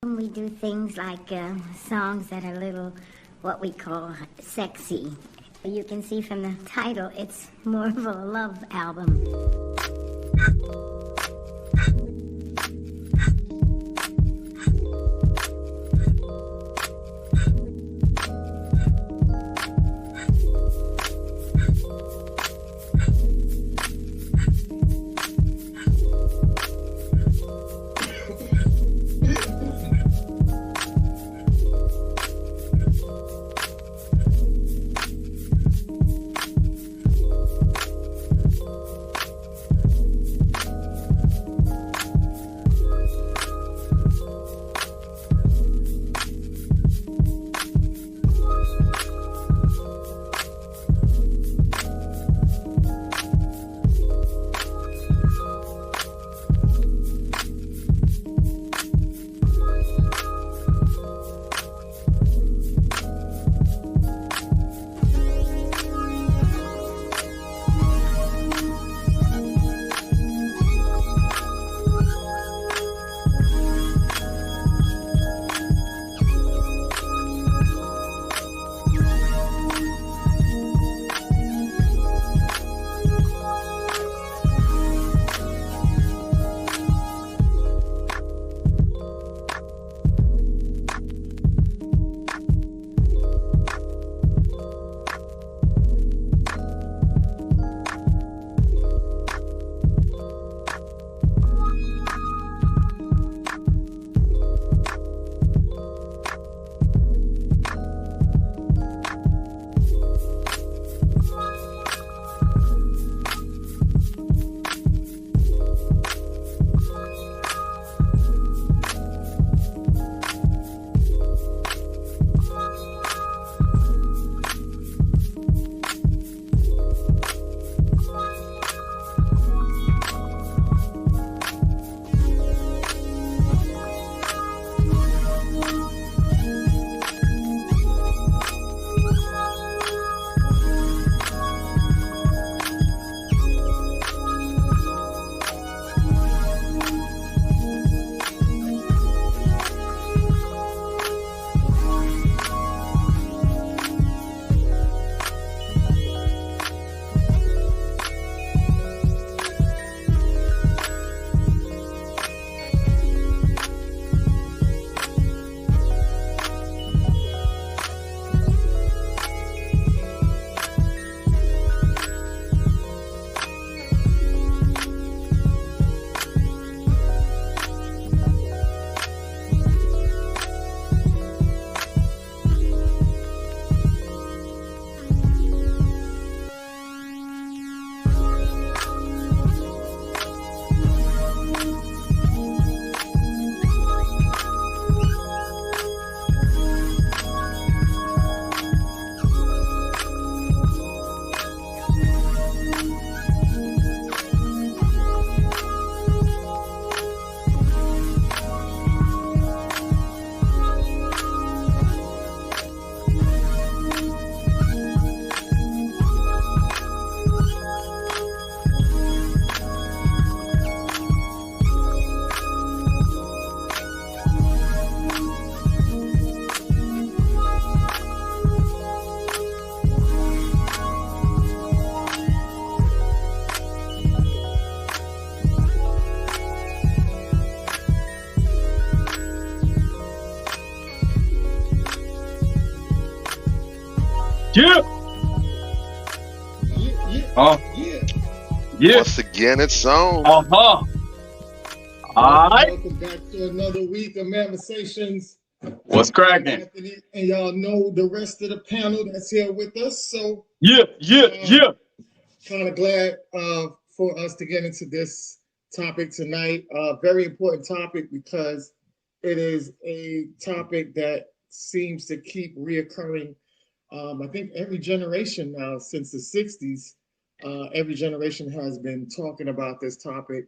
We do things like songs that are a little, what we call sexy. You can see from the title, it's more of a love album. Yeah. Yeah. Once again, it's on. All right. Welcome back to another week of Manifestations. What's cracking? And y'all know the rest of the panel that's here with us. So Yeah. kind of glad for us to get into this topic tonight. Very important topic because it is a topic that seems to keep reoccurring. I think every generation now since the 60s, every generation has been talking about this topic.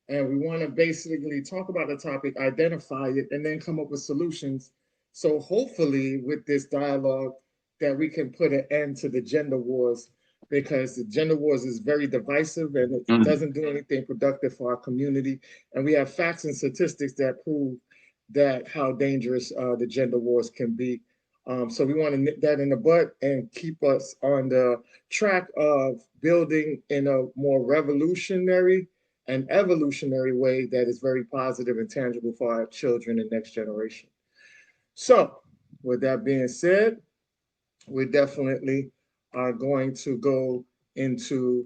And we want to basically talk about the topic, identify it, and then come up with solutions. So hopefully with this dialogue that we can put an end to the gender wars, because the gender wars is very divisive and it doesn't do anything productive for our community. And we have facts and statistics that prove that how dangerous the gender wars can be. So we want to nip that in the bud and keep us on the track of building in a more revolutionary and evolutionary way that is very positive and tangible for our children and next generation. So, with that being said, we definitely are going to go into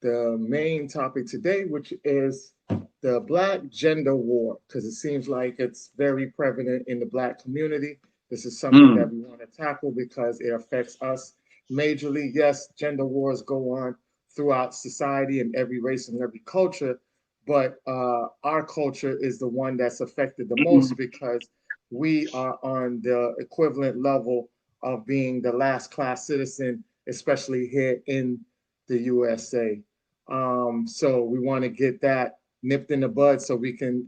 the main topic today, which is the Black gender war, because it seems like it's very prevalent in the Black community. This is something that we want to tackle because it affects us majorly. Yes, gender wars go on throughout society and every race and every culture, but our culture is the one that's affected the most because we are on the equivalent level of being the last class citizen, especially here in the USA. So we want to get that nipped in the bud so we can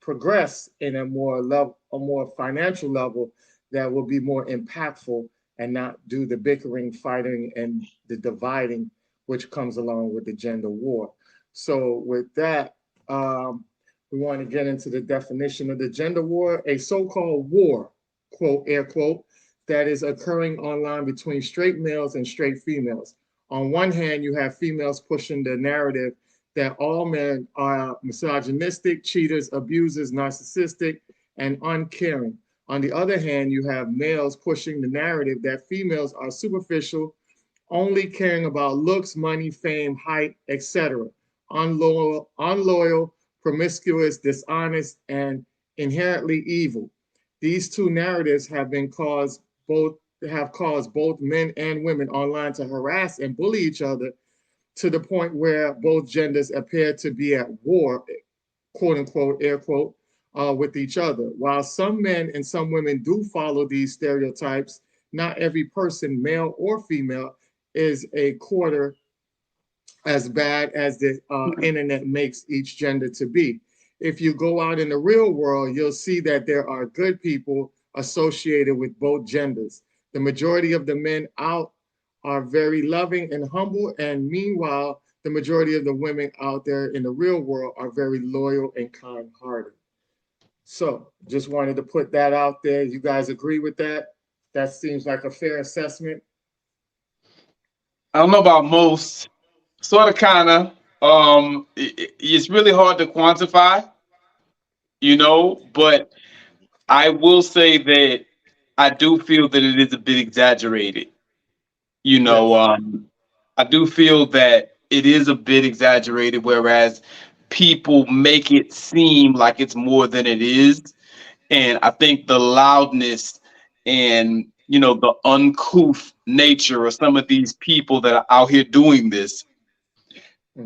progress in a more financial level that will be more impactful and not do the bickering, fighting, and the dividing which comes along with the gender war. So with that, we want to get into the definition of the gender war, a so-called war, quote, air quote, that is occurring online between straight males and straight females. On one hand, you have females pushing the narrative that all men are misogynistic, cheaters, abusers, narcissistic, and uncaring. On the other hand, you have males pushing the narrative that females are superficial, only caring about looks, money, fame, height, etc., unloyal, promiscuous, dishonest, and inherently evil. These two narratives have caused both men and women online to harass and bully each other to the point where both genders appear to be at war, quote unquote, air quote, with each other. While some men and some women do follow these stereotypes, not every person, male or female, is a quarter as bad as the internet makes each gender to be. If you go out in the real world, you'll see that there are good people associated with both genders. The majority of the men out are very loving and humble, and meanwhile, the majority of the women out there in the real world are very loyal and kind-hearted. So just wanted to put that out there. You guys agree with that? That seems like a fair assessment. I don't know about most, sort of, kind of. It's really hard to quantify, but I will say that I do feel that it is a bit exaggerated. Yes. I do feel that it is a bit exaggerated, whereas people make it seem like it's more than it is. And I think the loudness and, the uncouth nature of some of these people that are out here doing this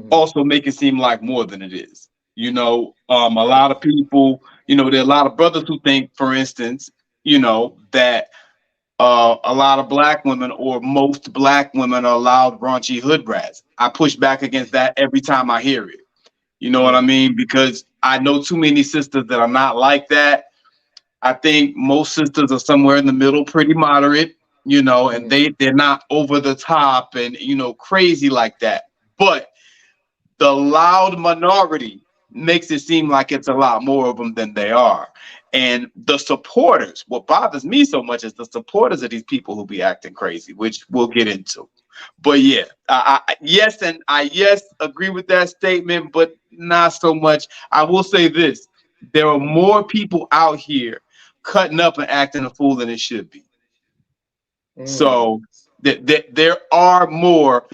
also make it seem like more than it is. A lot of people, there are a lot of brothers who think, for instance, that a lot of Black women or most Black women are loud, raunchy hood rats. I push back against that every time I hear it. You know what I mean? Because I know too many sisters that are not like that. I think most sisters are somewhere in the middle, pretty moderate, and they're not over the top and, crazy like that. But the loud minority makes it seem like it's a lot more of them than they are. And the supporters, what bothers me so much is the supporters of these people who be acting crazy, which we'll get into. But yeah, yes, agree with that statement, but not so much. I will say this: there are more people out here cutting up and acting a fool than it should be. So there are more,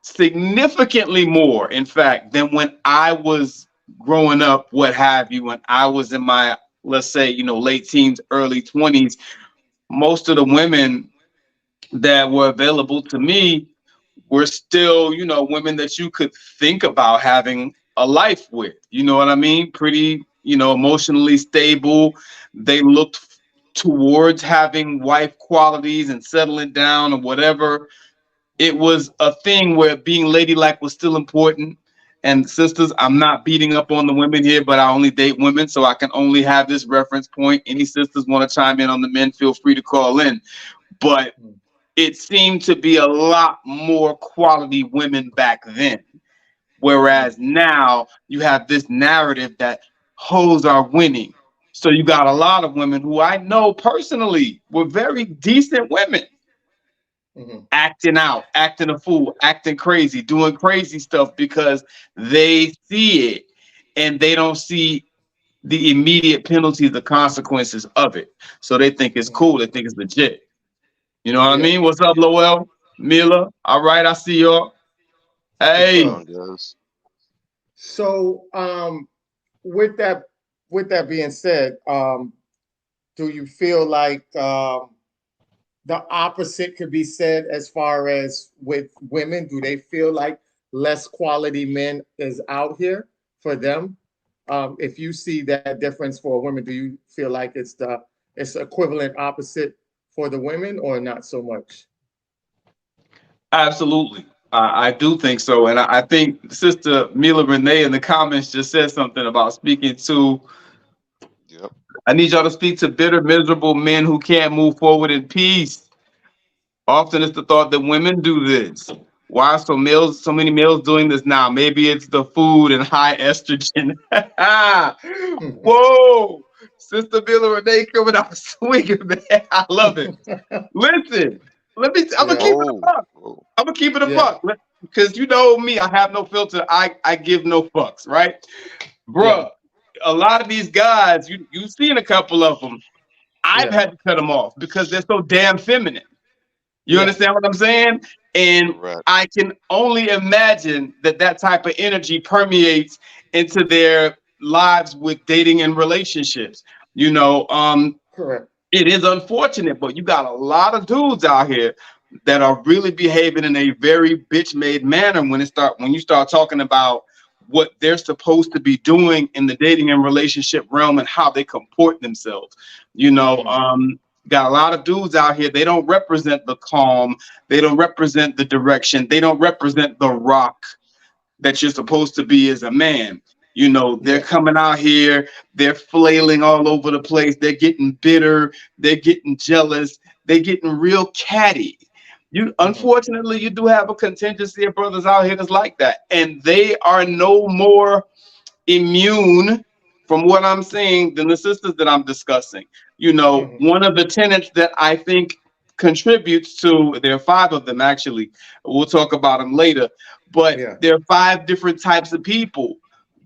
significantly more, in fact, than when I was growing up, what have you, when I was in my, let's say, late teens, early 20s. Most of the women that were available to me were still, women that you could think about having a life with. You know what I mean? Pretty, emotionally stable. They looked towards having wife qualities and settling down or whatever. It was a thing where being ladylike was still important. And sisters, I'm not beating up on the women here, but I only date women, so I can only have this reference point. Any sisters want to chime in on the men, feel free to call in. But it seemed to be a lot more quality women back then. Whereas now you have this narrative that hoes are winning. So you got a lot of women who I know personally were very decent women, Mhm. acting out, acting a fool, acting crazy, doing crazy stuff because they see it and they don't see the immediate penalties, the consequences of it. So they think it's Mhm. cool. They think it's legit. You know what I Yeah. mean? What's up, Lowell? Mila? All right, I see y'all. What's Hey, up? On, guys. So, with that with that being said, do you feel like the opposite could be said as far as with women? Do they feel like less quality men is out here for them? If you see that difference for women, do you feel like it's equivalent opposite for the women or not so much? absolutely. I do think so. And I think Sister Mila Renee in the comments just said something about speaking to, Yep. I need y'all to speak to bitter, miserable men who can't move forward in peace. Often it's the thought that women do this. Why are so many males doing this now? Maybe it's the food and high estrogen. Whoa, Sister Mila Renee coming out swinging, man. I love it. Listen, I'm gonna Yeah, keep it a Whoa. buck. Whoa. I'm gonna keep it a yeah, buck. Because you know me, I have no filter. I give no fucks, right? yeah, Bruh, a lot of these guys, you've seen a couple of them. I've yeah, had to cut them off because they're so damn feminine. You yeah, understand what I'm saying? And Correct. I can only imagine that that type of energy permeates into their lives with dating and relationships. You know, correct. it is unfortunate, but you got a lot of dudes out here that are really behaving in a very bitch made manner when you start talking about what they're supposed to be doing in the dating and relationship realm and how they comport themselves. You know, Mhm. got a lot of dudes out here, they don't represent the calm, they don't represent the direction, they don't represent the rock that you're supposed to be as a man. You know, they're Yeah, coming out here, they're flailing all over the place, they're getting bitter, they're getting jealous, they're getting real catty. mhm. Unfortunately, you do have a contingency of brothers out here that's like that, and they are no more immune from what I'm saying than the sisters that I'm discussing. You know, Mhm. one of the tenets that I think contributes to, there are five of them actually. We'll talk about them later, but Yeah, there are five different types of people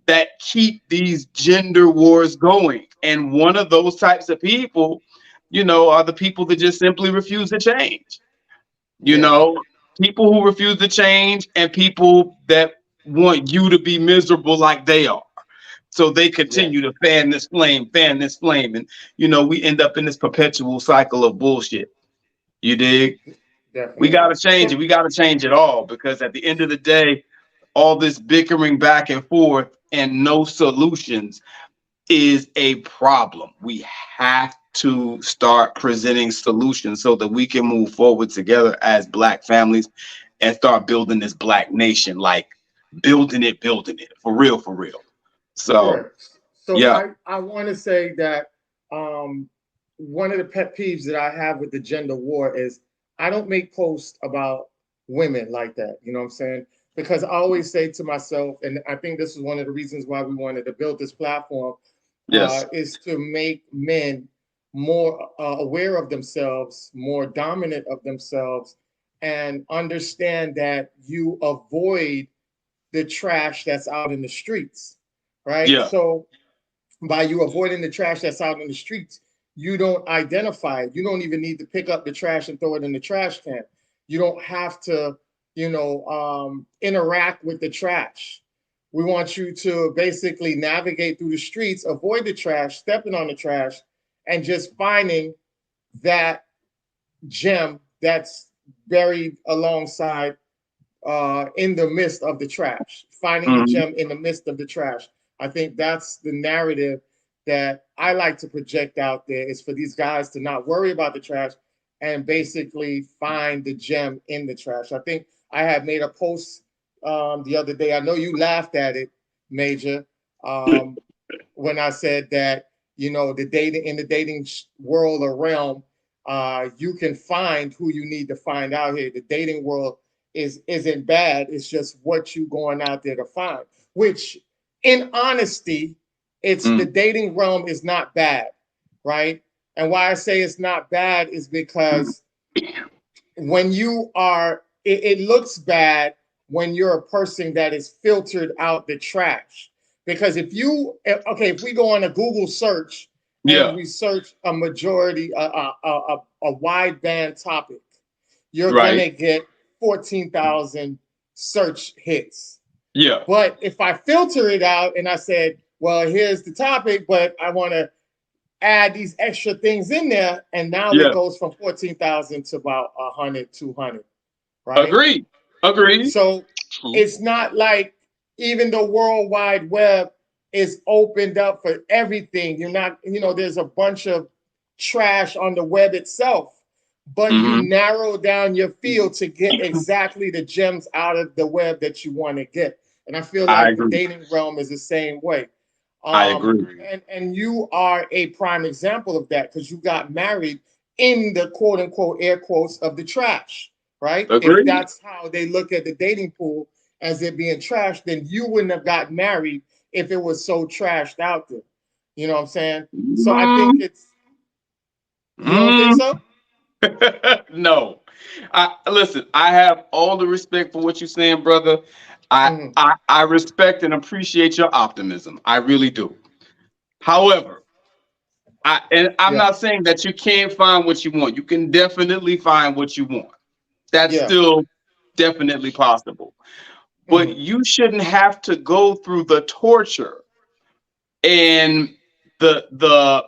that keep these gender wars going. And one of those types of people, you know, are the people that just simply refuse to change. You yeah, know, people who refuse to change and people that want you to be miserable like they are. So they yeah. continue to fan this flame, and you know we end up in this perpetual cycle of bullshit. You dig? We Definitely. gotta change it. So, We gotta change it all because at the end of the day, all this bickering back and forth and no solutions is a problem. We have to start presenting solutions so that we can move forward together as Black families and start building this Black nation, like building it for real. So, correct. So yeah, I want to say that um, one of the pet peeves that I have with the gender war is I don't make posts about women like that. You know what I'm saying? Because I always say to myself, and I think this is one of the reasons why we wanted to build this platform, yes, is to make men more aware of themselves, more dominant of themselves, and understand that you avoid the trash that's out in the streets, right? yeah, So by you avoiding the trash that's out in the streets, you don't identify it. You don't even need to pick up the trash and throw it in the trash can. You don't have to, interact with the trash. We want you to basically navigate through the streets, avoid the trash, stepping on the trash, and just finding that gem that's buried alongside in the midst of the trash, finding the mhm, gem in the midst of the trash. I think that's the narrative that I like to project out there is for these guys to not worry about the trash and basically find the gem in the trash. I think I had made a post the other day. I know you laughed at it, Major, um, when I said that, the dating in the dating world or realm, you can find who you need to find out here. The dating world isn't bad. It's just what you going out there to find. Which, in honesty, It's the dating realm is not bad, right? And why I say it's not bad is because when you are, it looks bad when you're a person that is filtered out the trash. Because if we go on a Google search and we search a majority, a wide band topic, you're gonna get 14,000 search hits. Yeah. But if I filter it out and I said, well, here's the topic, but I want to add these extra things in there, and now it goes from 14,000 to about 100, 200, right? Agreed. So it's not like even the World Wide Web is opened up for everything. You're not, there's a bunch of trash on the web itself, but you narrow down your field to get exactly the gems out of the web that you want to get. And I feel like the dating realm is the same way. I agree. And you are a prime example of that because you got married in the quote unquote air quotes of the trash, right? Agreed. If that's how they look at the dating pool as it being trash, then you wouldn't have gotten married if it was so trashed out there. You know what I'm saying? So I think it's, you don't think so? No. Listen, I have all the respect for what you're saying, brother. I respect and appreciate your optimism. I really do. However, I'm not saying that you can't find what you want. You can definitely find what you want. That's still definitely possible. But you shouldn't have to go through the torture and the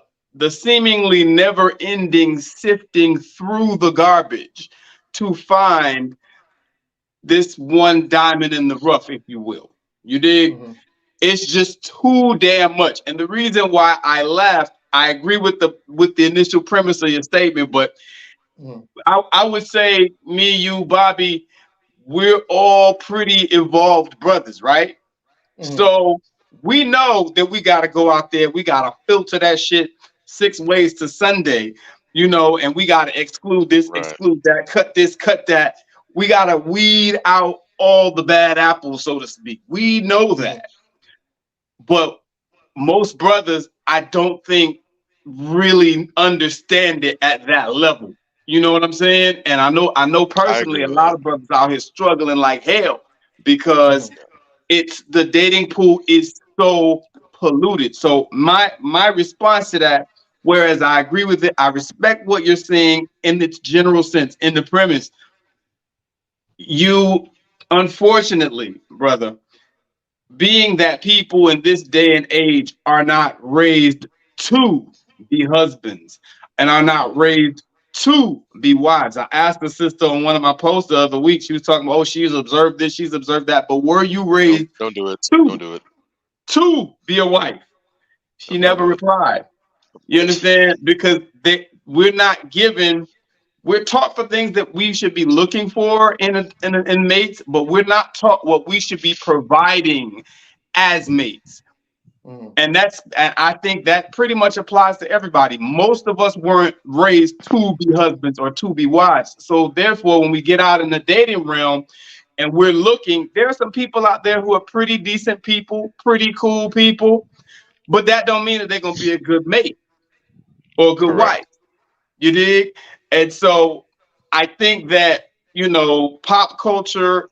seemingly never-ending sifting through the garbage to find this one diamond in the rough, if you will. You dig? It's just too damn much. And the reason why I laughed, I agree with the initial premise of your statement, but I would say me, you, Bobby, we're all pretty evolved brothers, right? So we know that we got to go out there. We got to filter that shit 6 ways to Sunday, and we got to exclude this, exclude that, cut this, cut that. We got to weed out all the bad apples, so to speak. We know that. But most brothers, I don't think, really understand it at that level. You know what I'm saying? And I know personally a lot of brothers out here struggling like hell because the dating pool is so polluted. So my response to that, whereas I agree with it, I respect what you're saying in its general sense, in the premise. You, unfortunately, brother, being that people in this day and age are not raised to be husbands and are not raised to be wives. I asked the sister on one of my posts the other week, she was talking about, she's observed this, she's observed that, but were you raised don't do it. To be a wife? She never replied. You understand? Because we're taught for things that we should be looking for in mates, but we're not taught what we should be providing as mates. And I think that pretty much applies to everybody. Most of us weren't raised to be husbands or to be wives. So therefore, when we get out in the dating realm and we're looking, there are some people out there who are pretty decent people, pretty cool people, but that don't mean that they're going to be a good mate or a good wife. You dig? And so I think that, pop culture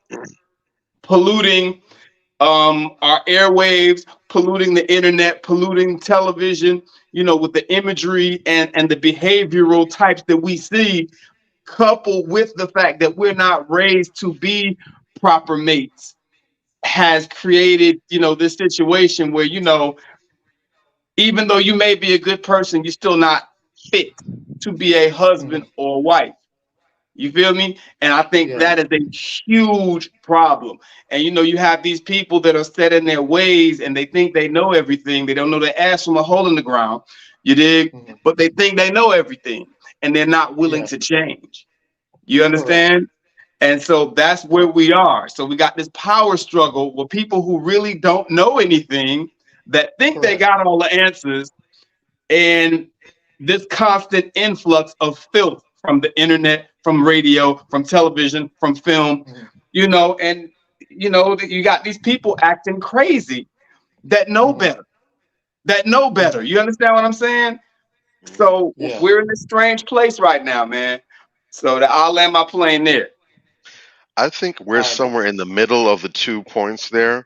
polluting our airwaves, polluting the internet, polluting television, with the imagery and the behavioral types that we see, coupled with the fact that we're not raised to be proper mates, has created, this situation where, even though you may be a good person, you're still not fit to be a husband or wife. You feel me? And I think that is a huge problem. And you have these people that are set in their ways and they think they know everything. They don't know their ass from a hole in the ground. You dig? But they think they know everything and they're not willing to change. You understand? And so that's where we are. So we got this power struggle with people who really don't know anything, that think they got all the answers, and this constant influx of filth from the internet, from radio, from television, from film, and you got these people acting crazy that know better, that know better. You understand what I'm saying? Mhm. So Yeah. we're in a strange place right now, man. So I'll land my plane there. I think we're All right. somewhere in the middle of the 2 points there. I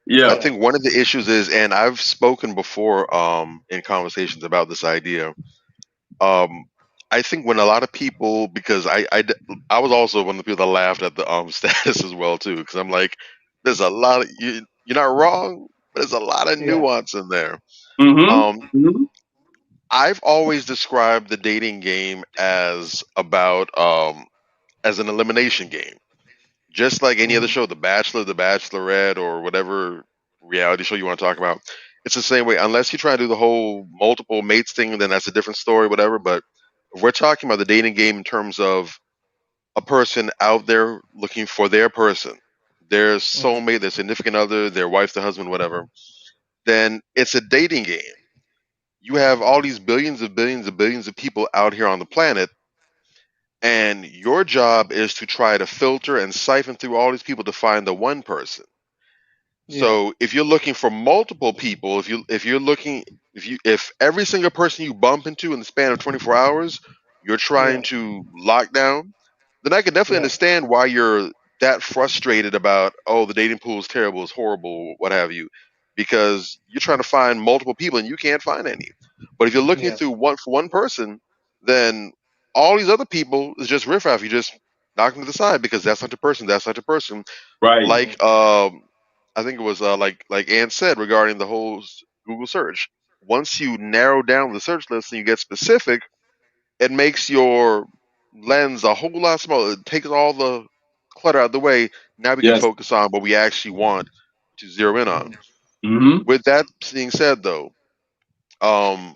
Yeah. Yeah. think one of the issues is, and I've spoken before in conversations about this idea. Um, I think when a lot of people, because I was also one of the people that laughed at the status as well too, because I'm like, there's a lot of you're not wrong, but there's a lot of Yeah. nuance in there. Mm-hmm. Um, Mm-hmm. I've always described the dating game as about as an elimination game, just like any other Mhm. show, The Bachelor, The Bachelorette, or whatever reality show you want to talk about. It's the same way, unless you try to do the whole multiple mates thing, then that's a different story, whatever. But if we're talking about the dating game in terms of a person out there looking for their person, their Mhm. soulmate, their significant other, their wife, their husband, whatever, then it's a dating game. You have all these billions of billions of billions of people out here on the planet, and your job is to try to filter and siphon through all these people to find the one person. Yeah. So if you're looking for multiple people, if every single person you bump into in the span of 24 hours, you're trying Yeah. to lock down, then I can definitely Yeah. understand why you're that frustrated about, oh, the dating pool is terrible, it's horrible, what have you, because you're trying to find multiple people and you can't find any. But if you're looking Yeah. through one for one person, then all these other people is just riffraff. You just knock them to the side because that's not the person. That's not the person. Right. Mhm. Like I think it was like Ann said regarding the whole Google search. Once you narrow down the search list and you get specific, it makes your lens a whole lot smaller. It takes all the clutter out of the way. Now we can Yes. focus on what we actually want to zero in on. Mhm. Mm-hmm. With that being said, though, um,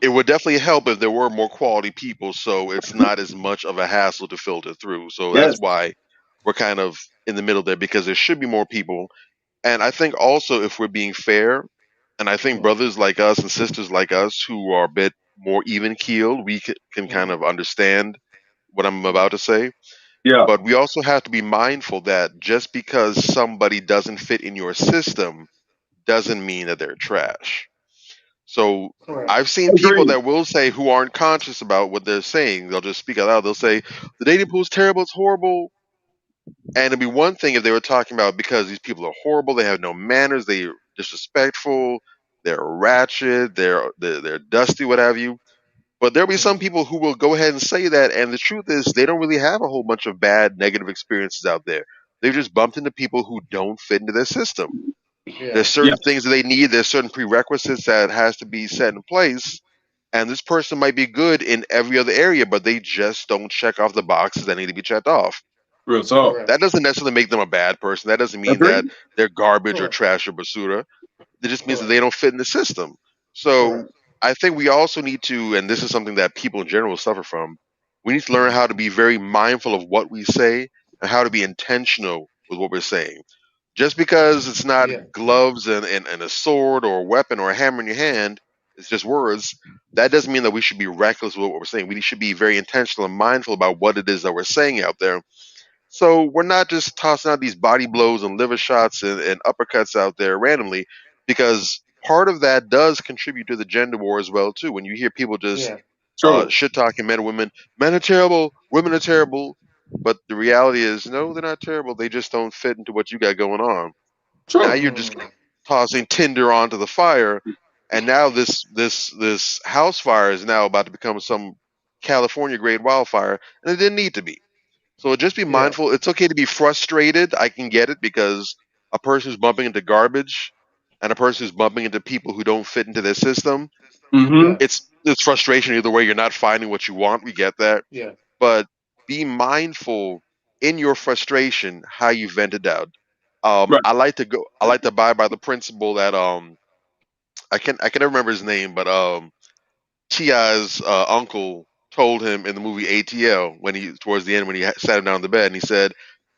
it would definitely help if there were more quality people, so it's not as much of a hassle to filter through. So that's Yes. why we're kind of in the middle there because there should be more people. And I think also, if we're being fair, and I think Mhm. brothers like us and sisters like us who are a bit more even keeled, we can kind Mhm. of understand what I'm Mhm. about to say. Yeah. But we also have to be mindful that just because somebody doesn't fit in your system doesn't mean that they're trash. So Correct. I've seen people Agreed. that will say who aren't conscious about what they're saying. They'll just speak out loud. They'll say the dating pool's terrible, it's horrible. And it'd be one thing if they were talking about because these people are horrible, they have no manners, they're disrespectful, they're ratchet, they're dusty, what have you. But there'll be some Mhm. people who will go ahead and say that, and the truth is they don't really have a whole bunch of bad negative experiences out there. They've just bumped into people who don't fit into their system. Yeah. There's Yeah. certain things that they need, there's certain prerequisites that has to be set in place, and this person might be good in every other area, but they just don't check off the boxes that need to be checked off. Real talk. That Correct. doesn't necessarily make them a bad person. That doesn't mean that Agreed. they're garbage or Correct. trash or basura. It just means that Correct. they don't fit in the system. So Correct. I think we also need to, and this is something that people in general suffer from, we need to learn Mhm. how to be very mindful of what we say and how to be intentional with what we're saying. Just because it's not Yeah. gloves and a sword or a weapon or a hammer in your hand, it's just words, that doesn't mean that we should be reckless with what we're saying. We should be very intentional and mindful about what it is that we're saying out there, so we're not just tossing out these body blows and liver shots and uppercuts out there randomly, because part of that does contribute to the gender war as well too. When you hear people just Yeah. True. shit talking men are terrible, women are terrible, but the reality is no, they're not terrible. They just don't fit into what you got going on. Now True. you're just Mhm. tossing tinder onto the fire, and now this house fire is now about to become some California grade wildfire, and it didn't need to be. So just be Yeah. mindful. It's okay to be frustrated. I can get it because a person who's bumping into garbage and a person who's bumping into people who don't fit into their system, Mm-hmm. Yeah. it's frustration either way. You're not finding what you want. We get that. Yeah. But be mindful in your frustration how you vent it out. Right. I like to abide by the principle that I can never remember his name, but Ti's uncle told him in the movie ATL when he towards the end when he sat him down on the bed and he said,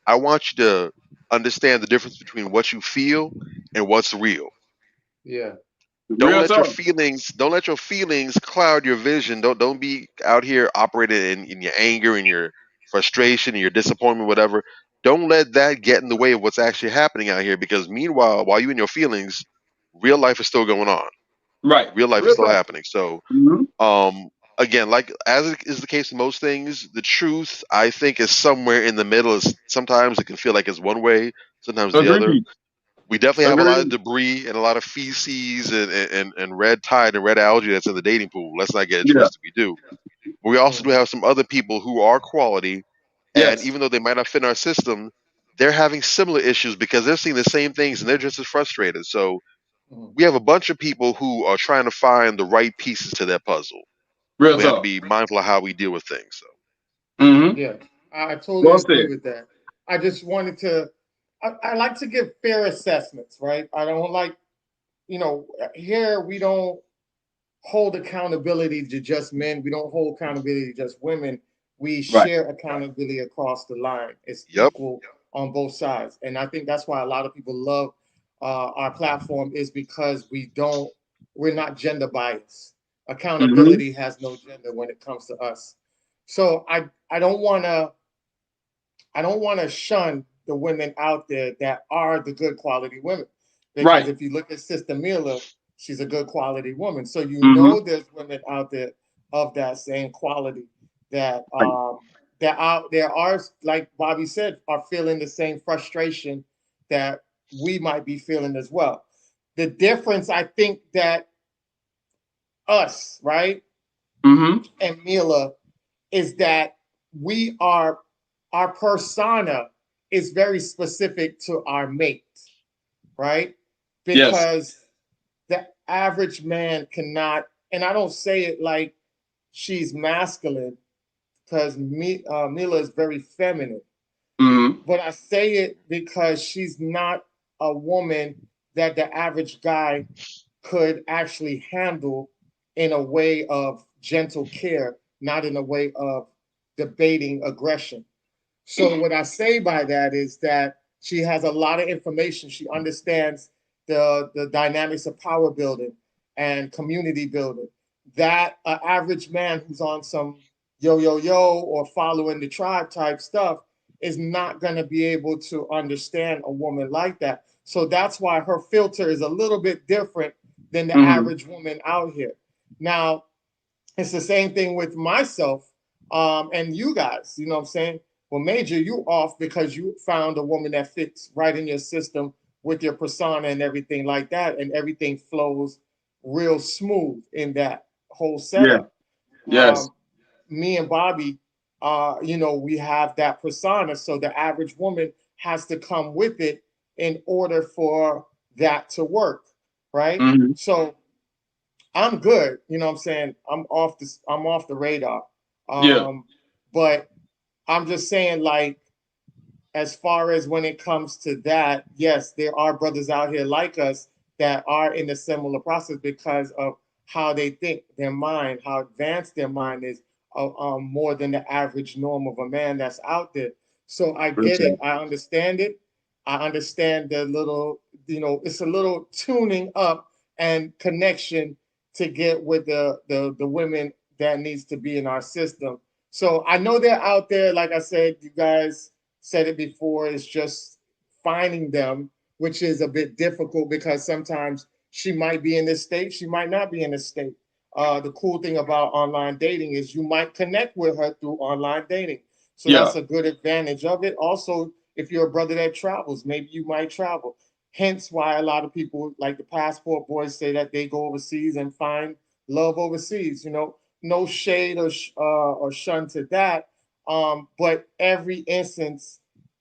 "I want you to understand the difference between what you feel and what's real. Yeah. Real talk. Don't let your feelings cloud your vision. Don't be out here operating in your anger and your frustration and your disappointment, whatever. Don't let that get in the way of what's actually happening out here because meanwhile, while you in your feelings, real life is still going on." Right. Real life is Real still life. happening. So Mhm. again, like as is the case in most things, the truth I think is somewhere in the middle. Is sometimes it can feel like it's one way, sometimes the other. Agreed. We definitely have a lot of Agreed. debris and a lot of feces and red tide and red algae that's in the dating pool. Let's not get it Yeah. twisted. We do. But we also do Mhm. have some other people who are quality, and Yes. even though they might not fit in our system, they're having similar issues because they're seeing the same things and they're just as frustrated. So Mhm. we have a bunch of people who are trying to find the right pieces to their puzzle. Real We have to talk. be mindful of how we deal with things. So Mm-hmm. Yeah, I totally Well agree said. with that. I just wanted to, I like to give fair assessments, right? I don't like, here we don't hold accountability to just men. We don't hold accountability to just women. We Right. share accountability across the line. It's yep, equal on both sides. And I think that's why a lot of people love our platform is because we're not gender biased. Mm-hmm. Accountability has no gender when it comes to us. So I don't want to shun the women out there that are the good quality women. Because Right. if you look at Sister Mila, she's a good quality woman. So Mm-hmm. there's women out there of that same quality that Right. there are, like Bobby said, are feeling the same frustration that we might be feeling as well. The difference, I think, that us, right, Mm-hmm. and Mila is that we are our persona is very specific to our mate, right? Yes. Because the average man cannot, and I don't say it like she's masculine, because Mila is very feminine, Mm-hmm. but I say it because she's not a woman that the average guy could actually handle in a way of gentle care, not in a way of debating aggression. So what I say by that is that she has a lot of information. She understands the dynamics of power building and community building. That an average man who's on some yo or following the tribe type stuff is not going to be able to understand a woman like that. So that's why her filter is a little bit different than the Mm-hmm. average woman out here. Now, it's the same thing with myself and you guys. You know what I'm saying? Well, Major, you off because you found a woman that fits right in your system with your persona and everything like that, and everything flows real smooth in that whole Yeah. setup. Yes. Me and Bobby, we have that persona, so the average woman has to come with it in order for that to work, right? Mm-hmm. So I'm good. You know what I'm saying? I'm off the radar. Yeah. Um, but I'm just saying, like, as far as when it comes to that, yes, there are brothers out here like us that are in a similar process because of how they think, their mind, how advanced their mind is, more than the average norm of a man that's out there. So I Real get it. talk. I understand it. I understand the little, it's a little tuning up and connection to get with the women that needs to be in our system. So I know they're out there. Like I said, you guys said it before, it's just finding them, which is a bit difficult because sometimes she might be in this state, she might not be in this state. The cool thing about online dating is you might connect with her through online dating. So Yeah. that's a good advantage of it. Also, if you're a brother that travels, maybe you might travel. Hence why a lot of people, like the passport boys, say that they go overseas and find love overseas. No shade or shun to that, but every instance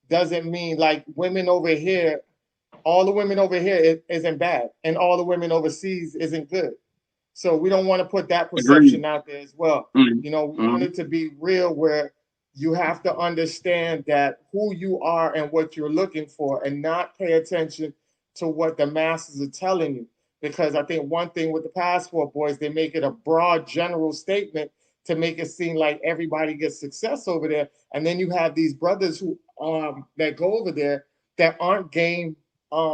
doesn't mean like women over here, all the women over here isn't bad, and all the women overseas isn't good. So we don't want to put that Agreed. perception out there as well. We want Mm-hmm. it to be real where you have to understand that who you are and what you're looking for and not pay attention to what the masses are telling you. Because I think one thing with the passport boys, they make it a broad general statement to make it seem like everybody gets success over there. And then you have these brothers who that go over there that aren't game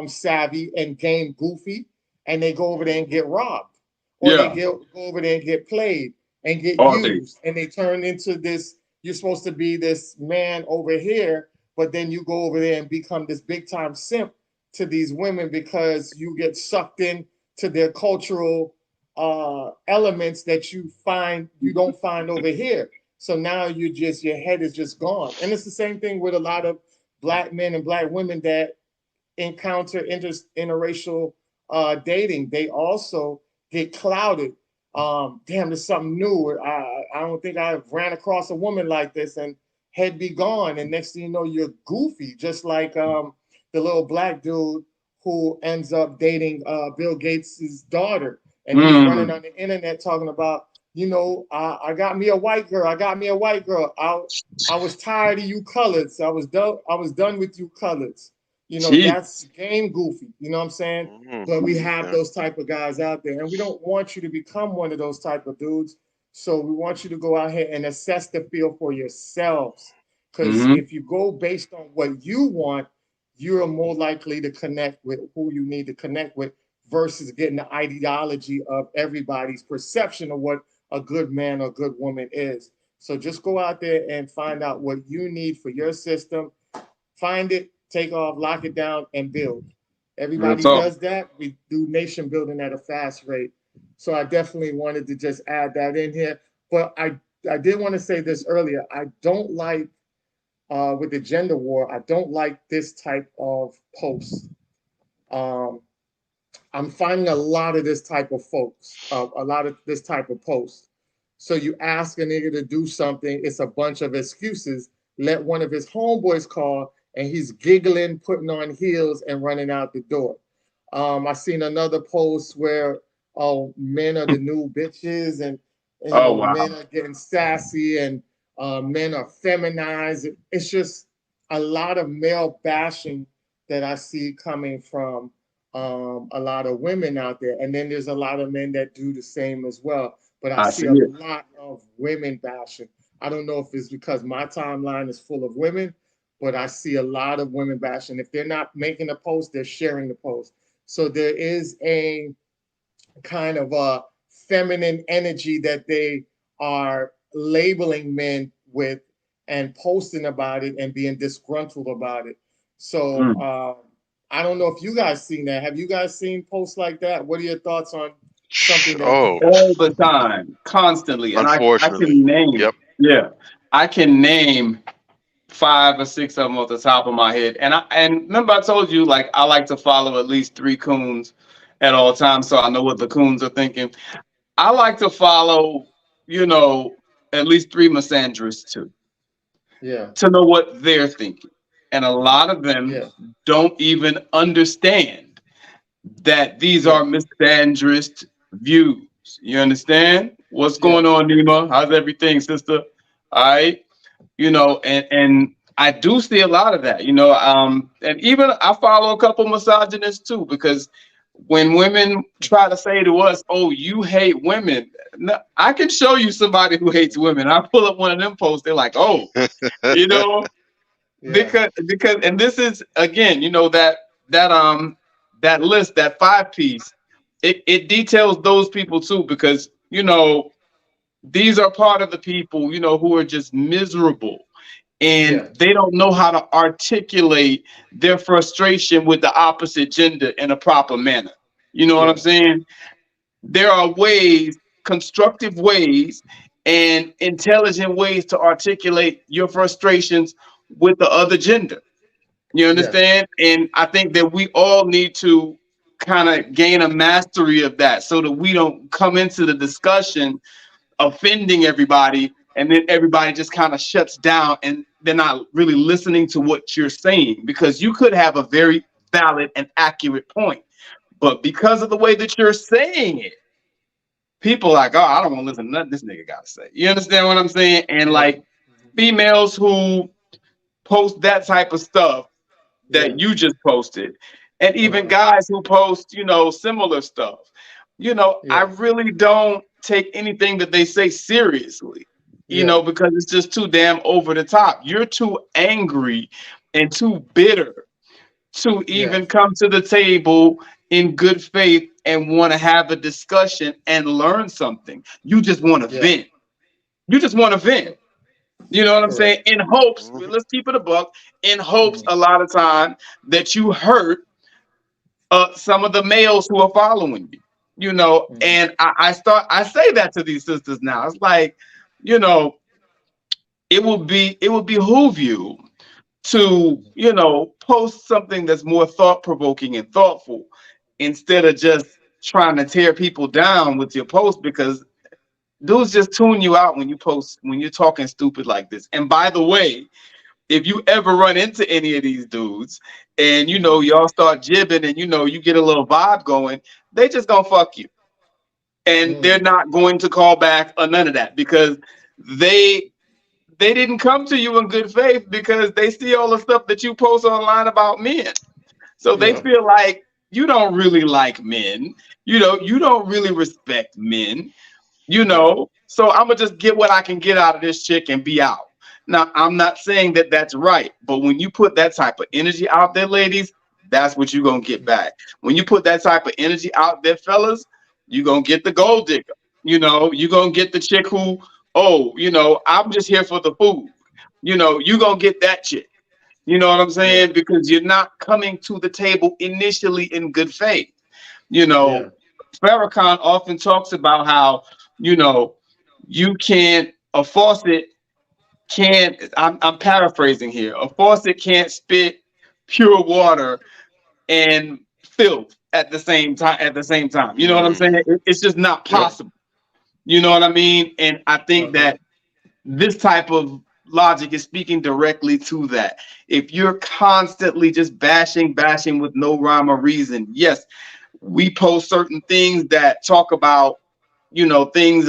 savvy and game goofy, and they go over there and get robbed, or they Yeah. go over there and get played and get All day. used, and they turn into this. You're supposed to be this man over here, but then you go over there and become this big time simp to these women because you get sucked in to their cultural elements that you don't find over here. So now your head is just gone. And it's the same thing with a lot of black men and black women that encounter interracial dating. They also get clouded. Damn, there's something new. I don't think I've ran across a woman like this, and head be gone. And next thing you know, you're goofy, just like the little black dude who ends up dating Bill Gates' daughter. And he's running on the internet talking about, I got me a white girl. I got me a white girl. I was tired of you coloreds. I was done with you coloreds. That's game goofy. You know what I'm saying? But we have those type of guys out there, and we don't want you to become one of those type of dudes. So we want you to go out here and assess the field for yourselves. Because if you go based on what you want, you're more likely to connect with who you need to connect with versus getting the ideology of everybody's perception of what a good man or good woman is. So just go out there and find out what you need for your system. Find it, take off, lock it down, and build. Everybody does that. We do nation building at a fast rate. So I definitely wanted to just add that in here. But I did want to say this earlier. I don't like, with the gender war, I don't like this type of post. I'm finding a lot of this type of folks, a lot of this type of posts. So you ask a nigga to do something, it's a bunch of excuses. Let one of his homeboys call, and he's giggling, putting on heels, and running out the door. I seen another post where, men are the new bitches, and men are getting sassy, and men are feminized. It's just a lot of male bashing that I see coming from a lot of women out there. And then there's a lot of men that do the same as well. But I see a lot of women bashing. I don't know if it's because my timeline is full of women, but I see a lot of women bashing. If they're not making a post, they're sharing the post. So there is a kind of a feminine energy that they are labeling men with and posting about it and being disgruntled about it. So I don't know if you guys seen that. Have you guys seen posts like that? What are your thoughts on something that all the time, constantly? And I can name I can name 5 or 6 of them off the top of my head. And remember I told you, like, I like to follow at least 3 coons at all times, so I know what the coons are thinking. I like to follow, at least 3 misandrists too. Yeah. To know what they're thinking. And a lot of them don't even understand that these are misandrist views. You understand? What's going on, Nima? How's everything, sister? All right. And I do see a lot of that, and even I follow a couple misogynists too, because when women try to say to us, "Oh, you hate women," no, I can show you somebody who hates women. I pull up one of them posts, they're like, "Oh," because and this is again, that list, that 5-piece, it details those people too, because these are part of the people who are just miserable. And they don't know how to articulate their frustration with the opposite gender in a proper manner. You know what I'm saying? There are ways, constructive ways, and intelligent ways to articulate your frustrations with the other gender. You understand? And I think that we all need to kind of gain a mastery of that so that we don't come into the discussion offending everybody, and then everybody just kind of shuts down and they're not really listening to what you're saying, because you could have a very valid and accurate point, but because of the way that you're saying it, people are like, "Oh, I don't want to listen to nothing this nigga got to say." You understand what I'm saying? And like females who post that type of stuff that you just posted, and even guys who post, similar stuff, I really don't take anything that they say seriously, because it's just too damn over the top. You're too angry and too bitter to even come to the table in good faith and want to have a discussion and learn something. You just want to vent. You just want to vent. You know what I'm saying? In hopes, let's keep it a buck, in hopes a lot of time that you hurt some of the males who are following you. You know what I'm saying? And like, you know, and I say that to these sisters now. It's like, you know, it would behoove you to, you know, post something that's more thought provoking and thoughtful instead of just trying to tear people down with your post, because dudes just tune you out when you post, when you're talking stupid like this. And by the way, if you ever run into any of these dudes and you know y'all start jibbing and you know you get a little vibe going, they just gonna fuck you. And they're not going to call back or none of that, because they they didn't come to you in good faith, because they see all the stuff that you post online about men. So they Yeah. feel like you don't really like men. You know, you don't really respect men, you Yeah. know. So I'm gonna just get what I can get out of this chick and be out. Now, I'm not saying that that's right, but when you put that type of energy out there, ladies, that's what you're gonna get back. When you put that type of energy out there, fellas, you're gonna get the gold digger. You know, you're gonna get the chick who, oh, you know, I'm just here for the food. You know, you're gonna get that chick. You know what I'm Yeah. saying? Because you're not coming to the table initially in good faith. You Yeah. know, Farrakhan often talks about how, you know, you can't, a faucet can't, I'm paraphrasing here, a faucet can't spit pure water and filth at the same time. You know what I'm Mm, saying? It's just not Yeah. possible. You know what I mean? And I think Uh-huh. that this type of logic is speaking directly to that. If you're constantly just bashing with no rhyme or reason, yes, we post certain things that talk about, you know, things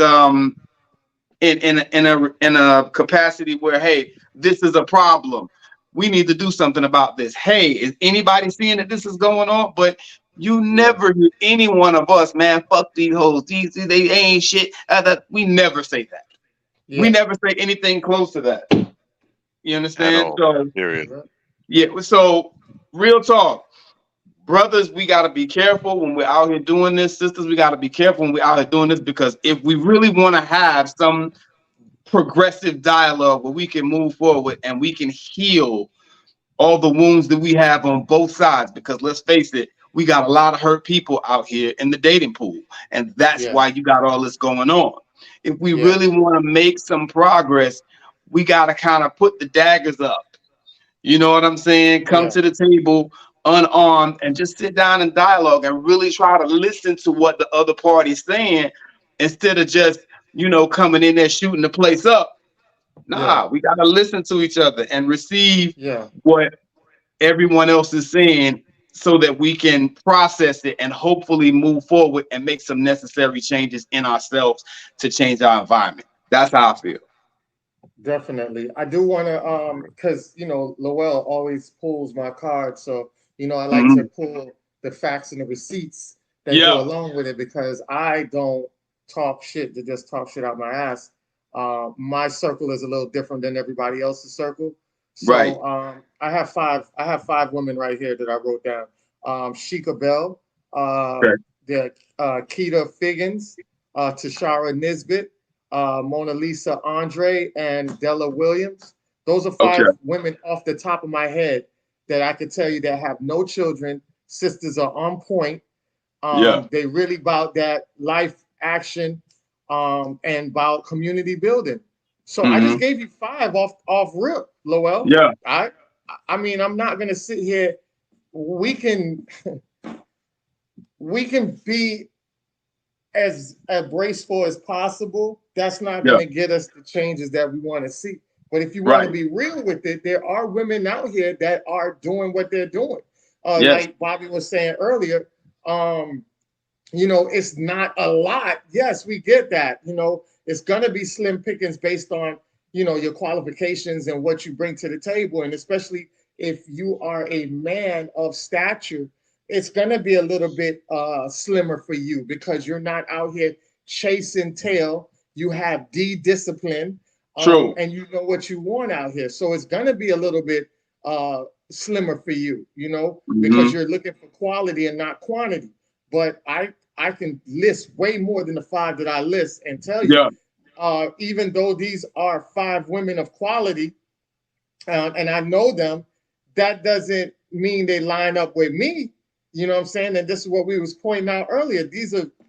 in a capacity where, hey, this is a problem. We need to do something about this. Hey, is anybody seeing that this is going on? But you Yeah. never hear any one of us, man, fuck these hoes. These they ain't shit. We never say that. We Yeah. never say anything close to that. You at understand? all. So Period. Right. yeah, so real talk. Brothers, we gotta be careful when we're out here doing this. Sisters, we gotta be careful when we're out here doing this, because if we really want to have some progressive dialogue where we can move forward and we can heal all the wounds that we have on both sides, because let's face it, we got a lot of hurt people out here in the dating pool, and that's Yeah. why you got all this going on. If we Yeah. really want to make some progress, we got to kind of put the daggers up. You know what I'm saying? Come Yeah. to the table unarmed and just sit down and dialogue and really try to listen to what the other party's saying, instead of just, you know, coming in there shooting the place up. Yeah. Nah, we got to listen to each other and receive Yeah. what everyone else is saying, so that we can process it and hopefully move forward and make some necessary changes in ourselves to change our environment. That's how I feel. Definitely. I do want to, because Lowell always pulls my card, so I like to Mhm. pull the facts and the receipts that go Yeah, along with it, because I don't talk shit to just talk shit out my ass. My circle is a little different than everybody else's circle. right. So I have five women right here that I wrote down. Sheikah Bell, Okay. the Keita Figgins, Tashara Nisbet, Mona Lisa Andre, and Della Williams. Those are Okay. five women off the top of my head that I could tell you that have no children. Sisters are on point. Yeah. They really about that life action, and about community building. So I just Hmm. gave you five off rip, Lowell. Yeah. I mean, I'm not gonna sit here. We can we can be as braceful as possible. That's not Yeah. going to get us the changes that we want to see. But if you want to Right. be real with it, there are women out here that are doing what they're doing. Yes. Like Bobby was saying earlier, it's not a lot. Yes, we get that. It's going to be slim pickings based on, your qualifications and what you bring to the table. And especially if you are a man of stature, it's going to be a little bit slimmer for you, because you're not out here chasing tail. You have discipline, True. and you know what you want out here. So it's going to be a little bit slimmer for you, because Hmm. you're looking for quality and not quantity. But I can list way more than the five that I list and tell you, Yeah. even though these are five women of quality, and I know them, that doesn't mean they line up with me. You know what I'm saying? And this is what we was pointing out earlier.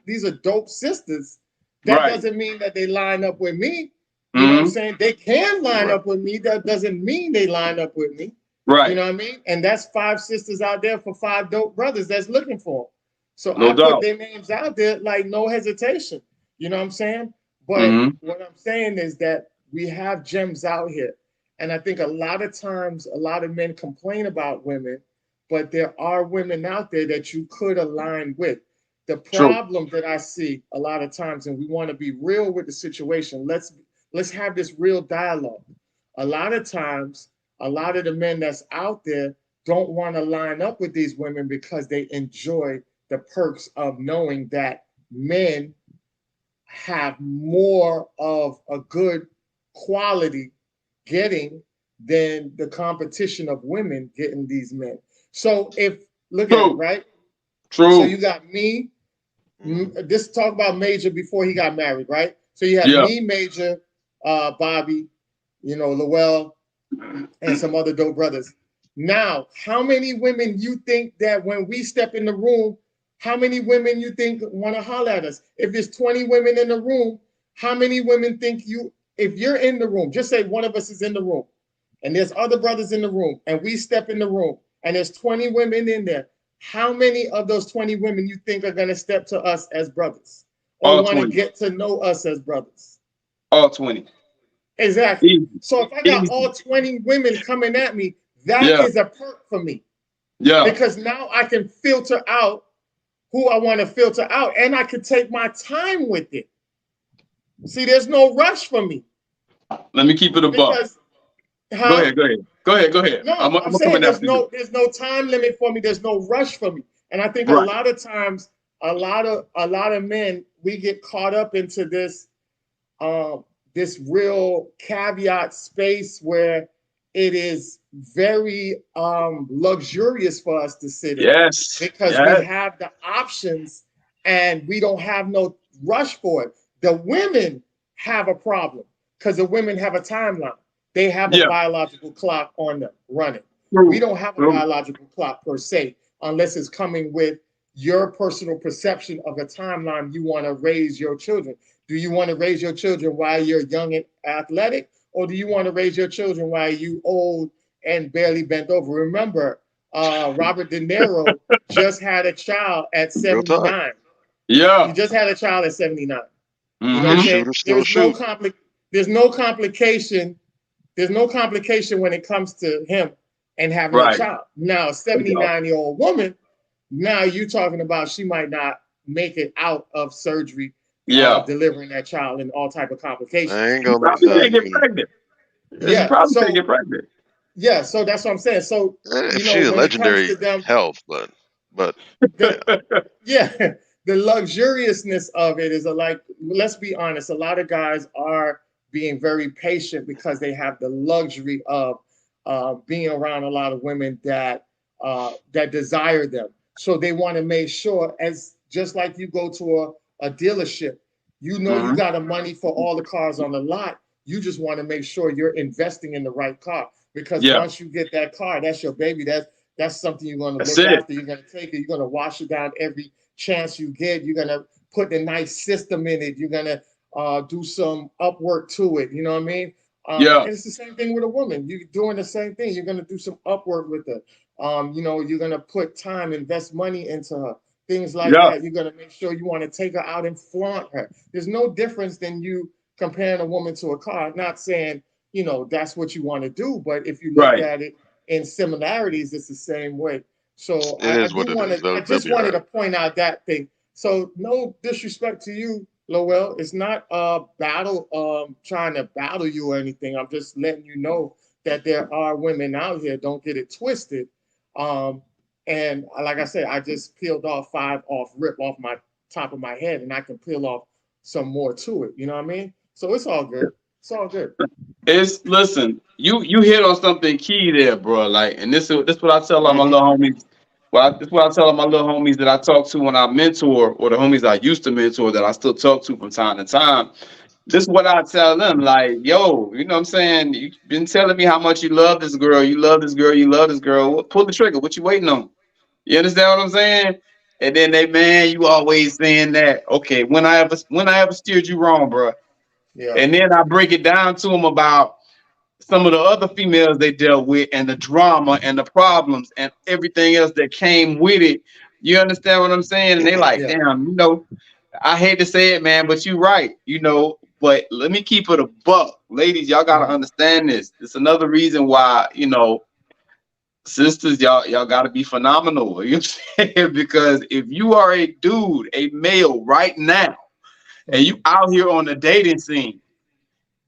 these are dope sisters. That Right. doesn't mean that they line up with me. You know what I'm Mhm. saying? They can line up with me. That doesn't mean they line up with me. Right. You know what I mean? And that's 5 sisters out there for 5 dope brothers that's looking for them. So No I put doubt. their names out there like no hesitation. You know what I'm saying? But Mhm. what I'm saying is that we have gems out here. And I think a lot of times, a lot of men complain about women, but there are women out there that you could align with. The True. problem that I see a lot of times, and we want to be real with the situation, let's have this real dialogue. A lot of times, a lot of the men that's out there don't want to line up with these women because they enjoy the perks of knowing that men have more of a good quality getting than the competition of women getting these men. So if look at it, True. right? True. So you got me. This talk about Major before he got married, right? So you have Yeah. me, Major, Bobby, you know, Lowell, and some other dope brothers. Now, how many women you think that when we step in the room, how many women you think want to holler at us? If there's 20 women in the room, how many women think you, if you're in the room, just say one of us is in the room and there's other brothers in the room and we step in the room and there's 20 women in there, how many of those 20 women you think are going to step to us as brothers or All want to 20. get to know us as brothers? All 20. Exactly. Easy. So if I got Easy. all 20 women coming at me, that Yeah. is a perk for me Yeah. because now I can filter out who I want to filter out and I can take my time with it. See, there's no rush for me Let me keep it a buck. because Go ahead. Go ahead. Go ahead. Go ahead. No, I'm I'm coming saying after you. there's no time limit for me. There's no rush for me. And I think a Right. lot of times, a lot of men, we get caught up into this real caveat space where it is very luxurious for us to sit in Yes. because we Yes. have the options and we don't have no rush for it. The women have a problem because the women have a timeline. They have a Yeah. biological clock on them running. True. We don't have a True. biological clock per se, unless it's coming with your personal perception of a timeline you want to raise your children. Do you want to raise your children while you're young and athletic, or do you want to raise your children while you old and barely bent over? Remember, Robert De Niro just had a child at Real talk. 79. Yeah. He just had a child at 79. You know what Mhm. I'm saying? Shooter still shoot. There's no complication. There's no complication when it comes to him and having a Right. child. Now, a 79-year-old woman, now you're talking about she might not make it out of surgery, Yeah. delivering that child and all type of complications. I ain't You gonna probably tell can't get you. pregnant. You Yeah, probably so can't get pregnant. yeah, so that's what I'm saying. So If you know, she's when it comes legendary to them, health, but yeah, the luxuriousness of it is like, let's be honest, a lot of guys are being very patient because they have the luxury of being around a lot of women that desire them. So they want to make sure, as just like you go to a dealership, you know you Mhm. got the money for all the cars on the lot. You just want to make sure you're investing in the right car because Yeah. once you get that car, that's your baby. That's something you're going to That's look it. after. You're going to take it. You're going to wash it down every chance you get. You're going to put a nice system in it. You're going to do some upwork to it. You know what I mean? Yeah. And it's the same thing with a woman. You're doing the same thing. You're going to do some upwork with her. You know, you're going to put time, invest money into her. Things like Yeah. that. You're going to make sure you want to take her out and flaunt her. There's no difference than you comparing a woman to a car. Not saying, you know, that's what you want to do, but if you look Right. at it in similarities, it's the same way. So it is what it is. I just They'll be wanted right. to point out that thing. So no disrespect to you, Lowell. It's not a battle, trying to battle you or anything. I'm just letting you know that there are women out here. Don't get it twisted. And like I said, I just peeled off 5 rip off my top of my head, and I can peel off some more to it. You know what I mean? So it's all good. It's all good. It's listen. You hit on something key there, bro. Like, and this is what I tell all my Mhm. little homies. This is what I tell all my little homies that I talk to when I mentor, or the homies I used to mentor that I still talk to from time to time. This is what I tell them, like, yo, you know what I'm saying? You've been telling me how much you love this girl, you love this girl, you love this girl. Pull the trigger. What you waiting on? You understand what I'm saying? And then you always saying that. Okay, when I ever steered you wrong, bro? Yeah. And then I break it down to them about some of the other females they dealt with and the drama and the problems and everything else that came with it. You understand what I'm saying? And they like, Yeah. damn, I hate to say it, man, but you right, but let me keep it a buck. Ladies, y'all gotta understand this. It's another reason why, sisters, y'all gotta be phenomenal. You know what I'm saying? Because if you are a dude, a male right now, and you out here on the dating scene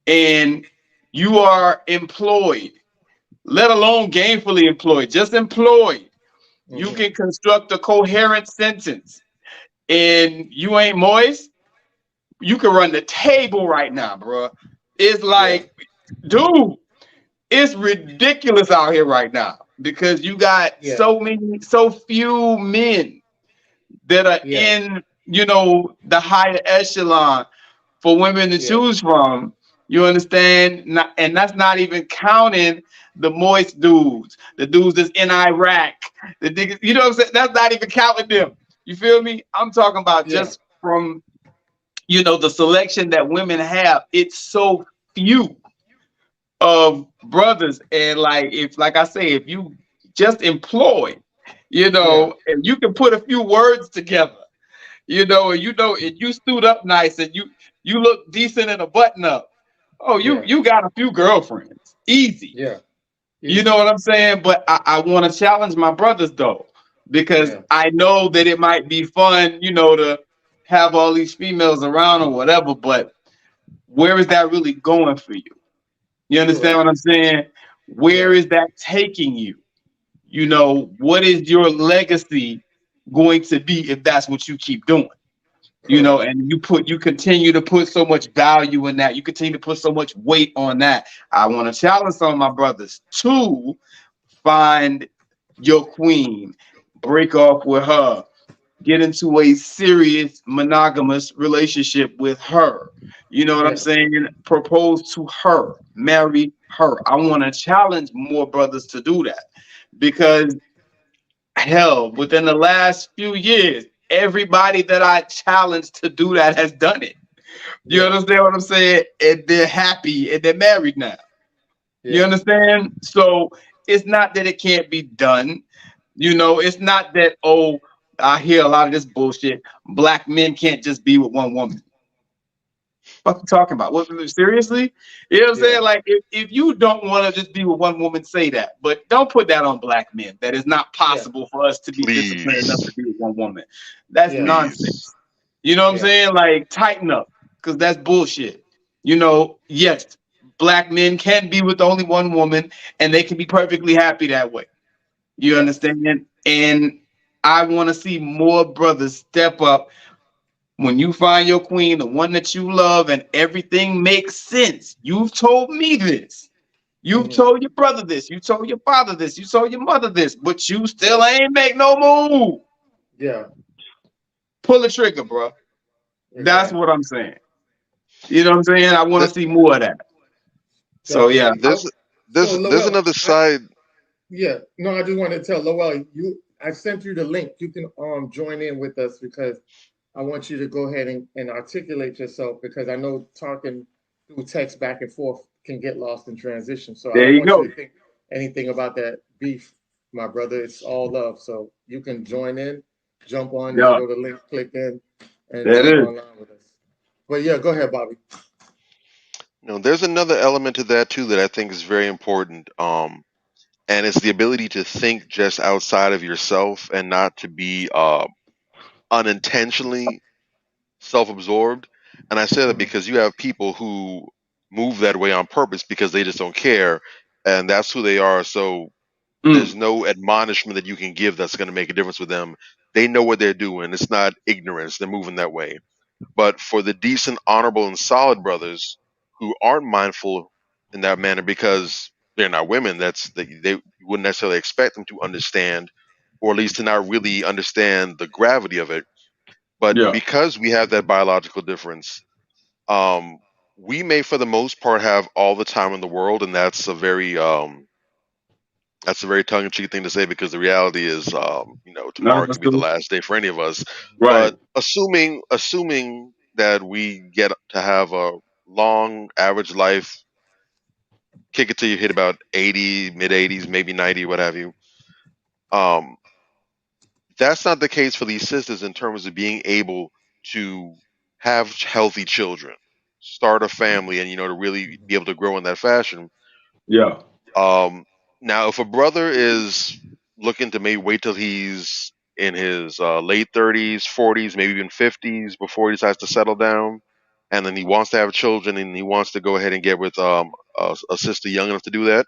and you are employed, let alone gainfully employed, just employed, you can construct a coherent sentence and you ain't moist, you can run the table right now, bro. It's like, dude, it's ridiculous out here right now because you got so few men that are in, the higher echelon for women to choose from. You understand? And that's not even counting the moist dudes, the dudes that's in Iraq, the niggas, you know what I'm saying? That's not even counting them. You feel me? I'm talking about just from, the selection that women have. It's so few of brothers. And like I say, if you just employ, and you can put a few words together, and you stood up nice and you look decent in a button up. Oh, you got a few girlfriends. Easy. Yeah. You know what I'm saying? But I want to challenge my brothers though, because I know that it might be fun, to have all these females around or whatever, but where is that really going for you? You understand what I'm saying? Where is that taking you? What is your legacy going to be if that's what you keep doing? And you continue to put so much value in that. You continue to put so much weight on that. I want to challenge some of my brothers to find your queen, break off with her, get into a serious monogamous relationship with her. You know what I'm saying? Propose to her, marry her. I want to challenge more brothers to do that because hell, within the last few years, everybody that I challenged to do that has done it. You understand what I'm saying? And they're happy and they're married now. You understand? So it's not that it can't be done. It's not that, I hear a lot of this bullshit. Black men can't just be with one woman. What you talking about? What, seriously? You know what I'm saying? Like, if you don't want to just be with one woman, say that. But don't put that on black men. That is not possible for us to be disciplined enough to be with one woman. That's nonsense. You know what I'm saying? Like, tighten up, because that's bullshit. Yes, black men can be with only one woman, and they can be perfectly happy that way. You understand? And I want to see more brothers step up. When you find your queen, the one that you love, and everything makes sense. You've told me this. You've told your brother this. You told your father this. You told your mother this. But you still ain't make no move. Yeah. Pull the trigger, bro. That's what I'm saying. You know what I'm saying? I want to see more of that. So yeah. There's another side. No, I just want to tell Lowell, I sent you the link. You can join in with us because I want you to go ahead and articulate yourself, because I know talking through text back and forth can get lost in transition. So I don't want you to think anything about that beef, my brother. It's all love. So you can join in, jump on, you go to the link, click in, and jump online with us. But yeah, go ahead, Bobby. There's another element to that too that I think is very important. And it's the ability to think just outside of yourself and not to be unintentionally self-absorbed. And I say that because you have people who move that way on purpose because they just don't care, and that's who they are. So there's no admonishment that you can give that's going to make a difference with them. They know what they're doing. It's not ignorance. They're moving that way. But for the decent, honorable, and solid brothers who aren't mindful in that manner because they're not women, they wouldn't necessarily expect them to understand, or at least to not really understand the gravity of it. But because we have that biological difference, we may, for the most part, have all the time in the world, and that's a very That's a very tongue-in-cheek thing to say because the reality is, No, tomorrow that's could be the cool. last day for any of us. Right. But assuming that we get to have a long average life, kick it till you hit about 80, mid 80s, maybe 90, what have you. Um, that's not the case for these sisters in terms of being able to have healthy children, start a family, and to really be able to grow in that fashion. Yeah. Um, Now, if a brother is looking to maybe wait till he's in his late 30s, 40s, maybe even 50s before he decides to settle down, and then he wants to have children and he wants to go ahead and get with a sister young enough to do that,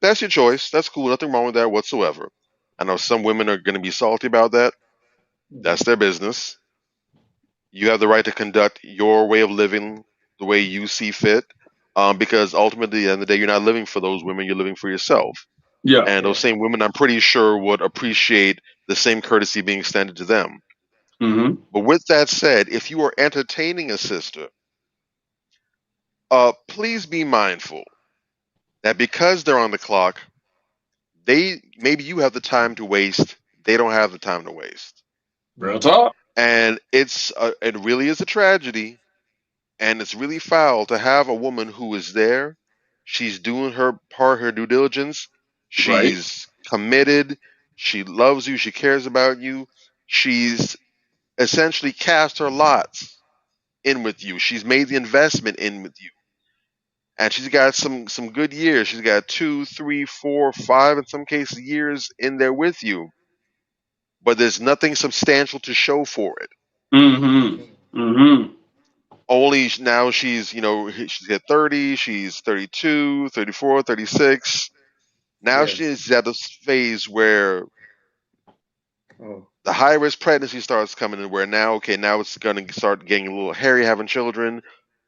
that's your choice. That's cool. Nothing wrong with that whatsoever. I know some women are going to be salty about that. That's their business. You have the right to conduct your way of living the way you see fit, because ultimately, at the end of the day, you're not living for those women, you're living for yourself. Yeah. And those same women, I'm pretty sure, would appreciate the same courtesy being extended to them. Mm-hmm. But with that said, if you are entertaining a sister, please be mindful that because they're on the clock, maybe you have the time to waste, they don't have the time to waste. Real talk. And it really is a tragedy, and it's really foul to have a woman who is there. She's doing her part, her due diligence. Right. She's committed. She loves you. She cares about you. She's essentially cast her lots in with you. She's made the investment in with you, and she's got some good years. She's got 2, 3, 4, 5, in some cases, years in there with you. But there's nothing substantial to show for it. Mm-hmm. Mm-hmm. Only now she's at 30, she's 32, 34, 36. Now Yes. she's at this phase where Oh. the high risk pregnancy starts coming in, where now it's going to start getting a little hairy having children.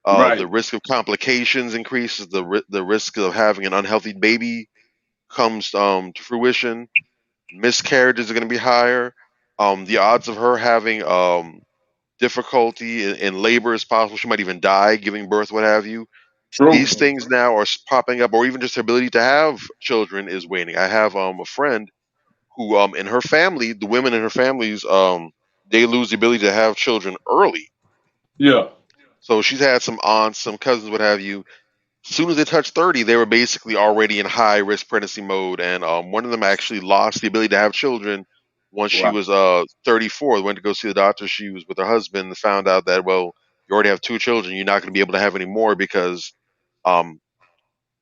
The Right. risk of complications increases. The risk of having an unhealthy baby comes to fruition. Miscarriages are going to be higher. The odds of her having difficulty in labor is possible. She might even die giving birth, what have you. True. These things now are popping up, or even just her ability to have children is waning. I have a friend who, in her family, the women in her families, they lose the ability to have children early. Yeah. So she's had some aunts, some cousins, what have you. As soon as they touched 30, they were basically already in high risk pregnancy mode, and one of them actually lost the ability to have children once she Wow. was 34. Went to go see the doctor. She was with her husband and found out that, well, you already have 2 children. You're not going to be able to have any more because um,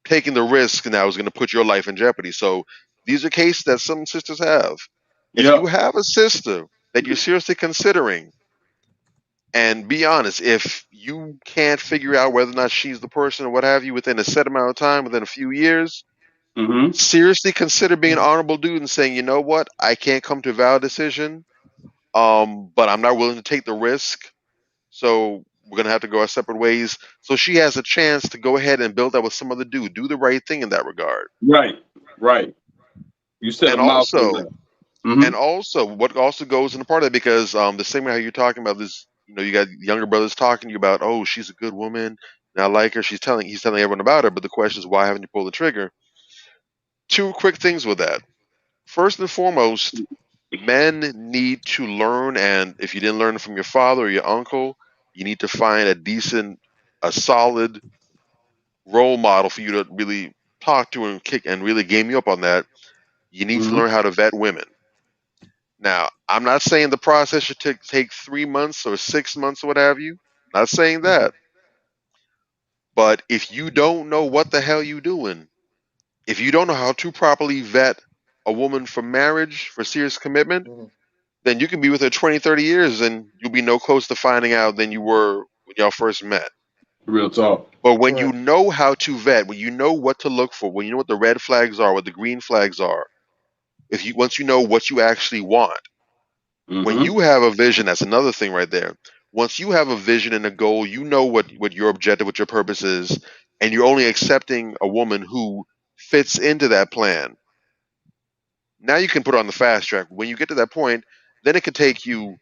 taking the risk now is going to put your life in jeopardy. So these are cases that some sisters have. If Yeah. you have a sister that you're seriously considering, and be honest, if you can't figure out whether or not she's the person or what have you within a set amount of time, within a few years, Mm-hmm. seriously consider being an honorable dude and saying, you know what, I can't come to a valid decision, but I'm not willing to take the risk. So we're gonna have to go our separate ways. So she has a chance to go ahead and build that with some other dude. Do the right thing in that regard. Right. Right. You said a And mouthful also, there. Mm-hmm. what also goes into part of it, because the same way how you're talking about this, you got younger brothers talking to you about, oh, she's a good woman, and I like her. He's telling everyone about her, but the question is, why haven't you pulled the trigger? Two quick things with that. First and foremost, men need to learn, and if you didn't learn it from your father or your uncle, you need to find a solid role model for you to really talk to and kick and really game you up on that. You need to Mm-hmm. learn how to vet women. Now, I'm not saying the process should take 3 months or 6 months or what have you. Not saying that. But if you don't know what the hell you doing, if you don't know how to properly vet a woman for marriage, for serious commitment, Mhm. then you can be with her 20, 30 years and you'll be no closer to finding out than you were when y'all first met. Real talk. But when you Correct. know how to vet, when you know what to look for, when you know what the red flags are, what the green flags are, if you once you know what you actually want, when Mm-hmm. you have a vision, that's another thing right there. Once you have a vision and a goal, you know what your objective, what your purpose is, and you're only accepting a woman who fits into that plan. Now you can put her on the fast track. When you get to that point, then it could take you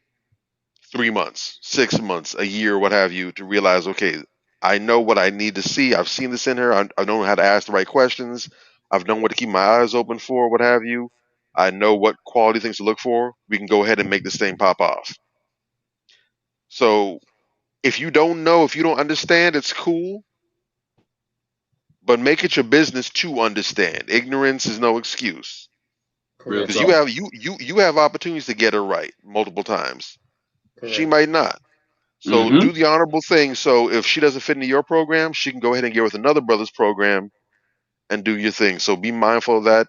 3 months, 6 months, a year, what have you, to realize, okay, I know what I need to see. I've seen this in her. I know how to ask the right questions. I've known what to keep my eyes open for, what have you. I know what quality things to look for. We can go ahead and make this thing pop off. So if you don't know, if you don't understand, it's cool. But make it your business to understand. Ignorance is no excuse. Real Because talk. you have opportunities to get it right multiple times. She Correct. might not. So Mhm. do the honorable thing. So if she doesn't fit into your program, she can go ahead and get with another brother's program and do your thing. So be mindful of that.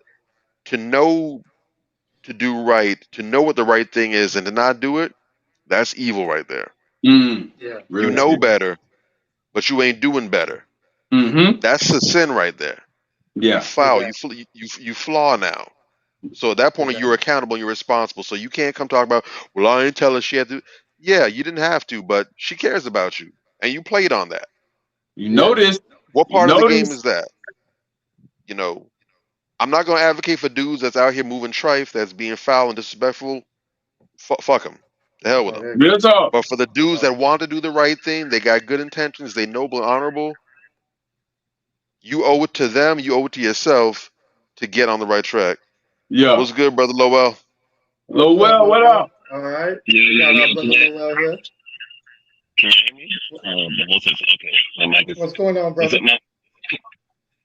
To know to do right, to know what the right thing is, and to not do it, that's evil right there. Mm. Yeah. You Real know talk. better, but you ain't doing better. Mm-hmm. That's a sin right there. You Yeah. foul. Exactly. You flaw now. So at that point, you're Exactly. accountable. You're responsible. So you can't come talk about, well, I ain't telling she had to. Yeah, you didn't have to, but she cares about you, and you played on that. You Yeah. notice. What You part of the game notice. is that? You know, I'm not going to advocate for dudes that's out here moving trife, that's being foul and disrespectful. Fuck them. The hell with Oh, them. there you Real go. talk. But for the dudes that Oh, want to do the right thing, they got good intentions, they noble and honorable, you owe it to them, you owe it to yourself to get on the right track. Yeah. What's good, brother Lowell? Lil what's up, Well, what Lowell? up? All right. Yeah, We got yeah, our yeah. brother Lowell here. Can you hear me? The host is okay. My mic is. What's going on, What's brother? up, man?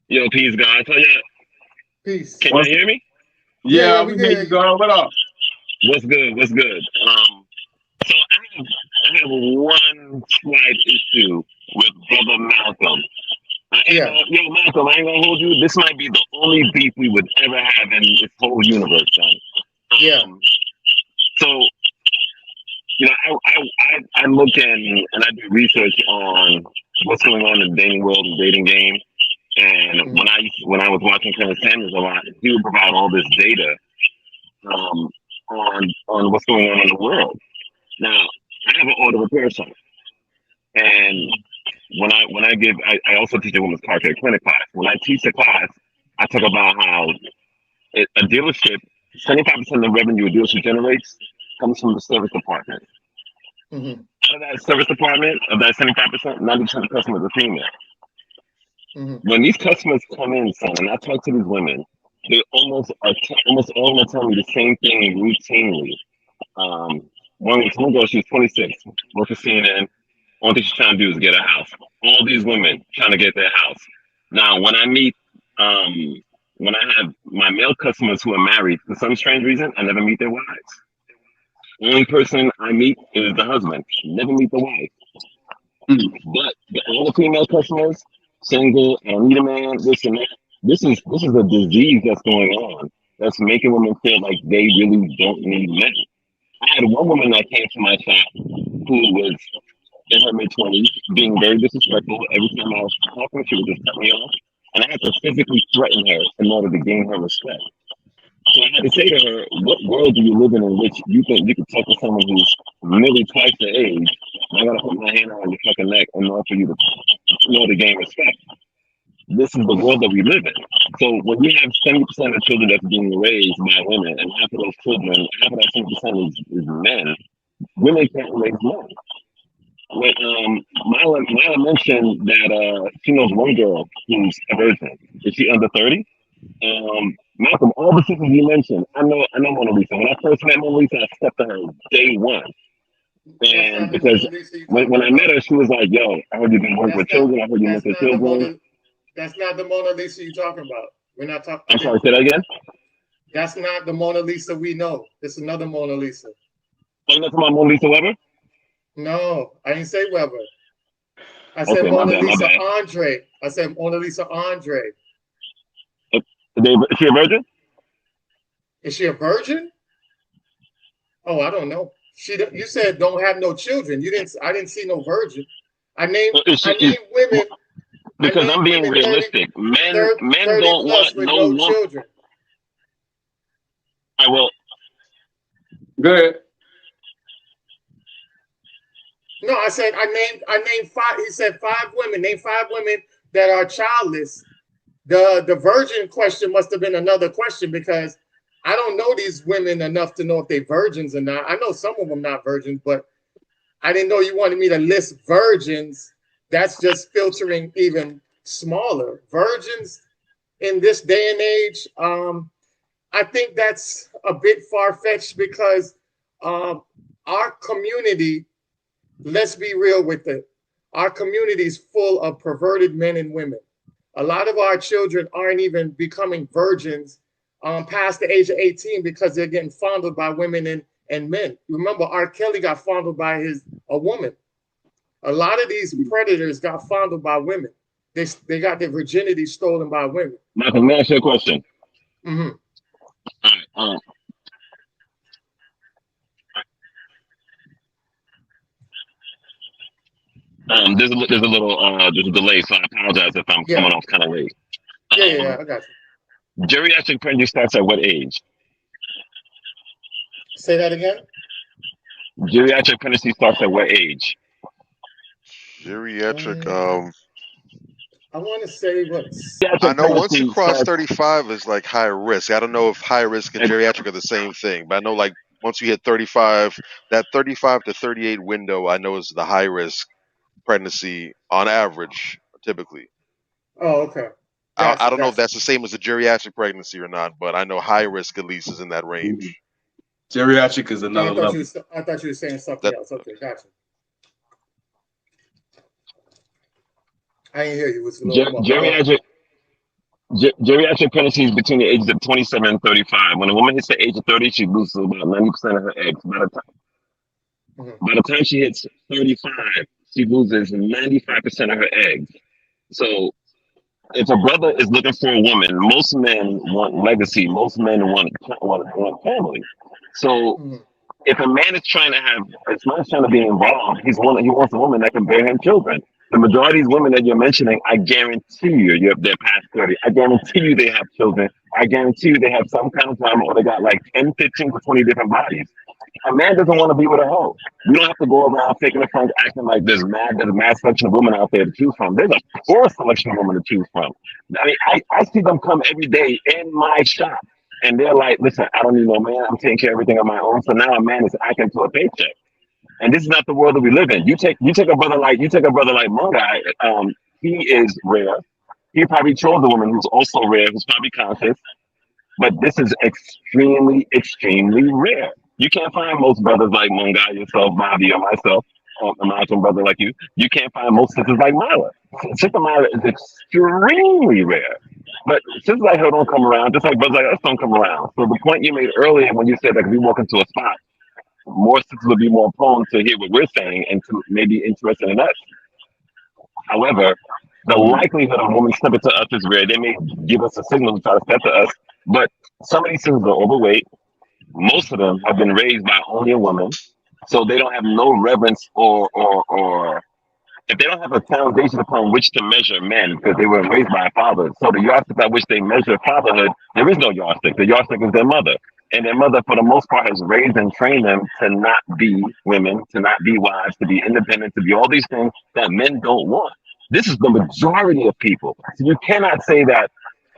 Yo, peace, guys. Tell ya, Peace. can you What's hear me? Yeah, Yeah, we we can hear hear you you. going. What up? What's good? What's good? So I have one slight issue with brother Malcolm. Yeah. Yo, Malcolm, I ain't gonna hold you. This might be the only beef we would ever have in this whole universe, son. Yeah. So you know, I look and I do research on what's going on in the dating world and dating game. And Mhm. when I was watching Colonel Sanders a lot, he would provide all this data um, on what's going on in the world. Now, I have an auto repair center, and I also teach a women's car care clinic class. When I teach the class, I talk about how a dealership, 75% of the revenue a dealership generates comes from the service department. Mm-hmm. Out of that service department, of that 75%, 90% of the customers are female. Mm-hmm. When these customers come in, son, and I talk to these women, they almost all are telling me the same thing routinely. One girl, she's 26, works for CNN. Only thing she's trying to do is get a house. All these women trying to get their house. Now, when I have my male customers who are married, for some strange reason, I never meet their wives. The only person I meet is the husband. Never meet the wife. Mm. But all the female customers, single, I don't need a man, this and that. This is a disease that's going on that's making women feel like they really don't need men. I had one woman that came to my shop who was in her mid 20s, being very disrespectful. Every time I was talking, she would just cut me off, and I had to physically threaten her in order to gain her respect. So I had to say to her, "What world do you live in which you think you could talk to someone who's nearly twice the age? And I gotta put my hand around your fucking neck in order for you to know to gain respect." This is the world that we live in. So when you have 70% of children that's being raised by women, and half of those children, half of that 70% is men, women can't raise men. When Mila mentioned that she knows one girl who's a virgin. Is she under 30? Malcolm, all the sisters you mentioned, I know Mona Lisa. When I first met Mona Lisa, I stepped to her day one. That's not And the Mona because Lisa you're when talking I met about. her, she was like, "Yo, I heard you've been working That's with not. children. I heard you That's mentor not the children." Mona. That's not the Mona Lisa you're talking about. We're not talking. I'm sorry, say that again. That's not the Mona Lisa we know. It's another Mona Lisa. Are you not talking about Mona Lisa Weber? No, I didn't say Weber. I said Okay, my Mona bad, my Lisa bad. Andre. I said Mona Lisa Andre. Is she a virgin? Is she a virgin? Oh, I don't know. You said don't have no children. You didn't. I didn't see no virgin. I named. Is she I is named women. I because I'm named being women 30, realistic. Men 30, men 30 don't plus want with no no woman. children. I will. Good. No, I named five. He said 5 women. Name 5 women that are childless. The virgin question must have been another question because I don't know these women enough to know if they virgins or not. I know some of them not virgins, but I didn't know you wanted me to list virgins. That's just filtering even smaller. Virgins, in this day and age, I think that's a bit far-fetched because our community, let's be real with it, our community is full of perverted men and women. A lot of our children aren't even becoming virgins past the age of 18 because they're getting fondled by women and men. Remember, R. Kelly got fondled by a woman. A lot of these predators got fondled by women. They got their virginity stolen by women. Michael, let me ask you a question. Mm-hmm. All right, there's a little delay, so I apologize if I'm Yeah. coming off kind of late. Yeah, I got you. Geriatric pregnancy starts at what age? Say that again. Geriatric pregnancy starts at what age? Geriatric. I want to say what? I Geriatric know once you pregnancy cross starts. 35 is like high risk. I don't know if high risk and geriatric are the same thing, but I know like once you hit 35, that 35 to 38 window, I know is the high risk pregnancy on average, typically. Oh, okay. I don't know if Gotcha. that's the same as a geriatric pregnancy or not, but I know high risk at least is in that range. Geriatric is No, another level. I thought you were saying something else. Okay, gotcha. I didn't hear you. It was a little Geriatric pregnancy is between the ages of 27 and 35. When a woman hits the age of 30, she loses about 90% of her eggs. By the time she hits 35, she loses 95% of her eggs. So if a brother is looking for a woman, most men want legacy. Most men want family. So if a man is trying to be involved, he wants a woman that can bear him children. The majority of these women that you're mentioning, I guarantee they're past 30. I guarantee you they have children. I guarantee you they have some kind of trauma or they got like 10, 15 to 20 different bodies. A man doesn't want to be with a hoe. You don't have to go around faking the front acting like there's a mad selection of women out there to choose from. There's a poor selection of women to choose from. I mean, I see them come every day in my shop. And they're like, listen, I don't need no man. I'm taking care of everything on my own. So now a man is acting to a paycheck. And this is not the world that we live in. You take a brother like Mungai. He is rare. He probably chose a woman who's also rare, who's probably conscious. But this is extremely, extremely rare. You can't find most brothers like Mungai, yourself, Bobby, or myself, a Muslim brother like you. You can't find most sisters like Myla. Sister Myla is extremely rare. But sisters like her don't come around, just like brothers like us don't come around. So the point you made earlier when you said that if we walk into a spot, more sisters will be more prone to hear what we're saying and to maybe interested in us. However, the likelihood of a woman stepping to us is rare. They may give us a signal to try to step to us, but some of these sisters are overweight. Most of them have been raised by only a woman, so they don't have no reverence or if they don't have a foundation upon which to measure men because they were raised by a father. So the yardstick by which they measure fatherhood, there is no yardstick. The yardstick is their mother. And their mother, for the most part, has raised and trained them to not be women, to not be wives, to be independent, to be all these things that men don't want. This is the majority of people. So you cannot say that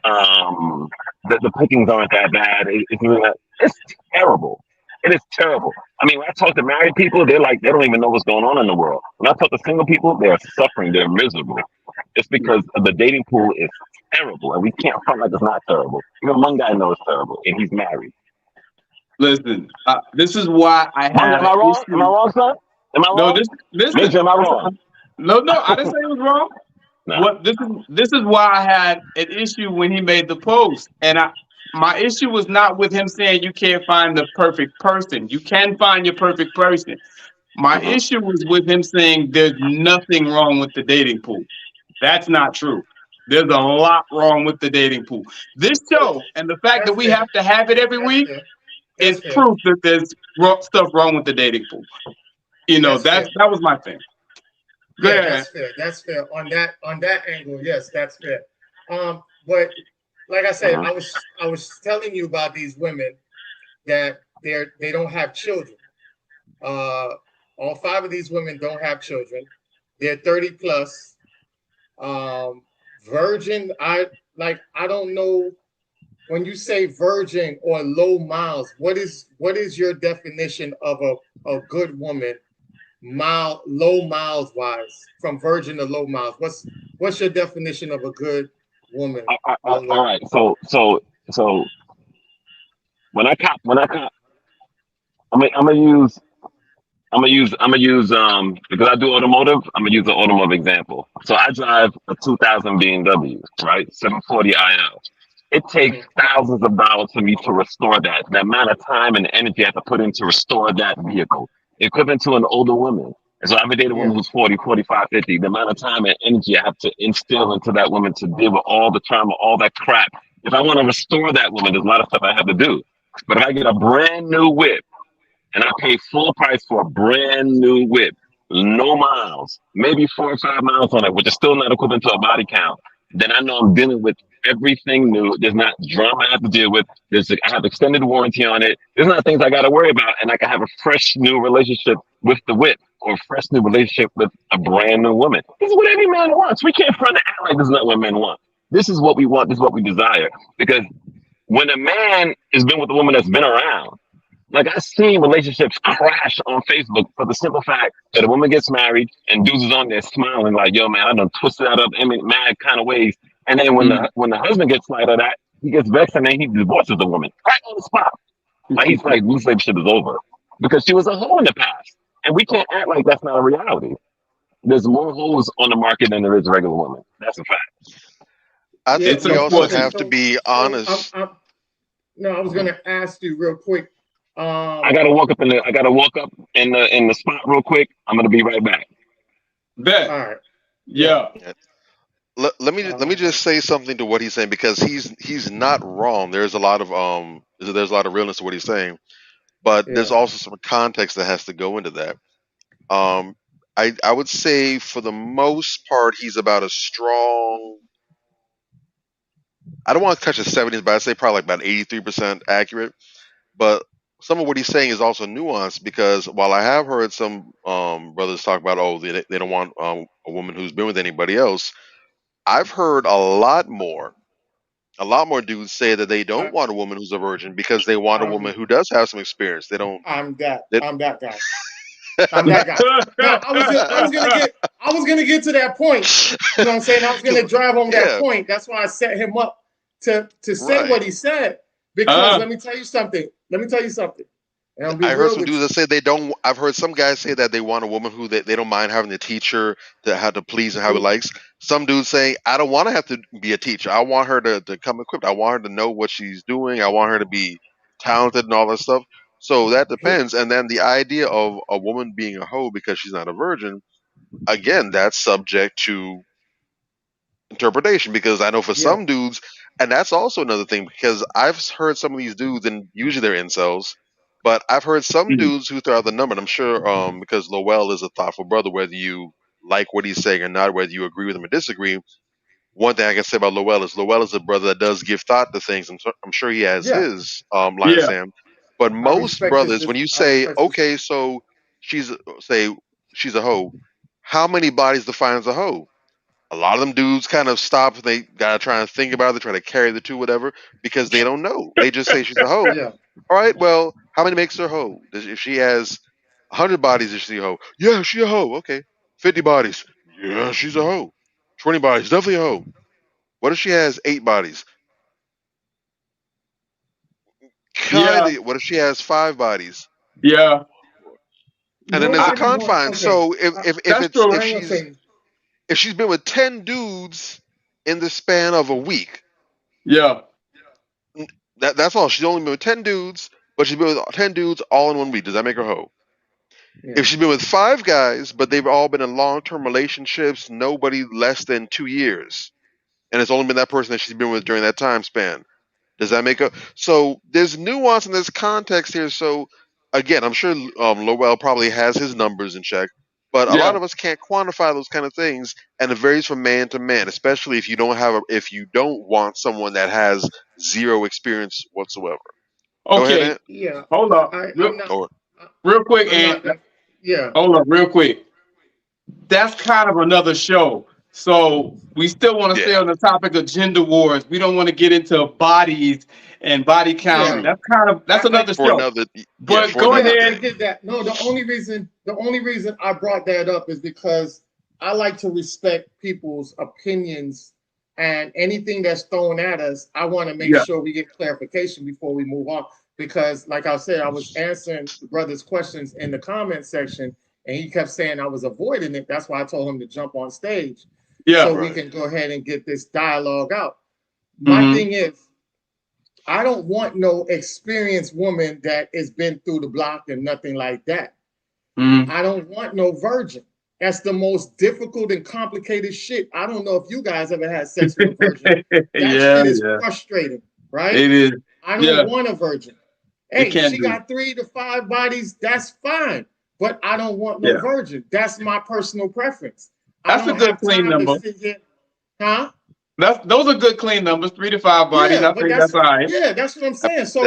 the pickings aren't that bad. It's terrible. It is terrible. I mean, when I talk to married people, they're like, they don't even know what's going on in the world. When I talk to single people, they're suffering. They're miserable. It's because the dating pool is terrible, and we can't front like it's not terrible. Even one guy knows it's terrible, and he's married. Listen, this is why I have. Am I wrong? Am I wrong, son? Am I wrong? Listen. Major, am I wrong? No, I didn't say it was wrong. No. What this is why I had an issue when he made the post, and my issue was not with him saying you can't find the perfect person. You can find your perfect person. My issue was with him saying there's nothing wrong with the dating pool. That's not true. There's a lot wrong with the dating pool. This show and the fact that we have to have it every week is proof that there's stuff wrong with the dating pool. You know, that was my thing. Yeah, that's fair. On that angle, yes, that's fair. But like I said, I was telling you about these women that they don't have children. All 5 of these women don't have children. They're 30 plus. Virgin, I don't know. When you say virgin or low miles, what is your definition of a good woman? Low miles wise, from virgin to low miles. What's your definition of a good woman All will love. right. So when I cop, I'm gonna use because I do automotive. I'm gonna use an automotive example. So I drive a 2000 BMW, right? 740 IL. It takes Mhm. thousands of dollars for me to restore that. The amount of time and energy I have to put in to restore that vehicle, equivalent to an older woman. And so I have a woman Yeah. who's 40, 45, 50. The amount of time and energy I have to instill into that woman to deal with all the trauma, all that crap. If I want to restore that woman, there's a lot of stuff I have to do. But if I get a brand new whip and I pay full price for a brand new whip, no miles, maybe 4 or 5 miles on it, which is still not equivalent to a body count, then I know I'm dealing with everything new. There's not drama I have to deal with. I have extended warranty on it. There's not things I got to worry about, and I can have a fresh new relationship with the whip or a fresh new relationship with a brand new woman. This is what every man wants. We can't front and act like this is not what men want. This is what we want. This is what we desire. Because when a man has been with a woman that's been around, like I've seen relationships crash on Facebook for the simple fact that a woman gets married and dudes is on there smiling like, "Yo, man, I done twisted that up in mad kind of ways." And then when Mm. the husband gets light of that, he gets vexed and then he divorces the woman right on the spot. Like he's like, "This relationship is over," because she was a hoe in the past, and we can't act like that's not a reality. There's more hoes on the market than there is regular women. That's a fact. I Yeah. think It's we No. also Okay. unfortunate. have to be So honest. no, I was gonna ask you real quick. I gotta walk up in the spot real quick. I'm gonna be right back. All Bet. right. Yeah. Yeah. Let me just say something to what he's saying because he's not wrong. There's a lot of realness to what he's saying, but there's Yeah. also some context that has to go into that. Um, I would say for the most part he's about a strong. I don't want to touch the 70s, but I'd say probably like about 83% accurate. But some of what he's saying is also nuanced because while I have heard some brothers talk about, oh, they don't want a woman who's been with anybody else, I've heard a lot more dudes say that they don't I, want a woman who's a virgin because they want a woman I'm who does have some experience. They don't. I'm that That, I'm that guy. I'm that guy. No, I was gonna get to that point. You know what I'm saying? I was gonna drive home that yeah, point. That's why I set him up to say what right. he said. Because uh, let me tell you something. And I'll be I heard real some with dudes you. that say they don't. I've heard some guys say that they want a woman who they don't mind having to teach her to how to please and how he Who likes. Some dudes say I don't want to have to be a teacher. I want her to come equipped. I want her to know what she's doing. I want her to be talented and all that stuff. So that who depends. And then the idea of a woman being a hoe because she's not a virgin, again, that's subject to interpretation because I know for yeah. some dudes, and that's also another thing because I've heard some of these dudes, and usually they're incels, but I've heard some mm, dudes who throw out the number, and I'm sure because Lowell is a thoughtful brother, whether you like what he's saying or not, whether you agree with him or disagree. One thing I can say about Lowell is a brother that does give thought to things. I'm sure he has Yeah. his line of yeah. Sam, but most brothers, when you I say, respect this. okay, so she's say she's a hoe, how many bodies defines a hoe? A lot of them dudes kind of stop. They gotta try and think about it. They try to carry the two, whatever, because they don't know. They just say she's a hoe. Yeah. All right, well, how many makes her a hoe? If she has 100 bodies, is she a hoe? Yeah, she a hoe. Okay, 50 bodies. Yeah, she's a hoe. 20 bodies, definitely a hoe. What if she has 8 bodies? Yeah. Kinda. What if she has 5 bodies? Yeah. And then there's I, the Nobody wants. confines. Okay. So I, if that's it's true. I ain't gonna say. if she's been with 10 dudes in the span of a week, Yeah. that's all. She's only been with 10 dudes, but she's been with 10 dudes all in one week. Does that make her hoe? Yeah. If she's been with 5 guys, but they've all been in long-term relationships, nobody less than 2 years, and it's only been that person that she's been with during that time span, does that make her? So there's nuance and there's context here. So again, I'm sure Lowell probably has his numbers in check, but a lot Yeah. of us can't quantify those kind of things, and it varies from man to man, especially if you don't want someone that has zero experience whatsoever. Go ahead, Okay. Ant. Yeah. Hold up. I'm not. Or I, Real quick, I'm and not. Yeah. hold up, real quick. That's kind of another show. So we still want to stay yeah, on the topic of gender wars. We don't want to get into bodies and body count. Yeah. true. That's I another For show. another, yeah, But for go another Yeah, I ahead. day. did that. No, the only reason I brought that up is because I like to respect people's opinions And anything that's thrown at us, I want to make sure we get clarification before we move on. Because, like I said, I was answering the brother's questions in the comment section, and he kept saying I was avoiding it. That's why I told him to jump on stage, so we can go ahead and get this dialogue out. My thing is, I don't want no experienced woman that has been through the block and nothing like that. I don't want no virgin. That's the most difficult and complicated shit. I don't know if you guys ever had sex with a virgin. That shit is frustrating, right? It is. I don't want a virgin. Hey, she got 3 to 5 bodies. That's fine. But I don't want no virgin. That's my personal preference. That's a good clean number. Huh? Those are good clean numbers. 3 to 5 bodies. I think that's all right. Yeah, that's what I'm saying. So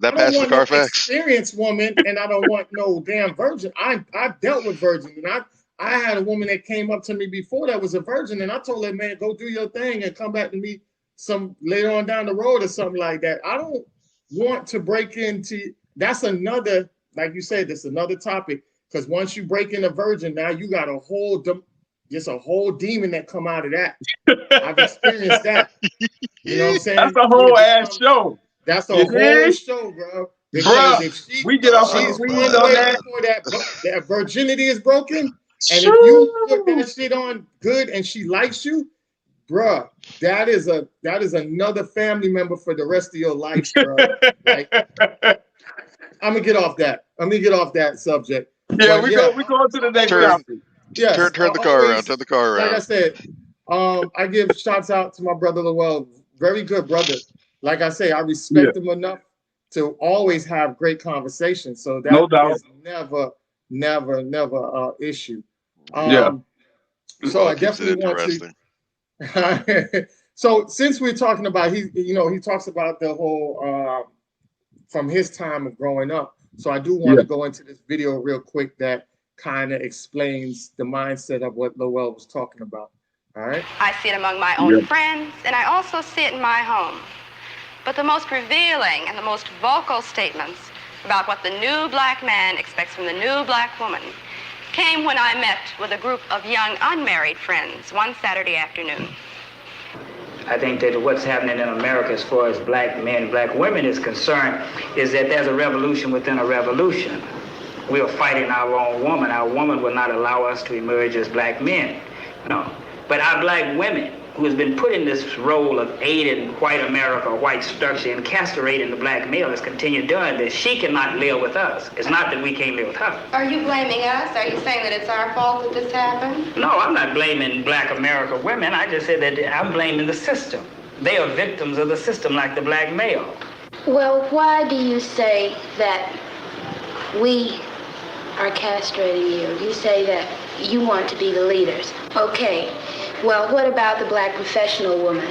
that I don't want no Carfax. experienced woman, and I don't want no damn virgin. I dealt with virgins, and I had a woman that came up to me before that was a virgin, and I told her, man, go do your thing and come back to me some later on down the road or something like that. I don't want to break into. That's another, like you said, that's another topic. Because once you break in a virgin, now you got a whole demon that come out of that. I've experienced that. You know what I'm saying? That's a whole ass show. That's a whole show, bro. Because if we get off the screen on that. Before that virginity is broken, and if you put that shit on good and she likes you, bruh, that is another family member for the rest of your life, bro. Like, I'm gonna get off that. Let me get off that subject. Yeah, we go to the next topic. Yes, turn the car around. Turn the car around. Like I said, I give shouts out to my brother Lowell. Very good brother. Like I say, I respect him enough to always have great conversations. So that is never issue. So I definitely want to. So since we're talking about he talks about the whole from his time of growing up. So I do want to go into this video real quick that kind of explains the mindset of what Lowell was talking about. All right. I see it among my own friends, and I also see it in my home. But the most revealing and the most vocal statements about what the new black man expects from the new black woman came when I met with a group of young unmarried friends one Saturday afternoon. I think that what's happening in America as far as black men, black women is concerned is that there's a revolution within a revolution. We are fighting our own woman. Our woman will not allow us to emerge as black men. No. But our black women, who has been put in this role of aiding white America, white structure, and castrating the black male, has continued doing this. She cannot live with us. It's not that we can't live with her. Are you blaming us? Are you saying that it's our fault that this happened? No, I'm not blaming black America women. I just said that I'm blaming the system. They are victims of the system like the black male. Well, why do you say that we are castrating you? You say that you want to be the leaders. Okay. Well, what about the black professional woman?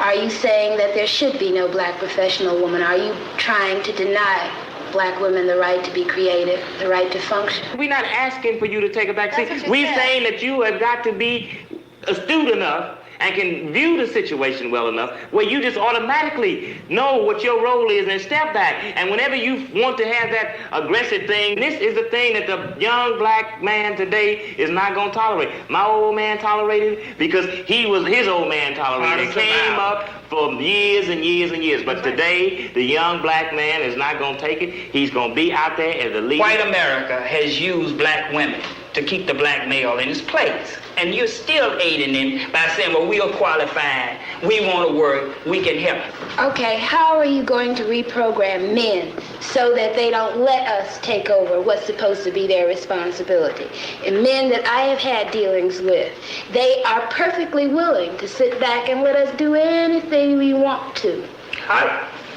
Are you saying that there should be no black professional woman? Are you trying to deny black women the right to be creative, the right to function? We're not asking for you to take a back seat. We're saying that you have got to be astute enough and can view the situation well enough where you just automatically know what your role is and step back. And whenever you want to have that aggressive thing, this is the thing that the young black man today is not going to tolerate. My old man tolerated it because his old man tolerated it. It came up for years and years and years. But today, the young black man is not going to take it. He's going to be out there as a leader. White America has used black women to keep the black male in his place. And you're still aiding him by saying, well, we are qualified, we want to work, we can help. Okay, how are you going to reprogram men so that they don't let us take over what's supposed to be their responsibility? And men that I have had dealings with, they are perfectly willing to sit back and let us do anything we want to.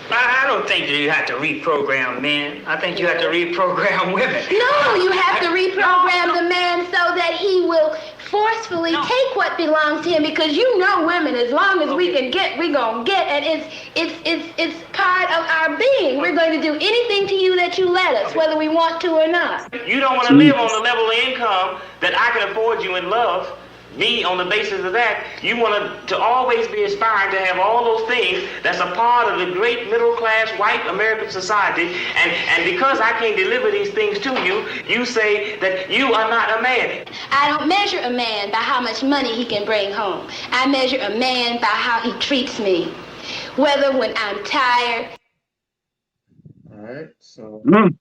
I don't think that you have to reprogram men. I think you have to reprogram women. No, you have to reprogram the man so that he will forcefully take what belongs to him, because you know women, as long as we can get, we're going to get, and it's part of our being. We're going to do anything to you that you let us, whether we want to or not. You don't want to live on the level of income that I can afford you in love. me on the basis of that, you want to always be aspiring to have all those things that's a part of the great middle class white American society, and because I can't deliver these things to you, you say that you are not a man. I don't measure a man by how much money he can bring home. I measure a man by how he treats me, whether when I'm tired. All right, so Mm.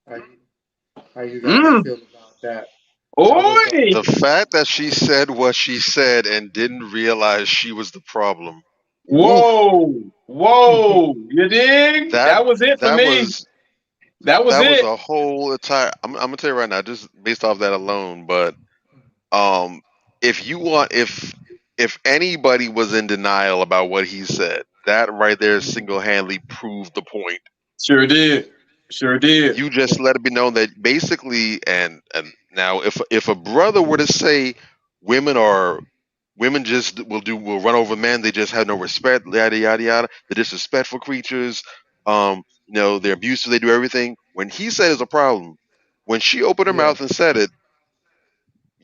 how you guys feel about that? Oi! The fact that she said what she said and didn't realize she was the problem. Whoa, whoa! You dig? That was it for That me. was That was that was it. a whole entire. I'm gonna tell you right now, just based off that alone. But if you want, if anybody was in denial about what he said, that right there single-handedly proved the point. Sure did. Sure did. You just let it be known that basically, and now if a brother were to say women just will run over men, they just have no respect, yada yada yada, they're disrespectful creatures, they're abusive, they do everything. When he said it's a problem, when she opened her mouth and said it,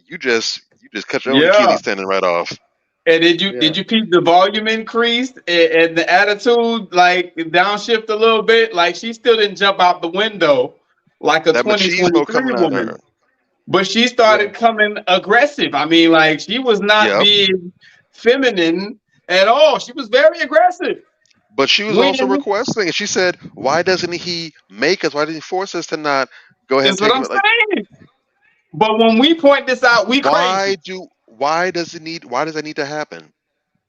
you just cut your own Yeah. Achilles tendon right off. And did you peep the volume increased and the attitude like downshift a little bit? Like she still didn't jump out the window like a That machismo 2023 coming out of woman. her. But she started coming aggressive. I mean, like she was not being feminine at all. She was very aggressive. But she was also requesting, and she said, "Why doesn't he make us? Why doesn't he force us to not go ahead and That's take what I'm it?" saying. But when we point this out, we crazy. Why does that need to happen?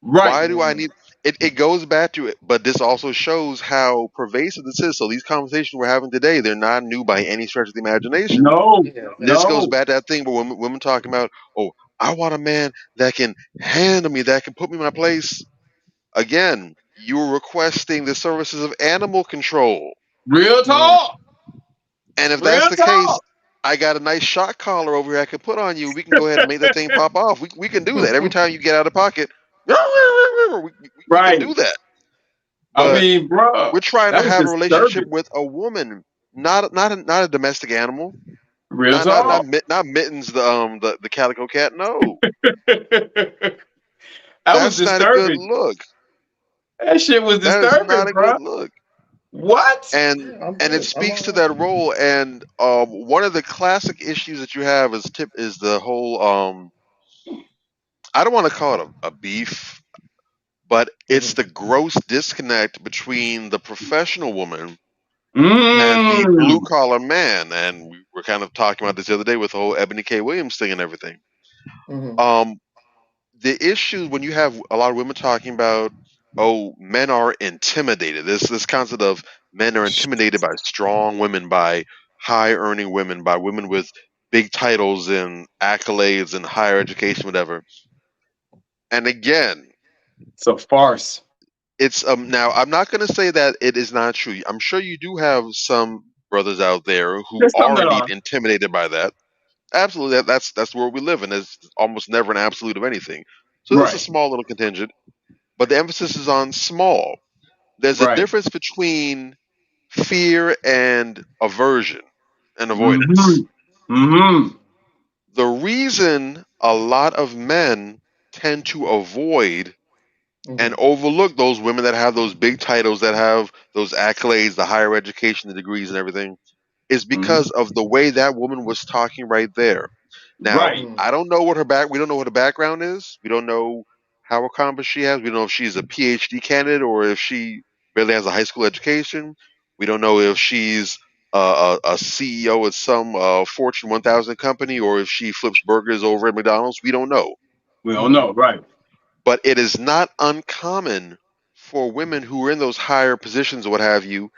Right. Why do I need it? It goes back to it, but this also shows how pervasive this is. So these conversations we're having today, they're not new by any stretch of the imagination. No. This goes back to that thing where women talking about, oh, I want a man that can handle me, that can put me in my place. Again, you're requesting the services of animal control. Real talk. And if that's the case, I got a nice shock collar over here I can put on you. We can go ahead and make that thing pop off. We can do that. Every time you get out of pocket, we can do that. But I mean, bro, we're trying to have a relationship with a woman, not a domestic animal. Real talk. Not Mittens, the calico cat. No, that's not a good look. That shit was disturbing, That is not a bro. good look. What? And it speaks to that role. And one of the classic issues that you have is the whole I don't want to call it a beef, but it's the gross disconnect between the professional woman and the blue collar man. And we were kind of talking about this the other day with the whole Ebony K. Williams thing and everything. The issue when you have a lot of women talking about, oh, men are intimidated. This concept of men are intimidated by strong women, by high earning women, by women with big titles and accolades and higher education, whatever. And again, it's a farce. It's now I'm not going to say that it is not true. I'm sure you do have some brothers out there who are indeed intimidated by that. Absolutely, that's where we live, and there's almost never an absolute of anything. So there's a small little contingent, but the emphasis is on small. There's a difference between fear and aversion and avoidance. The reason a lot of men tend to avoid and overlook those women that have those big titles, that have those accolades, the higher education, the degrees and everything, is because of the way that woman was talking right there. Now, I don't know what we don't know what her background is. We don't know how accomplished she has. We don't know if she's a PhD candidate or if she barely has a high school education. We don't know if she's a CEO at some Fortune 1000 company or if she flips burgers over at McDonald's. We don't know. We don't know, right? But it is not uncommon for women who are in those higher positions or what have you,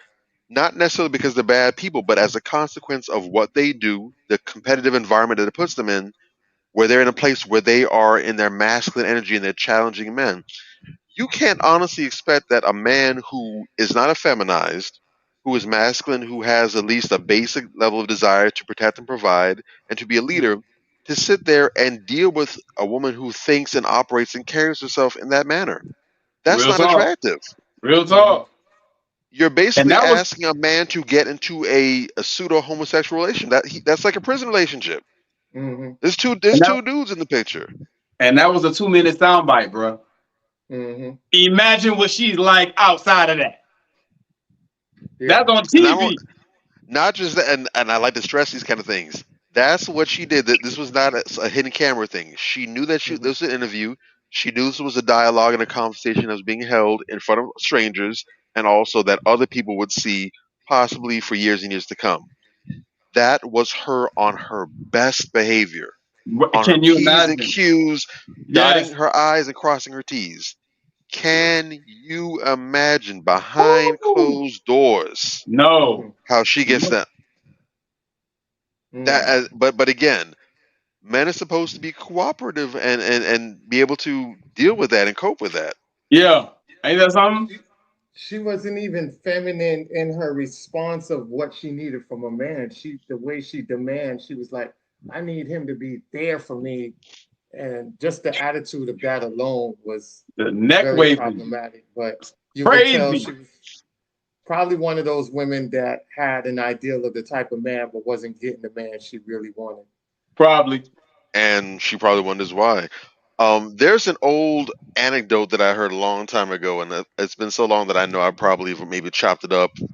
not necessarily because they're bad people, but as a consequence of what they do, the competitive environment that it puts them in, where they're in a place where they are in their masculine energy and they're challenging men. You can't honestly expect that a man who is not effeminized, who is masculine, who has at least a basic level of desire to protect and provide and to be a leader, to sit there and deal with a woman who thinks and operates and carries herself in that manner. That's not attractive. Real talk. You're basically asking a man to get into a pseudo homosexual relation. That's like a prison relationship. There's two dudes in the picture. And that was a 2-minute soundbite, bro. Mm-hmm. Imagine what she's like outside of that. Yeah. That's on And I TV. not just that, and I like to stress these kind of things. That's what she did. That this was not a hidden camera thing. She knew that Mm-hmm. this was an interview. She knew this was a dialogue and a conversation that was being held in front of strangers, and also that other people would see possibly for years and years to come. That was her on her best behavior, on her Can you P's and imagine? Q's, dotting Yes. her I's and crossing her T's. Can you imagine behind Woo! closed doors No. how she gets that? Mm-hmm. But again, men are supposed to be cooperative and be able to deal with that and cope with that. Yeah. Ain't that something? She wasn't even feminine in her response of what she needed from a man. The way she demands, she was like, I need him to be there for me. And just the attitude of that alone was The neck very waving. problematic. But you could tell she Crazy. was probably one of those women that had an ideal of the type of man, but wasn't getting the man she really wanted. Probably. And she probably wonders why. There's an old anecdote that I heard a long time ago, and it's been so long that I know I probably maybe chopped it up and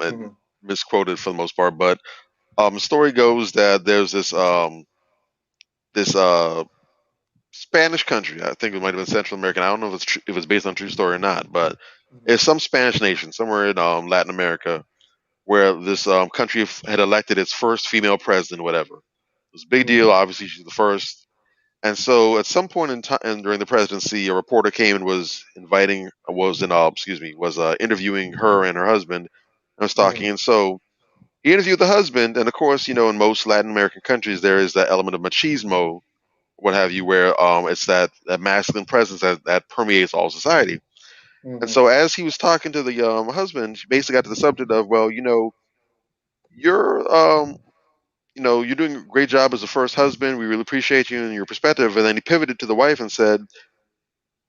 Mm-hmm. misquoted for the most part. But the story goes that there's this Spanish country. I think it might have been Central American. I don't know if it's based on true story or not, but it's some Spanish nation somewhere in Latin America where this country had elected its first female president, whatever. It was a big deal. Mm-hmm. Obviously, she's the first. And so, at some point in time during the presidency, a reporter came and was interviewing her and her husband, and was talking. Mm-hmm. And so, he interviewed the husband, and of course, in most Latin American countries, there is that element of machismo, what have you, where it's that masculine presence that permeates all society. And Mm-hmm. so, as he was talking to the husband, she basically got to the subject of, well, you're you're doing a great job as a first husband. We really appreciate you and your perspective. And then he pivoted to the wife and said,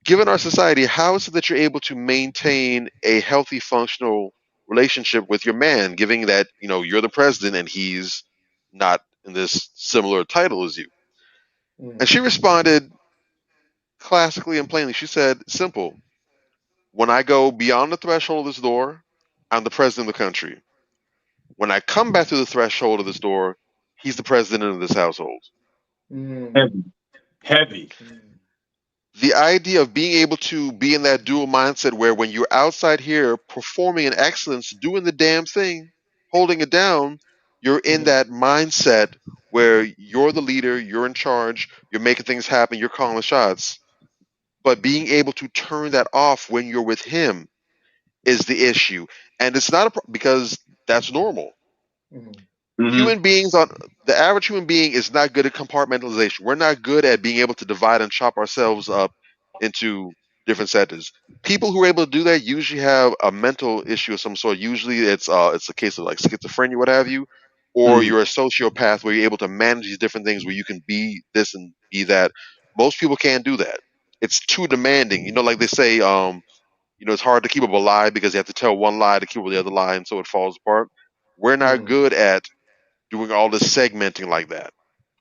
given our society, how is it that you're able to maintain a healthy, functional relationship with your man, given that, you're the president and he's not in this similar title as you? And she responded classically and plainly. She said, simple. When I go beyond the threshold of this door, I'm the president of the country. When I come back through the threshold of this door, he's the president of this household. Mm-hmm. Heavy. Heavy. The idea of being able to be in that dual mindset where when you're outside here performing in excellence, doing the damn thing, holding it down, you're in Mm-hmm. that mindset where you're the leader, you're in charge, you're making things happen, you're calling the shots. But being able to turn that off when you're with him is the issue. And it's not because that's normal. Mm-hmm. Human beings the average human being is not good at compartmentalization. We're not good at being able to divide and chop ourselves up into different sectors. People who are able to do that usually have a mental issue of some sort. Usually it's a case of like schizophrenia, what have you, or Mm. you're a sociopath where you're able to manage these different things where you can be this and be that. Most people can't do that. It's too demanding. Like they say, it's hard to keep up a lie because you have to tell one lie to keep up the other lie, and so it falls apart. We're not Mm-hmm. good at doing all this segmenting like that.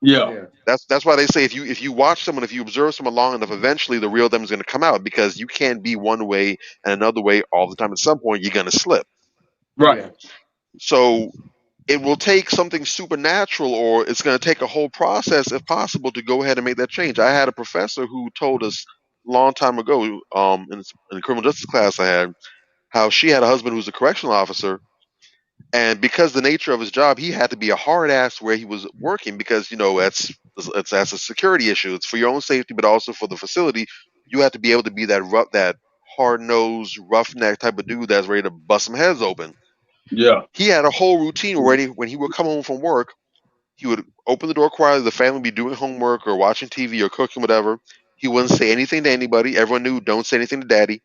Yeah. Yeah. That's why they say if you watch someone, if you observe someone long enough, eventually the real them is going to come out because you can't be one way and another way all the time. At some point, you're going to slip. Right. Yeah. So it will take something supernatural, or it's going to take a whole process, if possible, to go ahead and make that change. I had a professor who told us a long time ago, in the criminal justice class I had, how she had a husband who's a correctional officer. And because the nature of his job, he had to be a hard ass where he was working because that's a security issue. It's for your own safety, but also for the facility. You have to be able to be that hard nosed, roughneck type of dude that's ready to bust some heads open. Yeah. He had a whole routine where when he would come home from work, he would open the door quietly. The family would be doing homework or watching TV or cooking, whatever. He wouldn't say anything to anybody. Everyone knew, don't say anything to daddy.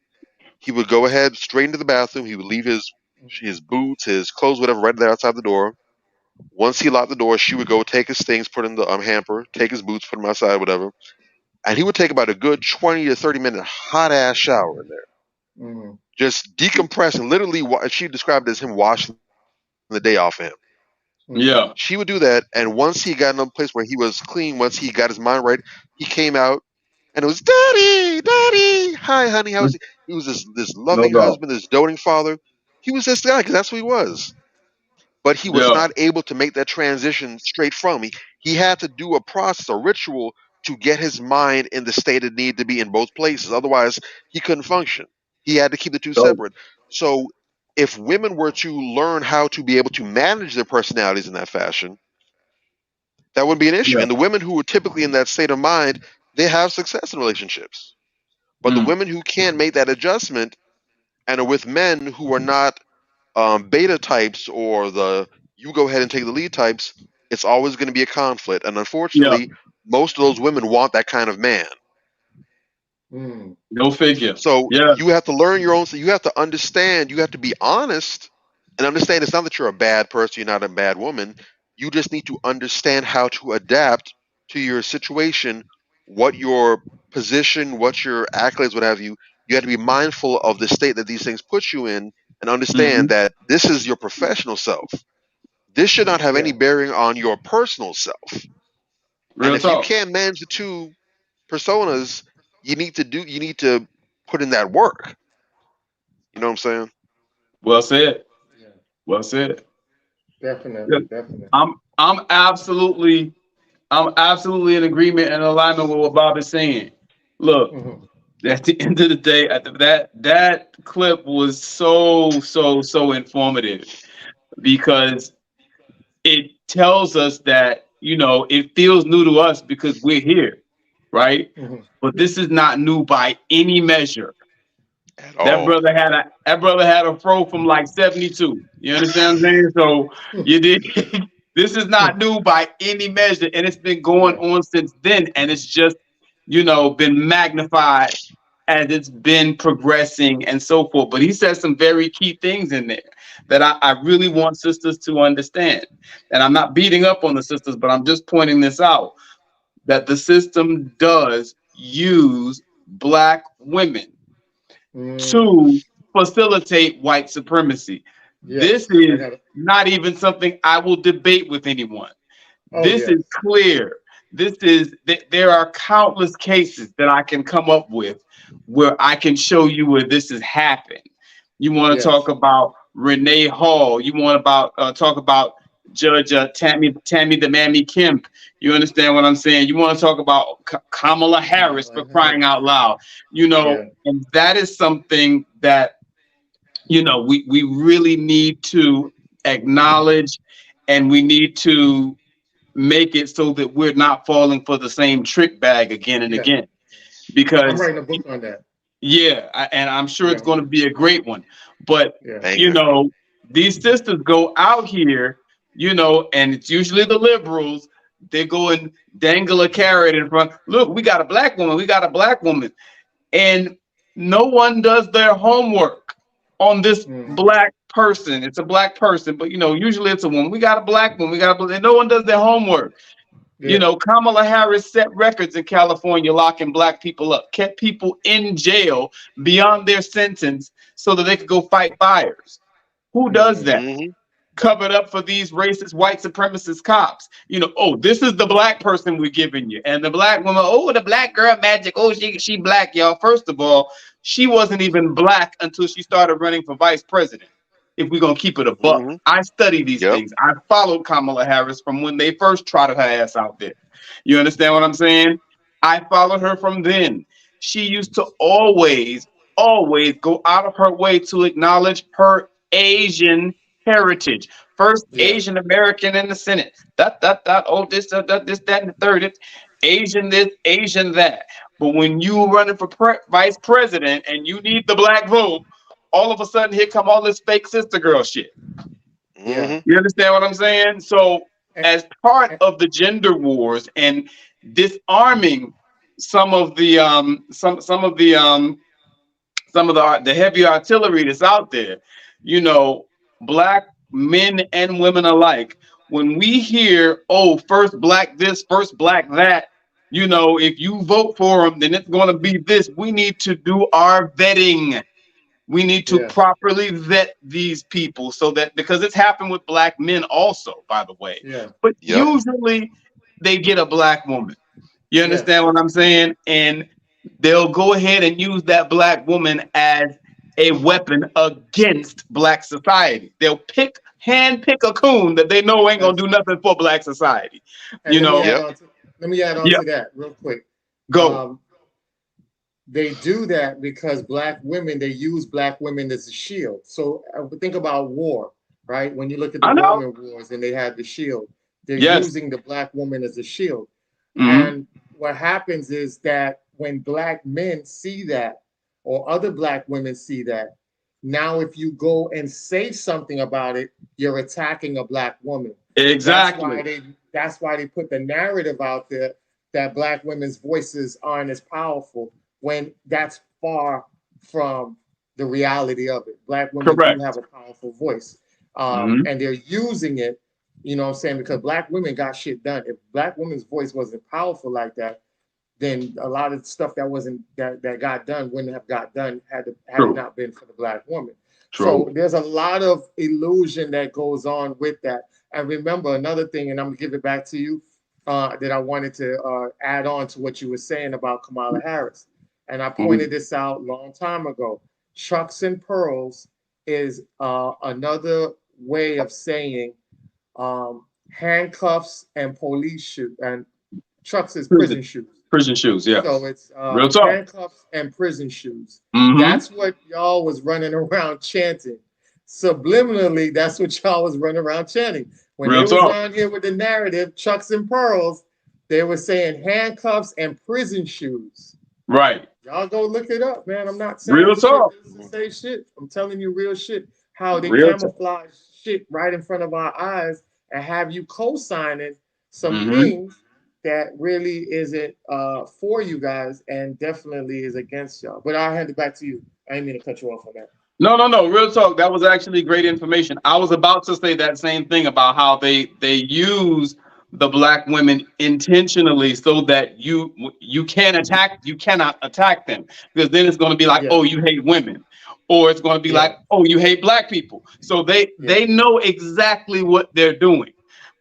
He would go ahead straight into the bathroom. He would leave his boots, his clothes, whatever, right there outside the door. Once he locked the door, she would go take his things, put in the hamper, take his boots, put them outside, whatever. And he would take about a good 20 to 30-minute hot ass shower in there, Mm-hmm. just decompressing. Literally, she described it as him washing the day off him. Yeah. She would do that, and once he got in a place where he was clean, once he got his mind right, he came out. and it was daddy, daddy, hi honey, how's he? He was this No loving doubt. husband, this doting father. He was this guy because that's who he was. But he was Yeah. not able to make that transition straight from me. He had to do a process, a ritual to get his mind in the state it needed to be in both places. Otherwise, he couldn't function. He had to keep the two So, separate. So if women were to learn how to be able to manage their personalities in that fashion, that would be an issue. yeah. And the women who are typically in that state of mind, they have success in relationships. But the Mm. women who can't make that adjustment and are with men who are not beta types or the you go ahead and take the lead types, it's always going to be a conflict. And Yeah. unfortunately, most of those women want that kind of man. Mm. Go figure. So Yeah. you have to learn your own. So you have to understand. You have to be honest and understand. It's not that you're a bad person. You're not a bad woman. You just need to understand how to adapt to your situation, what your position, what your accolades, what have you. You have to be mindful of the state that these things put you in, and understand Hmm. that this is your professional self. This should not have any Yeah. bearing on your personal self. And Real if you talk. can't manage the two personas, you need to put in that work. You know what I'm saying? Well said. Yeah. Well said. Yeah. Definitely. Definitely. I'm absolutely in agreement and alignment with what Bob is saying. Look, Mhm. at the end of the day, that clip was so informative because it tells us that it feels new to us because we're here, right? Mhm. But this is not new by any measure. At That all. brother had a fro from like 72. You understand what I'm saying? So you did. This is not new by any measure, and it's been going Yeah. on since then, and it's just been magnified as it's been progressing and so forth. But he says some very key things in there that I really want sisters to understand. And I'm not beating up on the sisters, but I'm just pointing this out that the system does use Black women Mm. to facilitate white supremacy. This Yes. I is got it. not even something I will debate with anyone. Oh This is yes. clear. There are countless cases that I can come up with where I can show you where this has happened. You want to talk Yes. about Renee Hall. You want to talk about Judge Tammy the Mammy Kemp. You understand what I'm saying? You want to talk about Kamala Harris, for crying out loud. Yeah. And that is something that we really need to acknowledge, and we need to make it so that we're not falling for the same trick bag again and Yeah. again. I'm Because writing a book on that. and I'm sure it's Yeah. going to be a great one. But Yeah. Banger. these sisters go out here, and it's usually the liberals. They go and dangle a carrot in front. Look, we got a Black woman. We got a Black woman. And no one does their homework on this Mm. Black person. It's a Black person, but usually it's a woman. We got a Black woman. And no one does their homework. Yeah. Kamala Harris set records in California locking Black people up, kept people in jail beyond their sentence so that they could go fight fires. Who does that? Hmm. Covered up for these racist white supremacist cops. Oh, this is the Black person we're giving you. And the Black woman, oh, the Black girl magic. Oh, she Black, y'all. First of all, she wasn't even Black until she started running for vice president. If we're going to keep it a buck. Hmm. I study these Yep. things. I followed Kamala Harris from when they first trotted her ass out there. You understand what I'm saying? I followed her from then. She used to always go out of her way to acknowledge her Asian heritage. First Yeah. Asian American in the Senate. Oh, this, that, and the third. It's Asian this, Asian that. But when you running for vice president and you need the Black vote, all of a sudden here come all this fake sister girl shit. Yeah. Hmm. You understand what I'm saying? So And, as part and of the gender wars and disarming some of the the heavy artillery that's out there, Black men and women alike, when we hear, oh, first Black this, first Black that, if you vote for them, then it's going to be this. We need to do our vetting. We need to yes. properly vet these people so that, because it's happened with Black men also, by the way. Yeah. But Yep. usually they get a Black woman. You Yes. understand what I'm saying? And they'll go ahead and use that black woman as a weapon against black society. They'll hand pick a coon that they know ain't gonna do nothing for black society. And You know, let me add on yeah, to that real quick. go. They do that because black women, they use black women as a shield. So think about war, right? When you look at the I know. Roman wars and they had the shield, they're Yes. using the black woman as a shield. Mhm. And what happens is that when black men see that, or other black women see that, now if you go and say something about it, you're attacking a black woman. Exactly. That's why they put the narrative out there that black women's voices aren't as powerful, when that's far from the reality of it. Black women Correct. do have a powerful voice. Mhm. And they're using it, you know what I'm saying, because black women got shit done. If black women's voice wasn't powerful like that, then a lot of stuff that got done wouldn't have got done had it not been for the black woman. True. So there's a lot of illusion that goes on with that. And remember another thing, and I'm gonna give it back to you, that I wanted to add on to what you were saying about Kamala Harris. And I pointed this out a long time ago. Chucks and pearls is another way of saying handcuffs and police shoes, and Chucks is prison shoes. Prison shoes, yeah. So it's Real talk. handcuffs and prison shoes. Mhm. That's what y'all was running around chanting. Subliminally, that's what y'all was running around chanting. When Real they was talk. on here with the narrative, Chucks and pearls, they were saying handcuffs and prison shoes. Right. Y'all go look it up, man. I'm not saying Real shit talk. just to say shit. I'm telling you real shit. How they Real talk. camouflage shit right in front of our eyes and have you co-signing some Mhm. things that really isn't for you guys and definitely is against y'all. But I'll hand it back to you. I didn't mean to cut you off on that. No. Real talk. That was actually great information. I was about to say that same thing about how they use the black women intentionally so that you cannot attack them, because then it's going to be like, Yeah. oh, you hate women, or it's going to be Yeah. like, oh, you hate black people. So they know exactly what they're doing.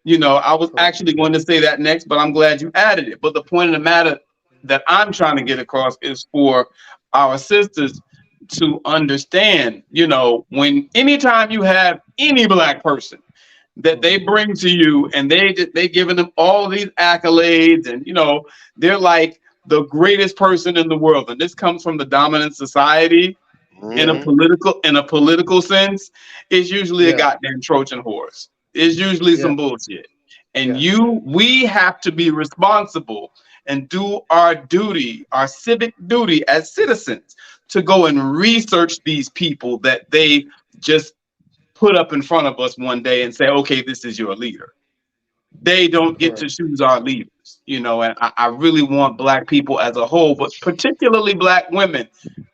You know, I was actually going to say that next, but I'm glad you added it. But the point of the matter that I'm trying to get across is for our sisters to understand, you know, anytime you have any black person that they bring to you and they giving them all these accolades, and you know, they're like the greatest person in the world, and this comes from the dominant society in a political sense, it's usually a goddamn Trojan horse. It's usually some bullshit. And we have to be responsible and do our duty, our civic duty as citizens, to go and research these people that they just put up in front of us one day and say, okay, this is your leader. They don't get to choose our leaders, you know, and I really want black people as a whole, but particularly black women,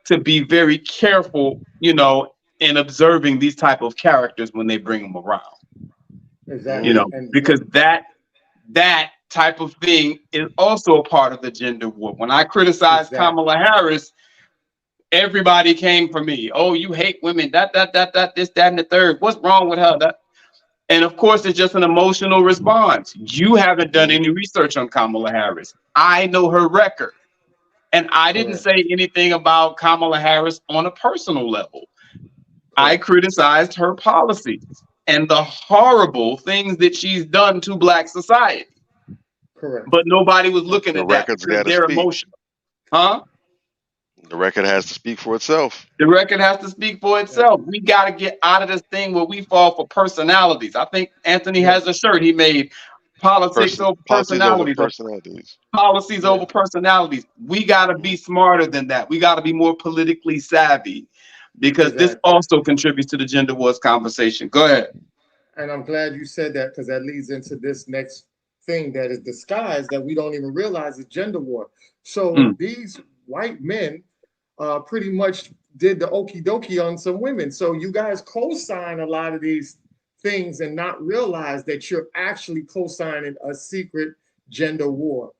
to be very careful, you know, in observing these type of characters when they bring them around. Exactly. You know, because that type of thing is also a part of the gender war. When I criticized Kamala Harris, everybody came for me. Oh, you hate women, this, that, and the third. What's wrong with her? And of course, it's just an emotional response. You haven't done any research on Kamala Harris. I know her record. And I didn't say anything about Kamala Harris on a personal level. I criticized her policies and the horrible things that she's done to black society. Correct. But nobody was looking at that because they're emotional. Huh? The record has to speak for itself. The record has to speak for itself. We got to get out of this thing where we fall for personalities. I think Anthony has a shirt he made, politics over personalities. Policies over personalities. We got to be smarter than that. We got to be more politically savvy, because this also contributes to the gender wars conversation. Go ahead. And I'm glad you said that, because that leads into this next thing that is disguised that we don't even realize is gender war. So these white men pretty much did the okie dokie on some women. So you guys co-sign a lot of these things and not realize that you're actually co-signing a secret gender war.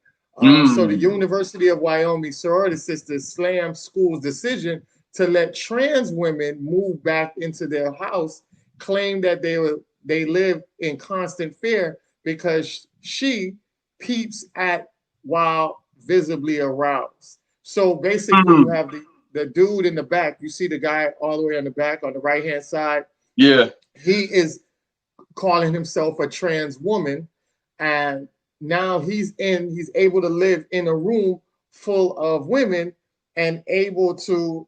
So the University of Wyoming sorority sisters slammed school's decision to let trans women move back into their house, claim that they live in constant fear because she peeps at while visibly aroused. So basically, you have the dude in the back. You see the guy all the way on the back on the right-hand side. Yeah. He is calling himself a trans woman, and now he's able to live in a room full of women and able to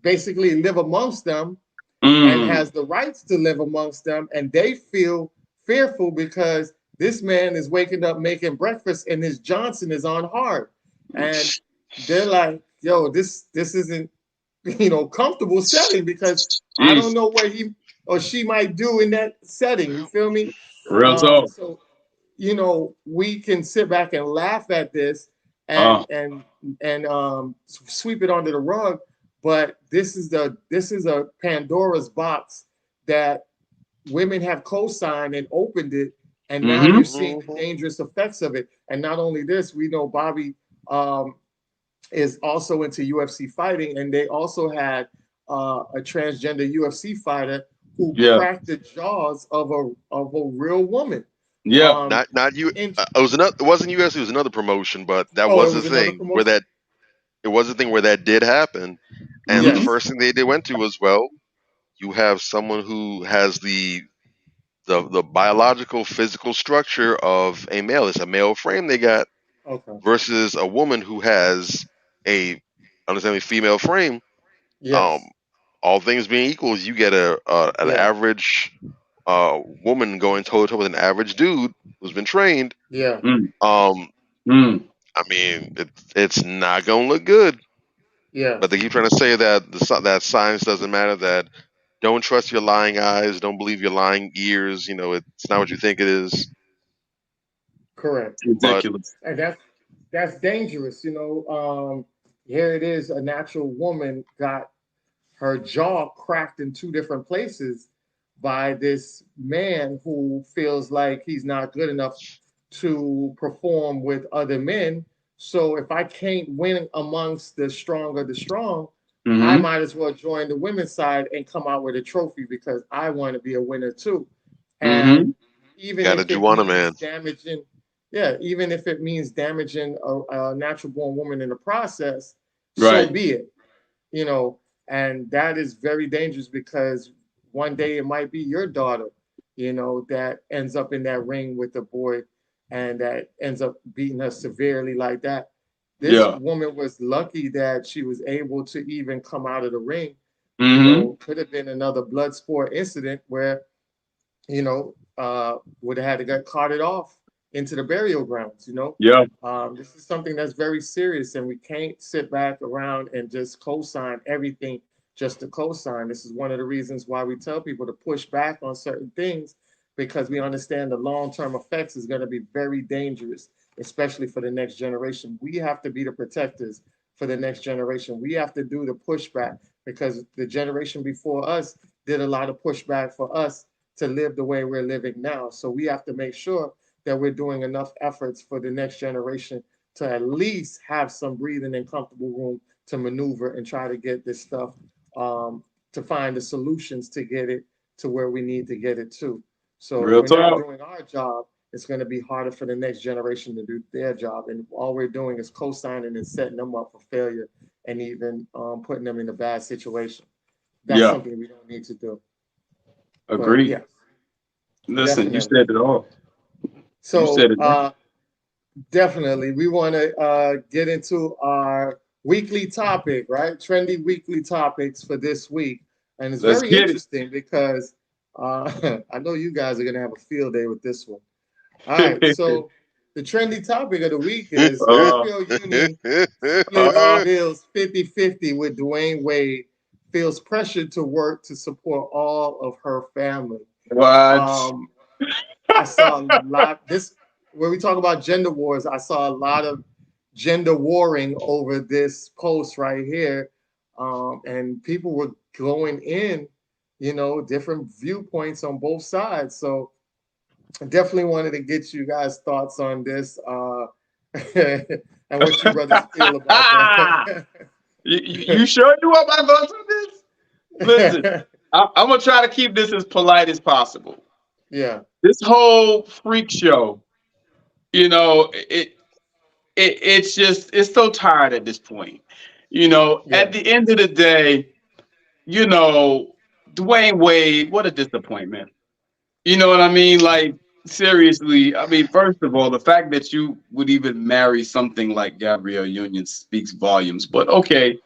basically live amongst them and has the rights to live amongst them, and they feel fearful because this man is waking up making breakfast and his Johnson is on hard, and they're like, yo, this isn't comfortable setting, because I don't know what he or she might do in that setting. You feel me? Real talk. So we can sit back and laugh at this and sweep it under the rug, but this is a Pandora's box that women have co-signed and opened it, and now you're seeing the dangerous effects of it. And not only this, we know Bobby is also into UFC fighting, and they also had a transgender UFC fighter who cracked the jaws of a real woman. Yeah, not you. It wasn't UFC. It was another promotion, but that was the thing where that did happen. And the first thing they went to was, well, you have someone who has the biological physical structure of a male. It's a male frame they got, versus a woman who has a female frame. Yes. All things being equal, you get an average woman going toe to toe with an average dude who's been trained. Yeah. I mean, it's not gonna look good. Yeah. But they keep trying to say that that science doesn't matter. That don't trust your lying eyes, don't believe your lying ears. It's not what you think it is. Correct. Ridiculous. And that's dangerous. Here it is. A natural woman got her jaw cracked in two different places by this man who feels like he's not good enough to perform with other men. So if I can't win amongst the strong, I might as well join the women's side and come out with a trophy because I want to be a winner too. And even if it means damaging, even if it means damaging a natural born woman in the process, so be it. And that is very dangerous, because one day it might be your daughter, that ends up in that ring with the boy and that ends up beating her severely like that. This woman was lucky that she was able to even come out of the ring. Could have been another blood sport incident where, would have had to get carted off into the burial grounds, This is something that's very serious, and we can't sit back around and just co-sign everything just to co-sign. This is one of the reasons why we tell people to push back on certain things, because we understand the long-term effects is going to be very dangerous, especially for the next generation. We have to be the protectors for the next generation. We have to do the pushback, because the generation before us did a lot of pushback for us to live the way we're living now. So we have to make sure that we're doing enough efforts for the next generation to at least have some breathing and comfortable room to maneuver and try to get this stuff, to find the solutions to get it to where we need to get it to. So if we're not doing our job, it's going to be harder for the next generation to do their job. And all we're doing is co-signing and setting them up for failure, and even putting them in a bad situation. That's something we don't need to do. Agreed. Listen, definitely. You said it all. So definitely, we want to get into our weekly topic, right? Trendy weekly topics for this week. And it's very interesting because I know you guys are going to have a field day with this one. All right, so the trendy topic of the week is NFL Union splits bills 50-50 with Dwayne Wade, feels pressured to work to support all of her family. What? I saw a lot. When we talk about gender wars, I saw a lot of gender warring over this post right here, and people were going in, different viewpoints on both sides. So I definitely wanted to get you guys' thoughts on this, and what you brothers feel about that. You sure you want my thoughts on this? Listen, I'm gonna try to keep this as polite as possible. Yeah. This whole freak show, it's so tired at this point. You know, Yeah. at the end of the day, you know, Dwayne Wade, what a disappointment. You know what I mean? Like, seriously, I mean, first of all, the fact that you would even marry something like Gabrielle Union speaks volumes. But okay,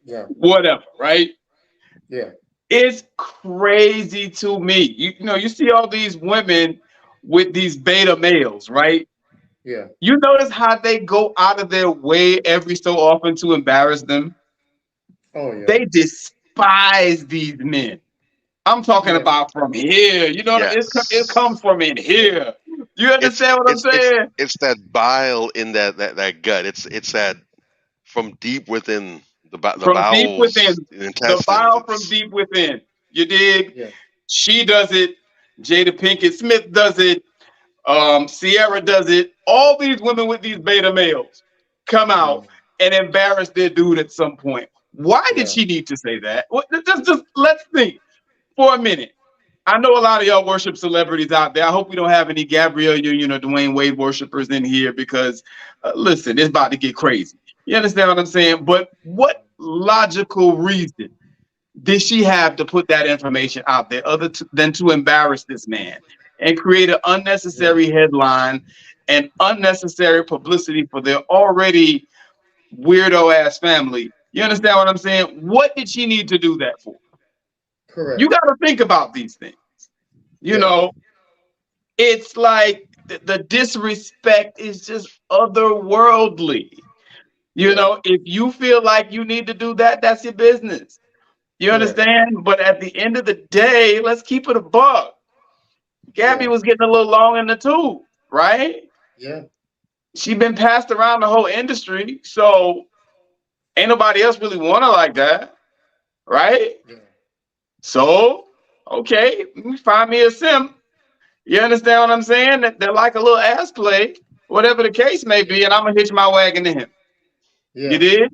Yeah. whatever, right? Yeah. It's crazy to me. You know, you see all these women with these beta males, right? Yeah. You notice how they go out of their way every so often to embarrass them? Oh yeah. They despise these men. I'm talking Yeah. about from here. You know, it Yes. comes from in here. You It's understand what I'm it's it's saying? it's that bile in that gut. It's that from deep within the From deep within, bowels, the the intestines. bile from It's deep within. You dig? Yeah. She does it. Jada Pinkett Smith does it. Sierra does it. All these women with these beta males come out Mm. and embarrass their dude at some point. Why did Yeah. she need to say that? Just let's think for a minute. I know a lot of y'all worship celebrities out there. I hope we don't have any Gabrielle Union or Dwayne Wade worshipers in here because, listen, it's about to get crazy. You understand what I'm saying? But what logical reason did she have to put that information out there than to embarrass this man and create an Yeah. unnecessary headline and unnecessary publicity for their already weirdo ass family? You understand what I'm saying? What did she need to do that for? You Correct. got to think about these things. You Yeah. know, it's like the disrespect is just otherworldly. You Yeah. know, if you feel like you need to do that, that's your business. You Correct. understand? But at the end of the day, let's keep it a buck. Gabby Yeah. was getting a little long in the tooth, right? Yeah. She been passed around the whole industry, so ain't nobody else really want her like that, right? Yeah. So, okay, let me find me a sim. You understand what I'm saying? They're like a little ass play, whatever the case may be, and I'm gonna hitch my wagon to him. You Yeah. did?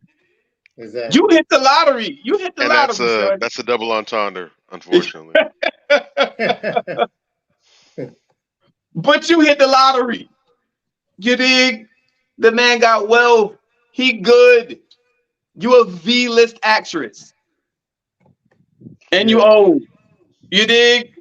You Exactly. hit the lottery. You hit the and lottery, son. that's a double entendre, unfortunately. But you hit the lottery. You dig? The man got wealth. He good. You a V-list actress. And you Yeah. old. You dig?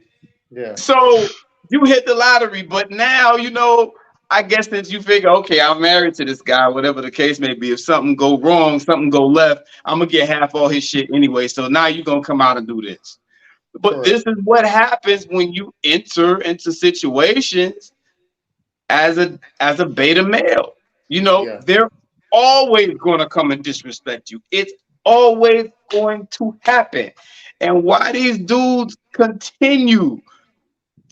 Yeah. So you hit the lottery, but now, you know, I guess since you figure, okay, I'm married to this guy, whatever the case may be, if something go wrong, something go left, I'm gonna get half all his shit anyway. So now you're gonna come out and do this. But this Correct. is what happens when you enter into situations as a beta male. You know, Yeah. they're always gonna come and disrespect you. It's always going to happen. And why these dudes continue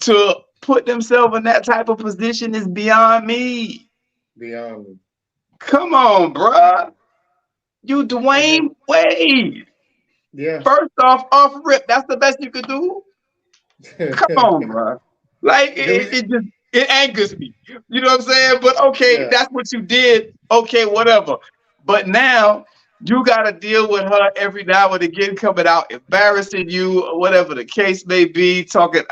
to put themselves in that type of position is beyond me. Beyond me. Come on, bruh. You And then Dwayne Wade. yeah. First off rip, that's the best you could do. Come on, bruh. Like Then we it just it angers me. You know what I'm saying? But okay, yeah. that's what you did. Okay, whatever. But now you gotta deal with her every now and again coming out embarrassing you or whatever the case may be, talking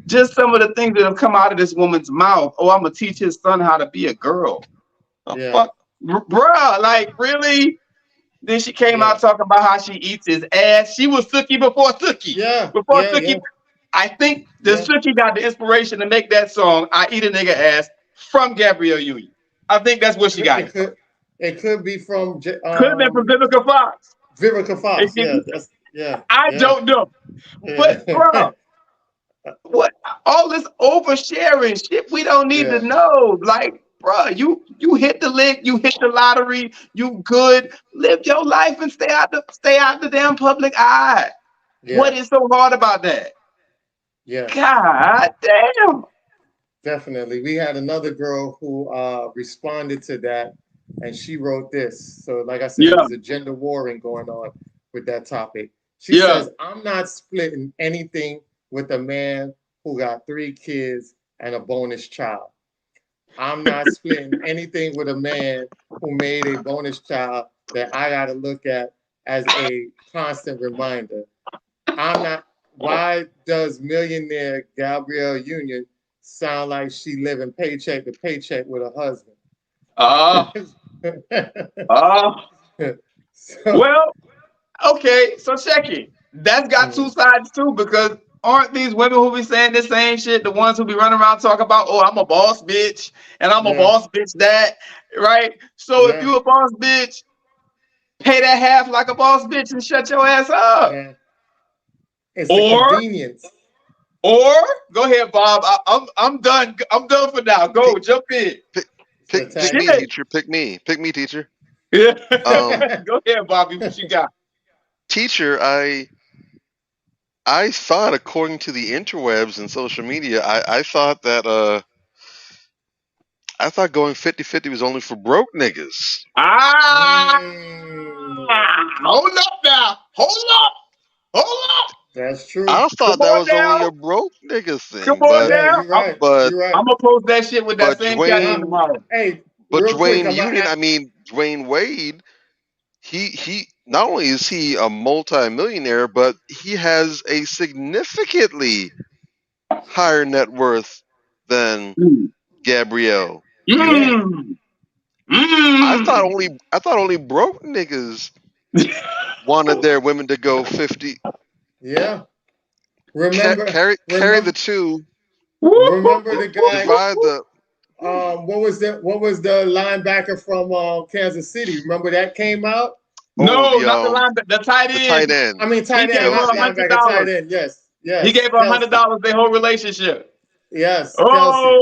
just some of the things that have come out of this woman's mouth. Oh, I'm gonna teach his son how to be a girl. The Yeah. fuck, bruh, like really? Then she came Yeah. out talking about how she eats his ass. She was Sookie before Sookie. Yeah. Before Yeah. Sookie, Yeah. I think the Yeah. Sookie got the inspiration to make that song, I Eat a Nigga Ass, from Gabrielle Union. I think that's where she got it from. It could be from Could have been from Vivica Fox. Vivica Fox. Yeah. That's yeah. I Yeah. don't know. But, bro, what all this oversharing shit we don't need to Yeah. know. Like, bro, you hit the lick, you hit the lottery, you good. Live your life and stay out the damn public eye. What Yeah. is so hard about that? Yeah. God damn. Definitely. We had another girl who responded to that and she wrote this. So, like I said, Yeah, there's a gender warring going on with that topic. She yeah. says, I'm not splitting anything with a man who got 3 kids and a bonus child. I'm not splitting anything with a man who made a bonus child that I got to look at as a constant reminder. I'm not. Why does millionaire Gabrielle Union sound like she living paycheck to paycheck with her husband? Uh, Uh, So, well, okay, so check it. That's got two sides too, because aren't these women who be saying the same shit the ones who be running around talking about, oh, I'm a boss bitch and I'm a yeah, boss bitch that, right? So if yeah, you a boss bitch, pay that half like a boss bitch and shut your ass up. yeah. It's the Or convenience. or go ahead, Bob. I'm done. I'm done for now. Go Pick, jump in. pick, It's the pick Shit. me, tactic. teacher. Pick me. Pick me, teacher. Yeah. Um, Go ahead, Bobby. What you got? teacher, I thought, according to the interwebs and social media, I thought that I thought going 50-50 was only for broke niggas. Ah, Mm, hold up now. Hold up. Hold up. that's true. I Come thought that on was only now. a broke nigga Come thing, on Yeah, now. you're right. but You're right. I'm gonna post that shit with that but same caption Dwayne tomorrow. Hey, but real quick, Dwayne I'm gonna Union, I mean Dwayne Wade, he not only is he a multimillionaire, but he has a significantly higher net worth than Mm. Gabrielle Union. yeah, Mm. Mm. I thought only broke niggas wanted their women to go 50. yeah. Remember, Carry the remember, two, remember the guy. divide the. What was the linebacker from Kansas City? Remember that came out? Oh, No, not the line, the tight the tight end. end. I mean, He tight gave end, That her was not a the hundred linebacker, tight dollars. end. Yes, He yes, gave her Kelsey. $100 their whole relationship. Yes, Kelsey.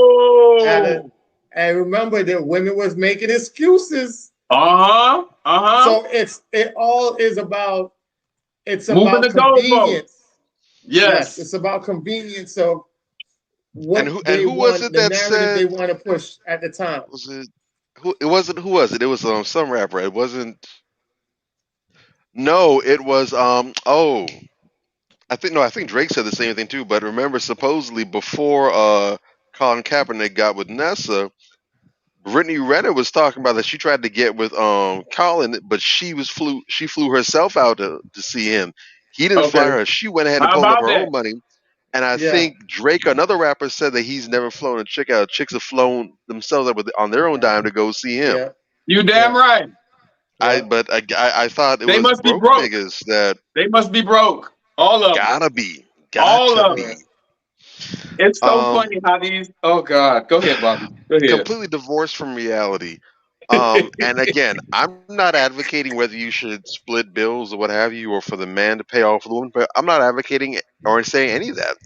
And Oh. and remember that women was making excuses. Uh-huh. Uh-huh. So it all is about Moving the goalpost. convenience. Yes, Yes. it's about convenience. So and what and they who was want, it the that narrative they said want to push at the time. was it who it wasn't who was it? It was some rapper. It wasn't no, it was I think Drake said the same thing too, but remember supposedly before Colin Kaepernick got with Nessa, Brittany Renner was talking about that she tried to get with Colin, but she flew herself out to see him. He didn't fly Okay. her. She went ahead and How pulled up about her that? own money. And I Yeah, think Drake, another rapper, said that he's never flown a chick out. Chicks have flown themselves up on their own dime to go see him. yeah, You damn yeah, right. I yeah. but I thought it They was must be broke broke. niggas that They must be broke. All of them. gotta be, got All to of Yeah. them. be. It's so Um, funny how these. Oh God. Go ahead, Bobby. Go ahead. completely divorced from reality. And again, I'm not advocating whether you should split bills or what have you, or for the man to pay off for the woman. But I'm not advocating or saying any of that.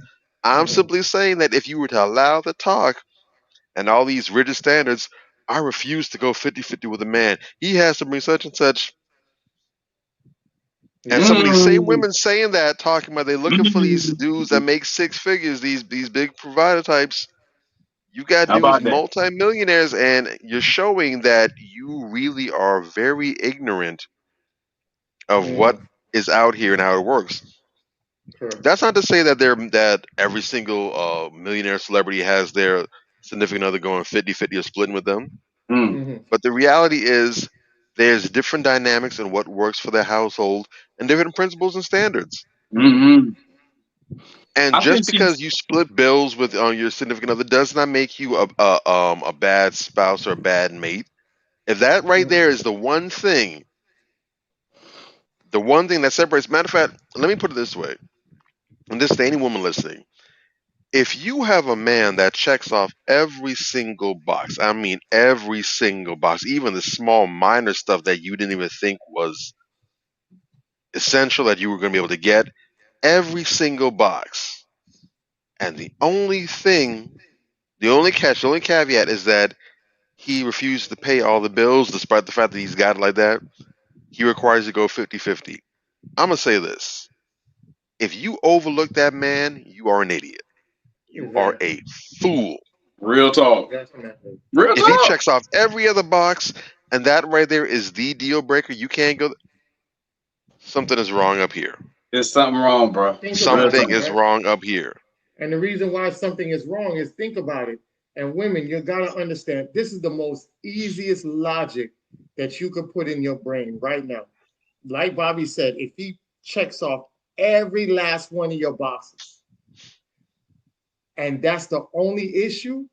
I'm Mhm. simply saying that if you were to allow the talk and all these rigid standards, I refuse to go 50-50 with a man. He has to bring such and such. And Yeah. some of these same Mm. women saying that, talking about they looking for these dudes that Mm. make six figures, these big provider types. You got How dudes, about that? multimillionaires, and you're showing that you really are very ignorant of what Mm, is out here and how it works. correct. That's not to say that every single millionaire celebrity has their significant other going 50-50 or splitting with them. Mm. Hmm. But the reality is there's different dynamics in what works for their household and different principles and standards. Mm-hmm. And I just think because she's. you split bills with your significant other does not make you a bad spouse or a bad mate. If that right there is the one thing that separates. Matter of fact, let me put it this way, and this to any woman listening: if you have a man that checks off every single box, I mean every single box, even the small minor stuff that you didn't even think was essential that you were going to be able to get, every single box, and the only catch, the only caveat is that he refuses to pay all the bills despite the fact that he's got it like that. He requires to go 50-50. I'm going to say this. If you overlook that man, you are an idiot. You are Exactly. a fool. Real talk. Definitely. Real If he talk. checks off every other box and that right there is the deal breaker, you can't go. Something is wrong up here. There's something wrong, bro. Think Real about talk. Something it, is right? wrong up here. And the reason why something is wrong is think about it. And women, you gotta understand this is the most easiest logic that you could put in your brain right now. Like Bobby said, if he checks off every last one of your boxes, and that's the only issue,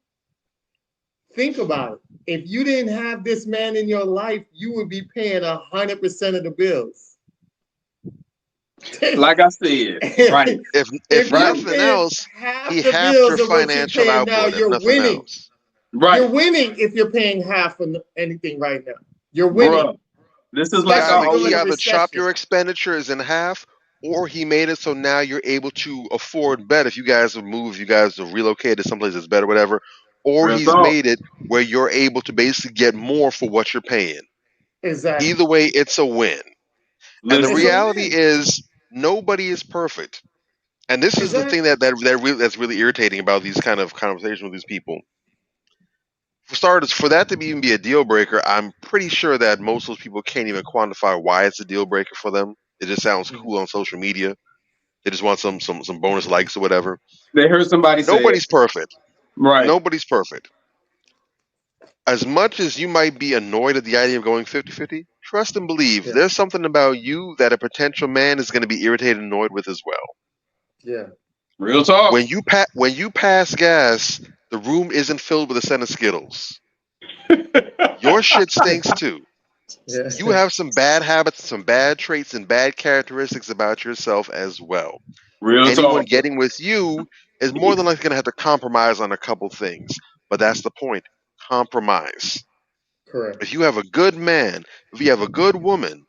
think about it. If you didn't have this man in your life, you would be paying 100% of the bills. Like I said, right. If you're nothing paying else, half he the halved bills your of what you're financial paying now, output. If you're nothing winning. else, Right. You're winning if you're paying half of anything right now. You're winning. Bruh, this is like Especially I he during a either chopped recession. your expenditures in half, or he made it so now you're able to afford better. If you guys have moved, you guys have relocated someplace that's better, whatever. Or real he's talk. made it where you're able to basically get more for what you're paying. Exactly. Either way, it's a win. And the It's Listen, a reality win. is, nobody is perfect. And this is the Exactly. thing that's really irritating about these kind of conversations with these people. For starters, for that to even be a deal breaker, I'm pretty sure that most of those people can't even quantify why it's a deal breaker for them. It just sounds Mhm. cool on social media. They just want some bonus likes or whatever. they heard somebody say it. Nobody's perfect. Right. Nobody's perfect. As much as you might be annoyed at the idea of going 50-50, trust and believe Yeah. there's something about you that a potential man is going to be irritated and annoyed with as well. Yeah. Real talk. When you pass gas, the room isn't filled with a scent of Skittles. Your shit stinks too. Yeah. You have some bad habits, some bad traits, and bad characteristics about yourself as well. Real Anyone talk. getting with you is more than likely going to have to compromise on a couple things. But that's the point. Compromise. Correct. If you have a good man, if you have a good woman,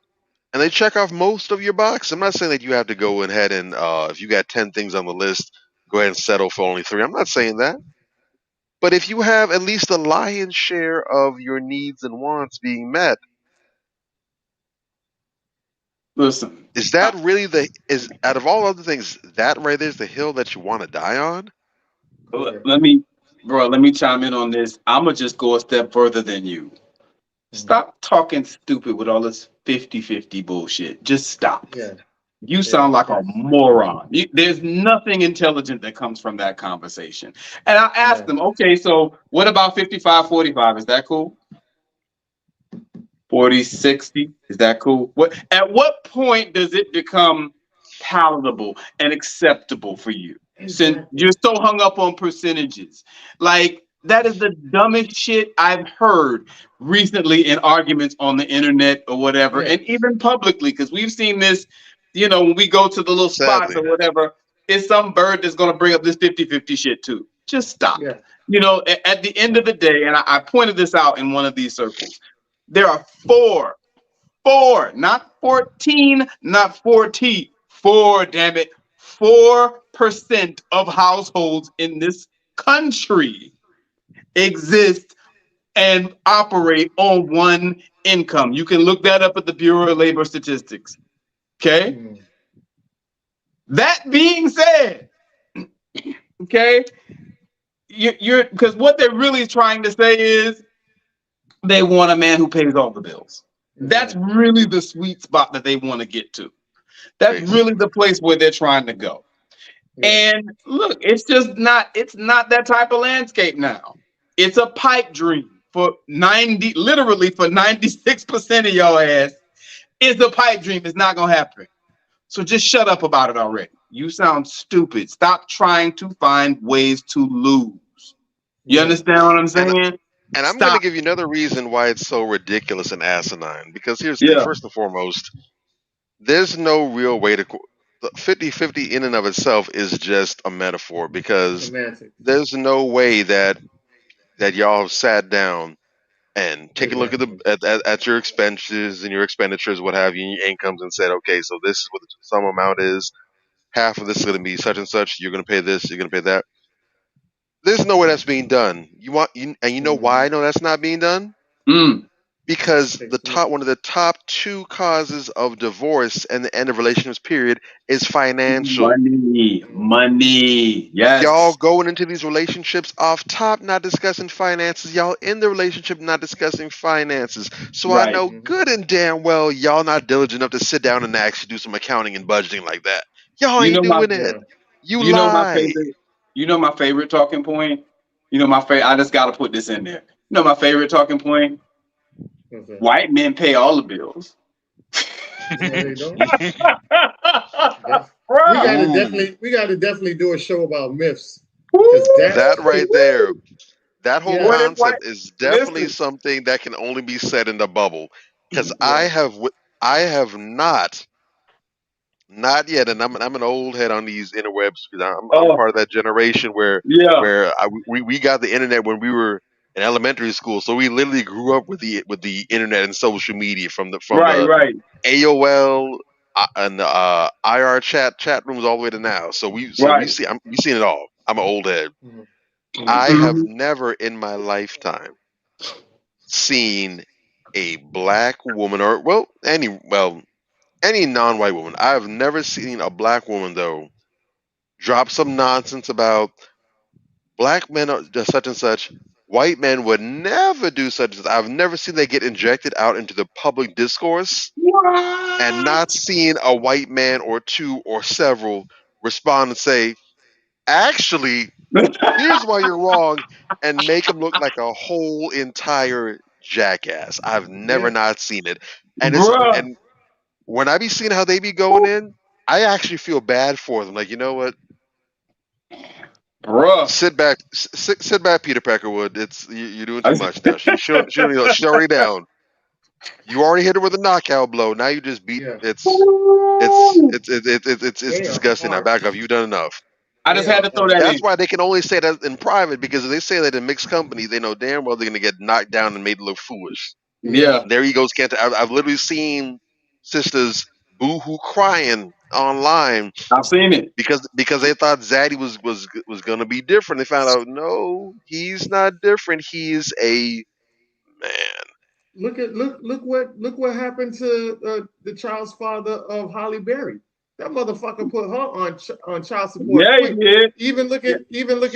and they check off most of your boxes, I'm not saying that you have to go ahead and, if you got 10 things on the list, go ahead and settle for only 3. I'm not saying that. But if you have at least a lion's share of your needs and wants being met, Listen, is that really is out of all other things, that right there is the hill that you want to die on? let me chime in on this. I'm gonna just go a step further than you. Stop talking stupid with all this 50-50 bullshit. Just stop. Yeah. You sound like a moron. There's nothing intelligent that comes from that conversation. And I asked them, okay, so what about 55-45? Is that cool? 40-60? Is that cool? At what point does it become palatable and acceptable for you? Since you're so hung up on percentages. Like, that is the dumbest shit I've heard recently in arguments on the internet or whatever, and even publicly, because we've seen this, when we go to the little spots or whatever, it's some bird that's going to bring up this 50-50 shit too. Just stop. Yeah. At the end of the day, and I pointed this out in one of these circles, there are four, not 14, not 40, 4, damn it, 4% of households in this country exist and operate on one income. You can look that up at the Bureau of Labor Statistics. Okay? That being said, okay, you're because what they're really trying to say is they want a man who pays all the bills. That's really the sweet spot that they want to get to. That's really the place where they're trying to go. And look, it's not that type of landscape now. It's a pipe dream for 96% of y'all ass. It's a pipe dream. It's not gonna happen. So just shut up about it already. You sound stupid. Stop trying to find ways to lose. You understand what I'm saying? And I'm going to give you another reason why it's so ridiculous and asinine. Because here's the thing. First and foremost, there's no real way to 50-50 in and of itself is just a metaphor, because there's no way that y'all have sat down and take a look at your expenses and your expenditures, what have you, and your incomes, and said, okay, so this is what the sum amount is. Half of this is going to be such and such. You're going to pay this. You're going to pay that. There's no way that's being done. And you know why I know that's not being done? Because one of the top 2 causes of divorce and the end of relationships period is financial. Money. Yes. Y'all going into these relationships off top, not discussing finances. Y'all in the relationship, not discussing finances. So I know good and damn well y'all not diligent enough to sit down and actually do some accounting and budgeting like that. Y'all ain't doing it. You lie. My favorite talking point? I just got to put this in there. My favorite talking point? White men pay all the bills. We gotta definitely do a show about myths. That right there. That whole Yeah. What if white? concept is definitely Listen, something that can only be said in the bubble. Because right, I have not yet, and I'm an old head on these interwebs because I'm oh part of that generation yeah, we got the internet when we were in elementary school, so we literally grew up with the internet and social media from right, the right, AOL and IR chat rooms all the way to now. right. We've seen it all. I'm an old head. Mhm. I Mhm. have Mhm. never in my lifetime seen a black woman or any non-white woman. I've never seen a black woman though drop some nonsense about black men are just such and such. White men would never do such as I've never seen they get injected out into the public discourse and not What? seen a white man or two or several respond and say, actually, here's why you're wrong, and make them look like a whole entire jackass. I've never Yeah. not seen it. And it's Bruh, and when I be seeing how they be going in, I actually feel bad for them. Like, you know what? bruh. Sit back, Peter Peckerwood. You're doing too much now. She's already down. You already hit her with a knockout blow. Now you just beat. Yeah. It's They are disgusting. Now back harsh. up. You've done enough. I They just had are to throw that harsh. That's in. why they can only say that in private because if they say that in mixed company, they know damn well they're gonna get knocked down and made to look foolish. Yeah, Yeah. And their egos can't. I've literally seen sisters boo-hoo crying online I've seen it. because they thought Zaddy was gonna be different. They found out no, he's not different. He's a man. Look what happened to the child's father of Holly Berry. That motherfucker put her on child support Yeah, he quick. did. Even look at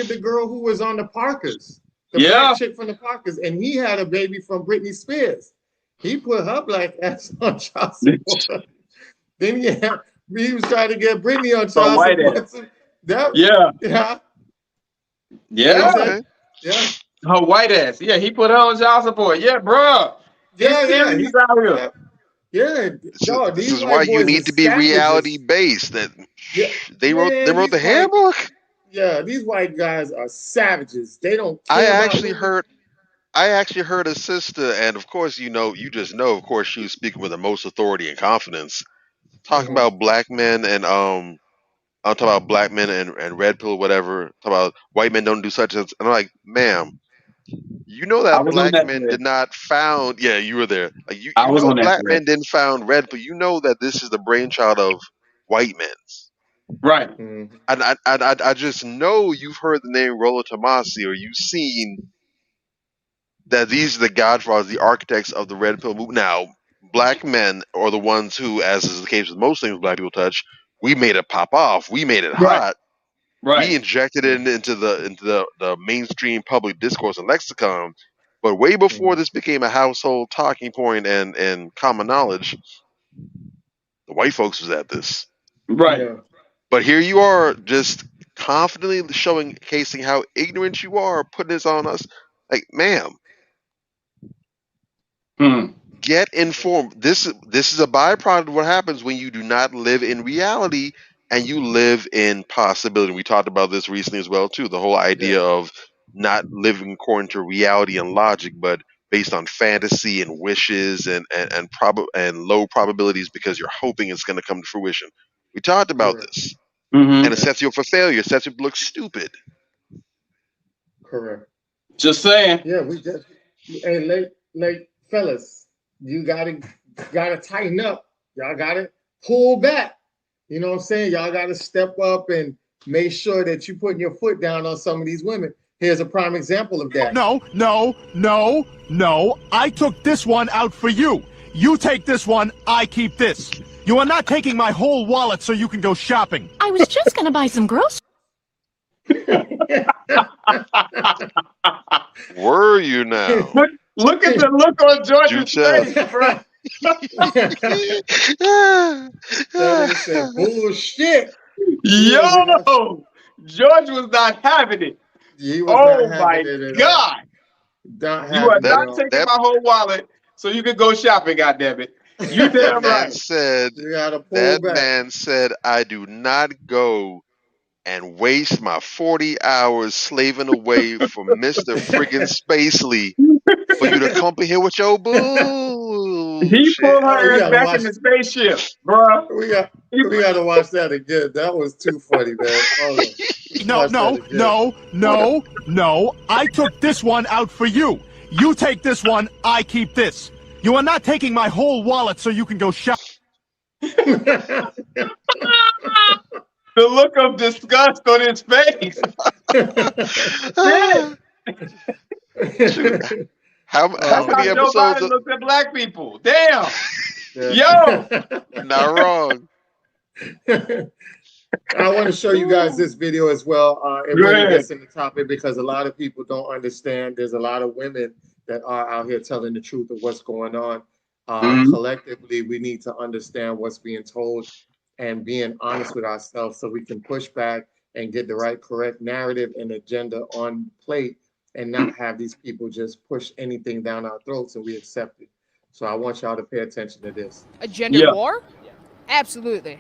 the girl who was on the Parkers, the Yeah. black chick from the Parkers, and he had a baby from Britney Spears. He put her black ass on child support. Then he was trying to get Britney on Some child white ass. support. That Yeah, yeah, yeah. Okay. exactly. Yeah, Her white ass. Yeah, he put her on child support. Yeah, bruh. It's yeah. serious out here. Yeah, dog. This These is why white you boys are need to be reality savages. based. That Yeah, they man. wrote the handbook. These white guys are savages. They don't I care about actually women. heard a sister, and of course you just know. Of course, she was speaking with the most authority and confidence, talking Mhm. about black men and I'm talking about black men and red pill, whatever. Talk about white men don't do such as. And I'm like, ma'am, you know I that was on black that men thread. did not found. Yeah, you were there. Like I you was know on that black thread. men didn't found red pill. You know that this is the brainchild of white men. Right. Mhm. I just know you've heard the name Rollo Tomasi or you've seen that these are the godfathers, the architects of the red pill movement. Now, black men are the ones who, as is the case with most things black people touch, we made it pop off. We made it Right. hot. We Right. injected it into the mainstream public discourse and lexicon. But way before Mhm. this became a household talking point and common knowledge, the white folks was at this. Right. Yeah. But here you are, just confidently casing how ignorant you are, putting this on us. Like, ma'am, Hmm. get informed. This is a byproduct of what happens when you do not live in reality and you live in possibility. We talked about this recently as well too. The whole Yeah. idea of not living according to reality and logic, but based on fantasy and wishes and low probabilities because you're hoping it's going to come to fruition. We talked about Correct. this, Mm-hmm. and it sets you up for failure. It sets you up to look stupid. Correct. Just saying. Yeah. We just hey, like fellas, you gotta tighten up. Y'all gotta pull back. You know what I'm saying? Y'all gotta step up and make sure that you putting your foot down on some of these women. Here's a prime example of that. No. I took this one out for you. You take this one, I keep this. You are not taking my whole wallet so you can go shopping. I was just gonna buy some groceries. Were you now? Look at the look on George's Chef. face, bro. That nigga said bullshit. Yo, George was not having it. He was Oh not my having it at all. God. Not You are having it at not all. taking my whole wallet so you can go shopping, goddammit. You That damn man right. said. You gotta pull That back. man said, "I do not go and waste my 40 hours slaving away for Mr. friggin' Spacely for you to come in here with your bullshit. He pulled Oh, her ass back in the spaceship, bro. We got to watch that again. That was too funny, man. No. I took this one out for you. You take this one, I keep this. You are not taking my whole wallet so you can go shop. The look of disgust on his face. How many Joe episodes? Biden looks at black people. Damn. Yo. Not wrong. I want to show you guys this video as well. It really gets in the topic because a lot of people don't understand. There's a lot of women that are out here telling the truth of what's going on. Collectively, we need to understand what's being told and being honest with ourselves so we can push back and get the right, correct narrative and agenda on plate and not have these people just push anything down our throats and we accept it. So I want y'all to pay attention to this. A gender war? Absolutely.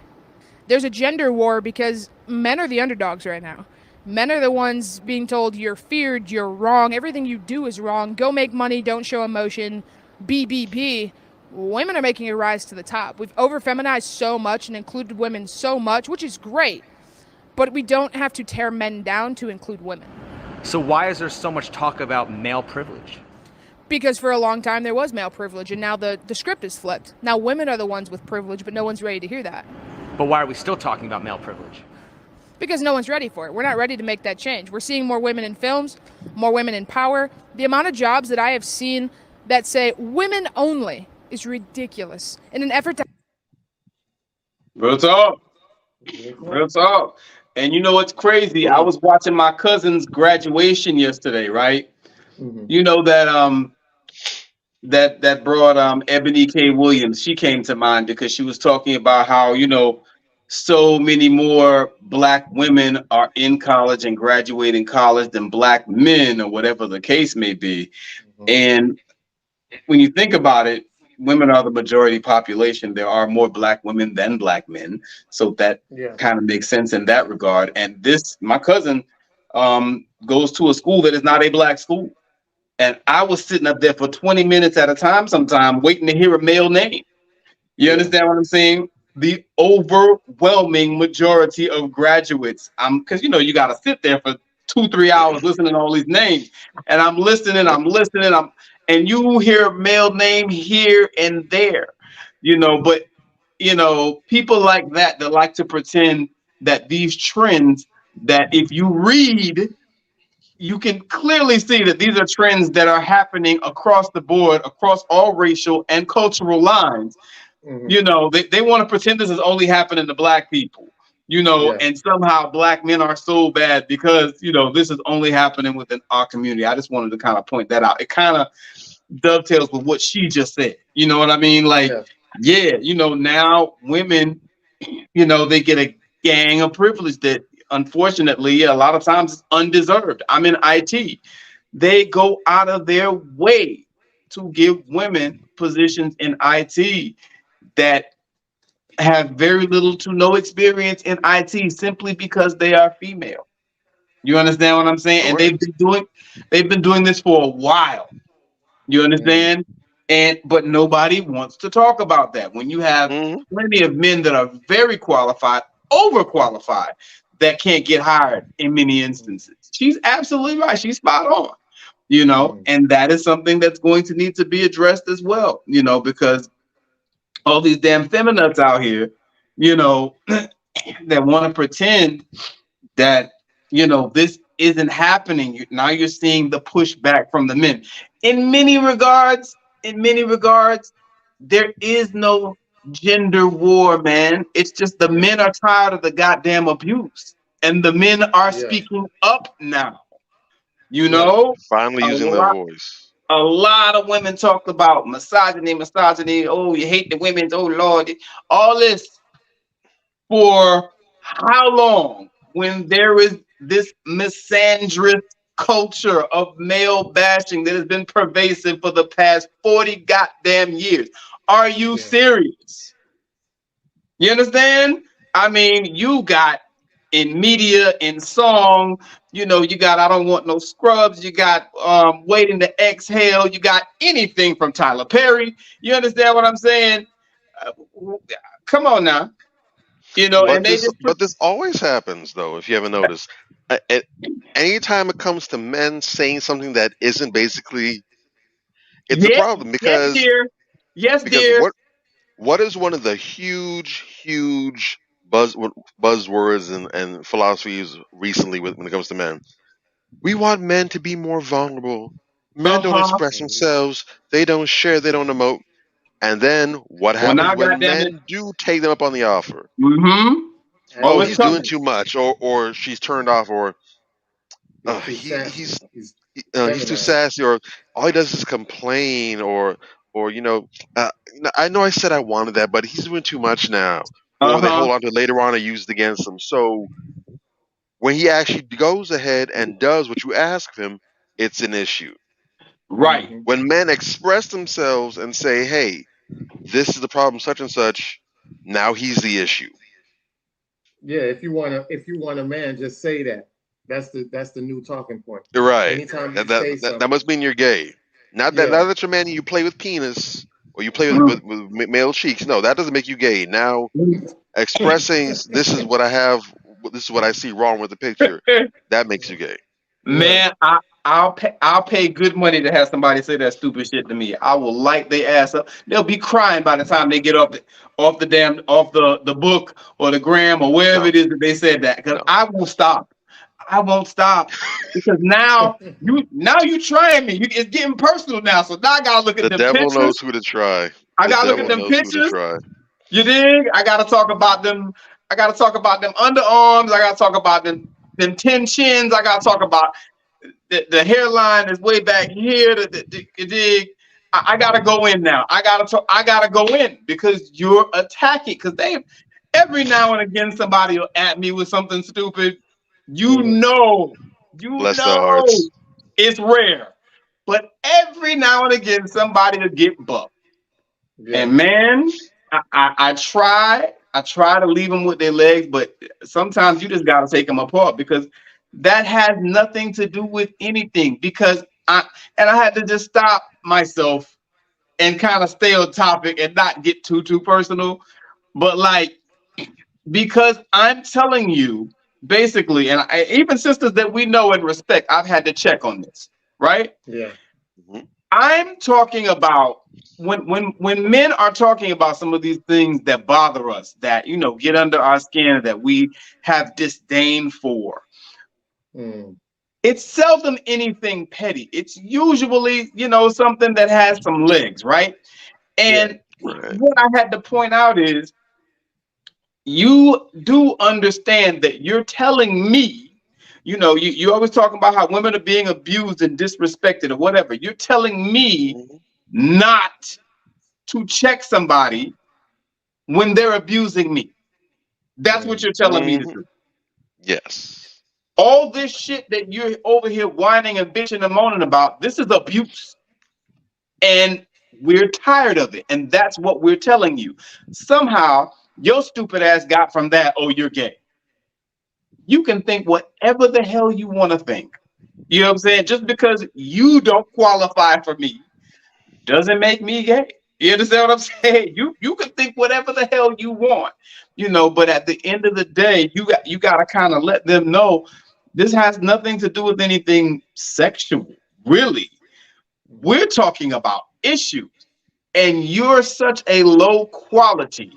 There's a gender war because men are the underdogs right now. Men are the ones being told you're feared, you're wrong, everything you do is wrong, go make money, don't show emotion, be. Women are making a rise to the top. We've over-feminized so much and included women so much, which is great, but we don't have to tear men down to include women. So why is there so much talk about male privilege? Because for a long time there was male privilege, and now the script is flipped. Now women are the ones with privilege, but no one's ready to hear that. But why are we still talking about male privilege? Because no one's ready for it. We're not ready to make that change. We're seeing more women in films, more women in power. The amount of jobs that I have seen that say women only is ridiculous. In an effort to... Real talk. And you know what's crazy? I was watching my cousin's graduation yesterday, right? You know that that brought Ebony K. Williams. She came to mind because she was talking about how, you know, so many more black women are in college and graduating college than black men, or whatever the case may be. And when you think about it, women are the majority population. There are more black women than black men. So that kind of makes sense in that regard. And my cousin goes to a school that is not a black school. And I was sitting up there for 20 minutes at a time sometime waiting to hear a male name. You understand what I'm saying? The overwhelming majority of graduates, because you know you got to sit there for 2-3 hours listening to all these names, and I'm listening, and you hear a male name here and there, you know. But you know, people like that like to pretend that these trends, that if you read, you can clearly see that these are trends that are happening across the board, across all racial and cultural lines. You know, they want to pretend this is only happening to black people, you know, and somehow black men are so bad because, you know, this is only happening within our community. I just wanted to kind of point that out. It kind of dovetails with what she just said. You know what I mean? Like, you know, now women, you know, they get a gang of privilege that unfortunately a lot of times it's undeserved. I'm in IT. They go out of their way to give women positions in IT that have very little to no experience in IT simply because they are female. You understand what I'm saying? And they've been doing this for a while. You understand? But nobody wants to talk about that. When you have plenty of men that are very qualified, overqualified, that can't get hired in many instances. She's absolutely right. She's spot on. You know, and that is something that's going to need to be addressed as well, you know, because all these damn feminists out here, you know, that want to pretend that, you know, this isn't happening. Now you're seeing the pushback from the men. In many regards, there is no gender war, man. It's just the men are tired of the goddamn abuse, and the men are speaking up now. You know, finally using their voice. A lot of women talked about misogyny. Oh, you hate the women. Oh, Lord. All this for how long? When there is this misandrous culture of male bashing that has been pervasive for the past 40 goddamn years. Are you serious? You understand? I mean, you got in media, in song. You know, you got I Don't Want No Scrubs. You got Waiting to Exhale. You got anything from Tyler Perry. You understand what I'm saying? Uh, Come on now. You know, and they just But this always happens, though. If you haven't noticed, anytime it comes to men saying something that isn't basically, it's a yes, problem yes, because dear. Yes, because dear. what is one of the huge buzzwords and philosophies recently when it comes to men? We want men to be more vulnerable. Men don't Uh-huh. express themselves. They don't share. They don't emote. And then what Well, happens now, when goddamn it. men do take them up on the offer? Mm-hmm. Oh, Oh, it's he's doing coming. too much, or she's turned off, or He's too he sassy. He's he's too feminized. sassy, or all he does is complain, or I know I said I wanted that, but he's doing too much now. Or they Uh-huh. hold on to it later on and use it against him. So when he actually goes ahead and does what you ask of him, it's an issue. Right. When men express themselves and say, "Hey, this is the problem, such and such," now he's the issue. Yeah, if you want a man, just say that. That's the new talking point. You're right. Anytime you That that say that, that something, must mean you're gay. Not that yeah, now that you're man and you play with penis or you play Mm. with male cheeks. No, that doesn't make you gay. Now expressing this is what I have, this is what I see wrong with the picture, that makes you gay. Man, I'll pay good money to have somebody say that stupid shit to me. I will light their ass up. They'll be crying by the time they get off the book or the gram or wherever No, it is that they said that. Because no. I won't stop. I won't stop. Because now you trying me. It's getting personal now. So now I gotta look at The them devil knows pictures. who to try. I The gotta look at devil them knows who to pictures. try. You dig? I gotta talk about them. I gotta talk about them underarms. I gotta talk about them 10 chins. I gotta talk about the hairline is way back here. You dig? I gotta go in now. I gotta go in because you're attacking. Because they every now and again somebody will at me with something stupid. You mm, know, you Bless their know, hearts. it's rare. But every now and again somebody will get bucked. yeah, And man, I try to leave them with their legs, but sometimes you just gotta take them apart because that has nothing to do with anything. Because I had to just stop myself and kind of stay on topic and not get too personal. But like because I'm telling you basically, and even sisters that we know and respect, I've had to check on this, right? yeah, Mhm. I'm talking about when men are talking about some of these things that bother us, that get under our skin, that we have disdain for. mm, It's seldom anything petty. It's usually, something that has some legs, right? yeah, And Right. what I had to point out is you do understand that you're telling me, you always talking about how women are being abused and disrespected or whatever. You're telling me Mhm. not to check somebody when they're abusing me. That's what mm, you're telling me to Mhm. do. Yes. All this shit that you're over here whining and bitching and moaning about, this is abuse. And we're tired of it. And that's what we're telling you. Somehow, your stupid ass got from that, oh, you're gay. You can think whatever the hell you want to think. You know what I'm saying? Just because you don't qualify for me doesn't make me gay. You understand what I'm saying? You can think whatever the hell you want, but at the end of the day, you got to kind of let them know this has nothing to do with anything sexual. Really. We're talking about issues. And you're such a low quality,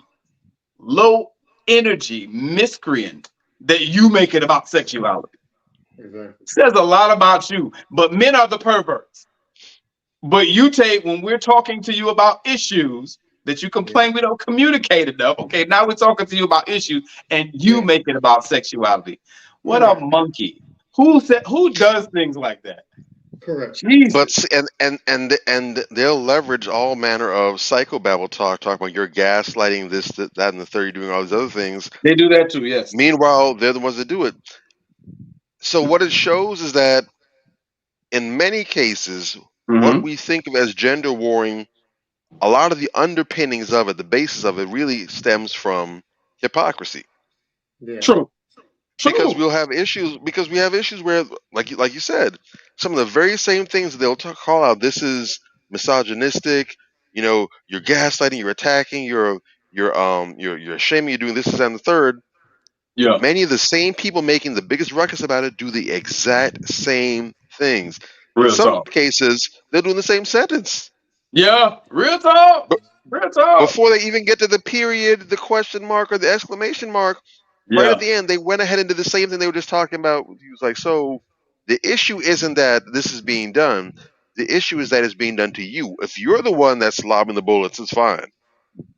low energy miscreant that you make it about sexuality. exactly. Says a lot about you. But men are the perverts. But you take when we're talking to you about issues that you Yeah, complain we don't communicate enough. Okay, now we're talking to you about issues and you yeah, make it about sexuality. What a correct, monkey. Who does things like that? correct. But Jesus. and they'll leverage all manner of psychobabble talk about you're gaslighting this, that, and the third, you're doing all these other things. They do that too, yes. Meanwhile, they're the ones that do it. So what it shows is that in many cases, what Mm-hmm. we think of as gender warring, a lot of the underpinnings of it, the basis of it, really stems from hypocrisy. Yeah, True. because True. we'll have issues because we have issues where like you said, some of the very same things that they'll call out, this is misogynistic, you're gaslighting, you're attacking, you're shaming, you're doing this and the third. Yeah. Many of the same people making the biggest ruckus about it do the exact same things. In Real some talk. cases, they're doing the same sentence. Yeah. Real talk. But Real talk. before they even get to the period, the question mark, or the exclamation mark, right Yeah. at the end, they went ahead and did the same thing they were just talking about. He was like, so the issue isn't that this is being done. The issue is that it's being done to you. If you're the one that's lobbing the bullets, it's fine.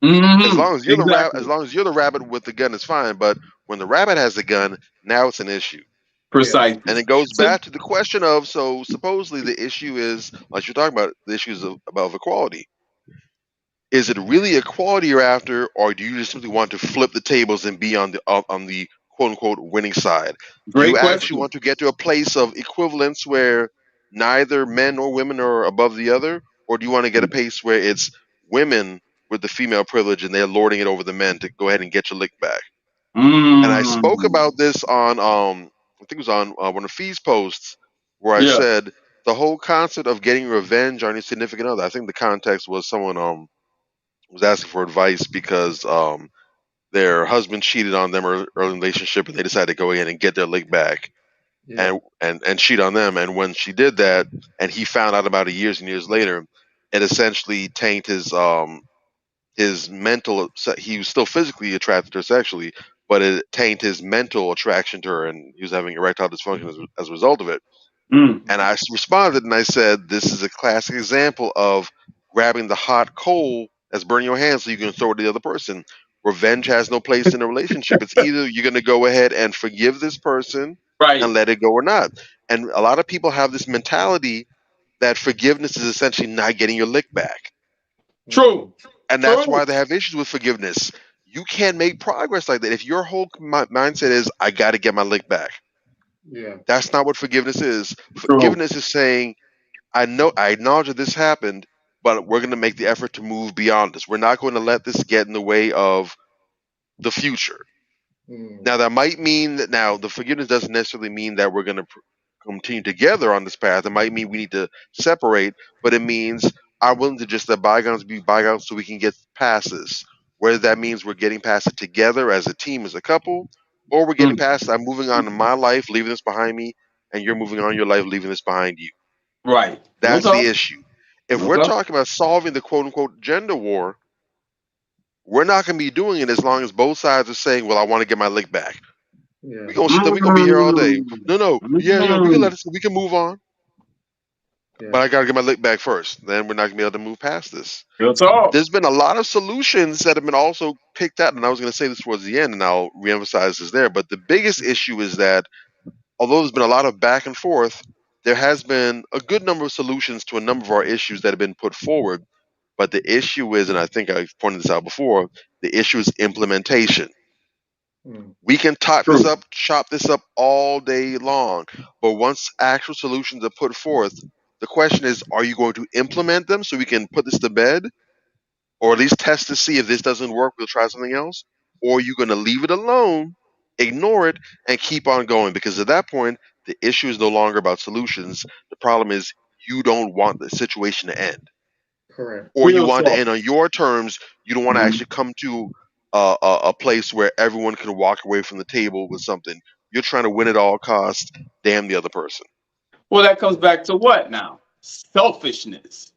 As long as you're Exactly. as long as you're the rabbit with the gun, it's fine. But when the rabbit has the gun, now it's an issue. Precisely. And it goes So, back to the question of, so supposedly the issue is, like you're talking about, the issues about equality. Is it really equality you're after, or do you just simply want to flip the tables and be on the quote unquote winning side? Do great you actually question. want to get to a place of equivalence where neither men nor women are above the other, or do you want to get a place where it's women with the female privilege and they're lording it over the men to go ahead and get your lick back? And I spoke about this on I think it was on one of Fee's posts where I Yeah. said the whole concept of getting revenge on your significant other. I think the context was someone was asking for advice because their husband cheated on them early in the relationship, and they decided to go in and get their lick back Yeah. and cheat on them. And when she did that, and he found out about it years and years later, it essentially tanked his mental. He was still physically attracted to her sexually, but it tanked his mental attraction to her, and he was having erectile dysfunction as a result of it. Mm. And I responded and I said, this is a classic example of grabbing the hot coal that's burning your hands so you can throw it to the other person. Revenge has no place in a relationship. It's either you're going to go ahead and forgive this person Right. and let it go or not. And a lot of people have this mentality that forgiveness is essentially not getting your lick back. True. And that's True. why they have issues with forgiveness. You can't make progress like that. If your whole mindset is, I got to get my lick back, Yeah. that's not what forgiveness is. True. Forgiveness is saying, I acknowledge that this happened, but we're going to make the effort to move beyond this. We're not going to let this get in the way of the future. Now, that might mean that now the forgiveness doesn't necessarily mean that we're going to continue together on this path. It might mean we need to separate, but it means I'm willing to just let bygones be bygones so we can get past this. Whether that means we're getting past it together as a team, as a couple, or we're getting past it, I'm moving on in my life, leaving this behind me, and you're moving on in your life, leaving this behind you. Right. That's Real the talk. issue. If Real we're talk. talking about solving the quote unquote gender war, we're not going to be doing it as long as both sides are saying, well, I want to get my lick back. Yeah. We're going to sit there, we're going to be here all day. No, yeah, we can Mm. we can move on. Yeah. But I got to get my lick back first. Then we're not going to be able to move past this. Real talk. There's been a lot of solutions that have been also picked out, and I was going to say this towards the end, and I'll reemphasize this there. But the biggest issue is that although there's been a lot of back and forth, there has been a good number of solutions to a number of our issues that have been put forward. But the issue is, and I think I've pointed this out before, the issue is implementation. We can chop this up all day long, but once actual solutions are put forth, the question is, are you going to implement them so we can put this to bed? Or at least test to see if this doesn't work, we'll try something else? Or are you going to leave it alone, ignore it, and keep on going? Because at that point, the issue is no longer about solutions. The problem is you don't want the situation to end. Correct. Or you Real want to talk. end on your terms. You don't want to actually come to a place where everyone can walk away from the table with something. You're trying to win at all costs. Damn the other person. Well, that comes back to what now? Selfishness.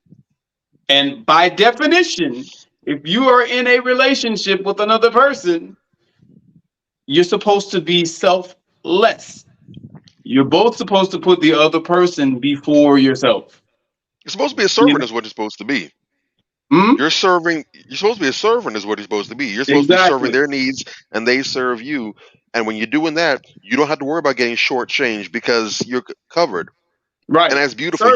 And by definition, if you are in a relationship with another person, you're supposed to be selfless. You're both supposed to put the other person before yourself. You're supposed to be a servant, is what you're supposed to be. You're supposed to be a servant, is what you're supposed to be. You're supposed to be serving their needs, and they serve you. And when you're doing that, you don't have to worry about getting shortchanged because you're covered. Right. And that's beautiful.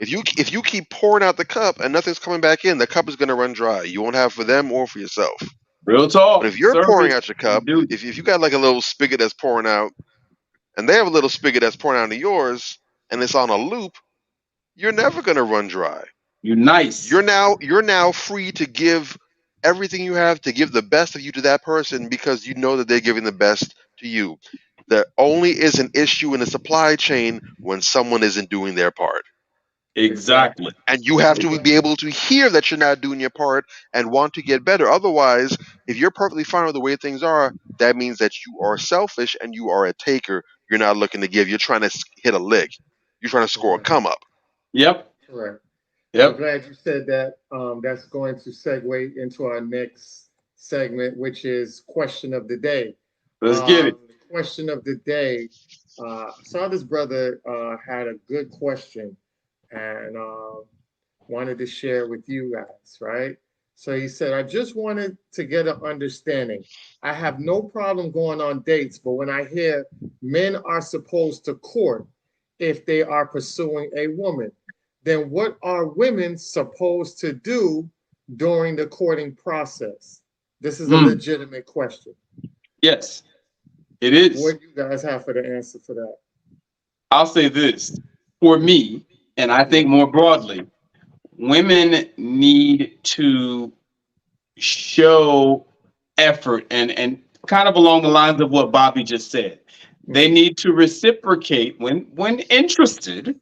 If you keep pouring out the cup and nothing's coming back in, the cup is going to run dry. You won't have for them or for yourself. Real talk. But if you're pouring out your cup, if you got like a little spigot that's pouring out, and they have a little spigot that's pouring out into yours, and it's on a loop, you're never going to run dry. You're nice. You're now free to give everything you have, to give the best of you to that person because you know that they're giving the best to you. There only is an issue in the supply chain when someone isn't doing their part. Exactly. And you have to be able to hear that you're not doing your part and want to get better. Otherwise, if you're perfectly fine with the way things are, that means that you are selfish and you are a taker. You're not looking to give. You're trying to hit a lick. You're trying to score a come up. Yep. Correct. Yep. I'm glad you said that. That's going to segue into our next segment, which is question of the day. Let's get it. The question of the day. Saw this brother had a good question and wanted to share with you guys, right? So he said, I just wanted to get an understanding. I have no problem going on dates, but when I hear men are supposed to court if they are pursuing a woman, then what are women supposed to do during the courting process? This is a legitimate question. Yes, it is. What do you guys have for the answer for that? I'll say this. For me, and I think more broadly, women need to show effort and kind of along the lines of what Bobby just said. They need to reciprocate when interested,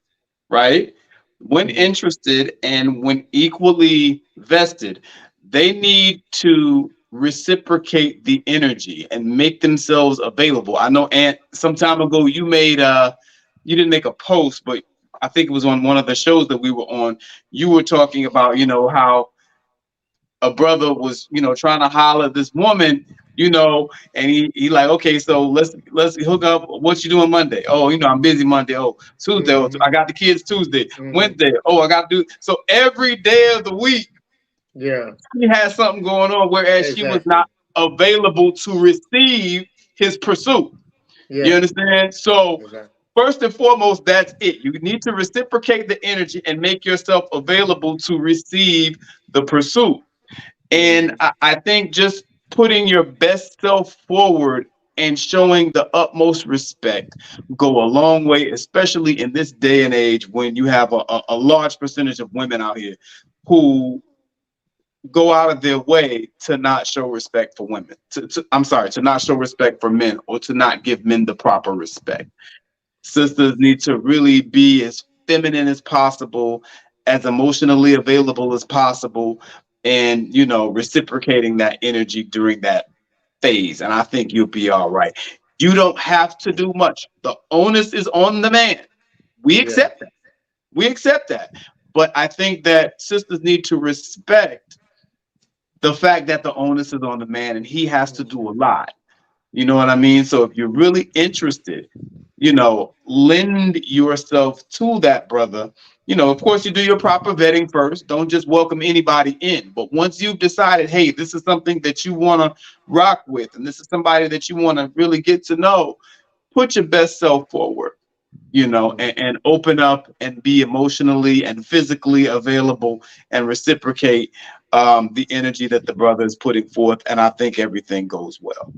right? When interested and when equally vested, they need to reciprocate the energy and make themselves available. I know, Ant, some time ago you made you didn't make a post, but I think it was on one of the shows that we were on. You were talking about, how a brother was, trying to holler at this woman, and he like, okay, so let's hook up. What you doing Monday? Oh, I'm busy Monday. Oh, Tuesday. Oh, I got the kids Tuesday. Wednesday. Oh, I got to do. So every day of the week, he had something going on, whereas she was not available to receive his pursuit. You understand? So first and foremost, that's it. You need to reciprocate the energy and make yourself available to receive the pursuit. And I think just putting your best self forward and showing the utmost respect go a long way, especially in this day and age when you have a large percentage of women out here who go out of their way to not show respect for women. To not show respect for men, or to not give men the proper respect. Sisters need to really be as feminine as possible, as emotionally available as possible, and reciprocating that energy during that phase. And I think you'll be all right. You don't have to do much. The onus is on the man. We accept that. We accept that. But I think that sisters need to respect the fact that the onus is on the man and he has to do a lot. You know what I mean? So if you're really interested, lend yourself to that brother. Of course, you do your proper vetting first. Don't just welcome anybody in. But once you've decided, hey, this is something that you want to rock with, and this is somebody that you want to really get to know, put your best self forward, and open up and be emotionally and physically available and reciprocate the energy that the brother is putting forth. And I think everything goes well.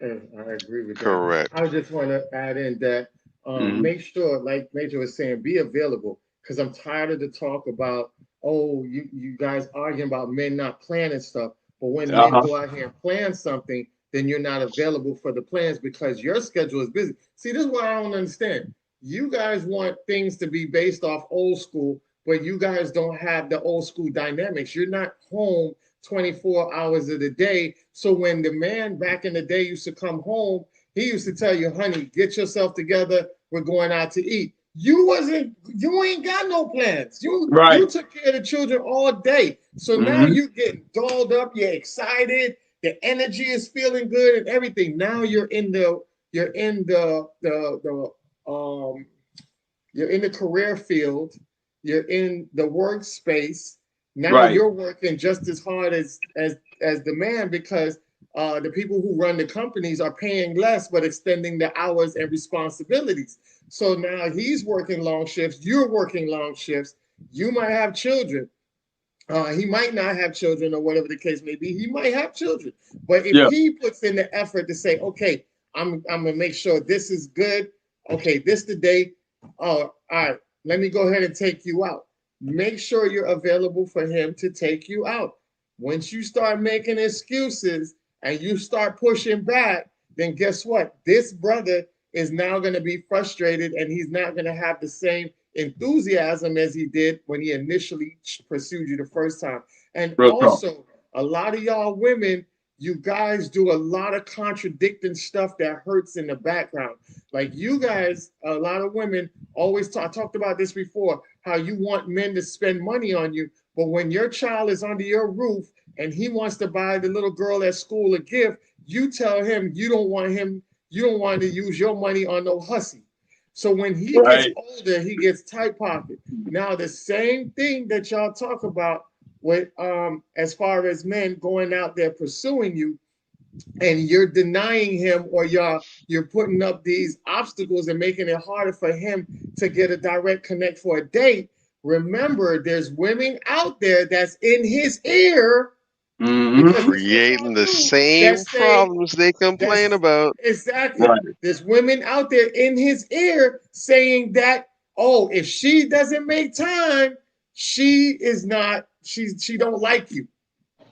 I agree with that. Correct. I just want to add in that make sure, like Major was saying, be available, because I'm tired of the talk about, you guys arguing about men not planning stuff. But when men go out here and plan something, then you're not available for the plans because your schedule is busy. See, this is what I don't understand. You guys want things to be based off old school, but you guys don't have the old school dynamics. You're not home 24 hours of the day. So when the man back in the day used to come home, he used to tell you, honey, get yourself together. We're going out to eat. You ain't got no plans. You took care of the children all day. So now you get dolled up. You're excited. The energy is feeling good and everything. Now you're in the career field. You're in the workspace. Now you're working just as hard as the man, because the people who run the companies are paying less but extending the hours and responsibilities. So now he's working long shifts. You're working long shifts. You might have children. He might not have children, or whatever the case may be. He might have children. But if he puts in the effort to say, okay, I'm going to make sure this is good. Okay, this the day. All right, let me go ahead and take you out. Make sure you're available for him to take you out. Once you start making excuses and you start pushing back, then guess what? This brother is now going to be frustrated, and he's not going to have the same enthusiasm as he did when he initially pursued you the first time. And also, a lot of y'all women, you guys do a lot of contradicting stuff that hurts in the background. Like you guys, a lot of women always talked about this before, how you want men to spend money on you. But when your child is under your roof and he wants to buy the little girl at school a gift, you tell him you don't want to use your money on no hussy. So when he gets older, he gets tight pocket. Now, the same thing that y'all talk about with as far as men going out there pursuing you, and you're denying him, or you're putting up these obstacles and making it harder for him to get a direct connect for a date. Remember, there's women out there that's in his ear, creating the same problems they complain about. Exactly. Right. There's women out there in his ear saying that, oh, if she doesn't make time, she don't like you.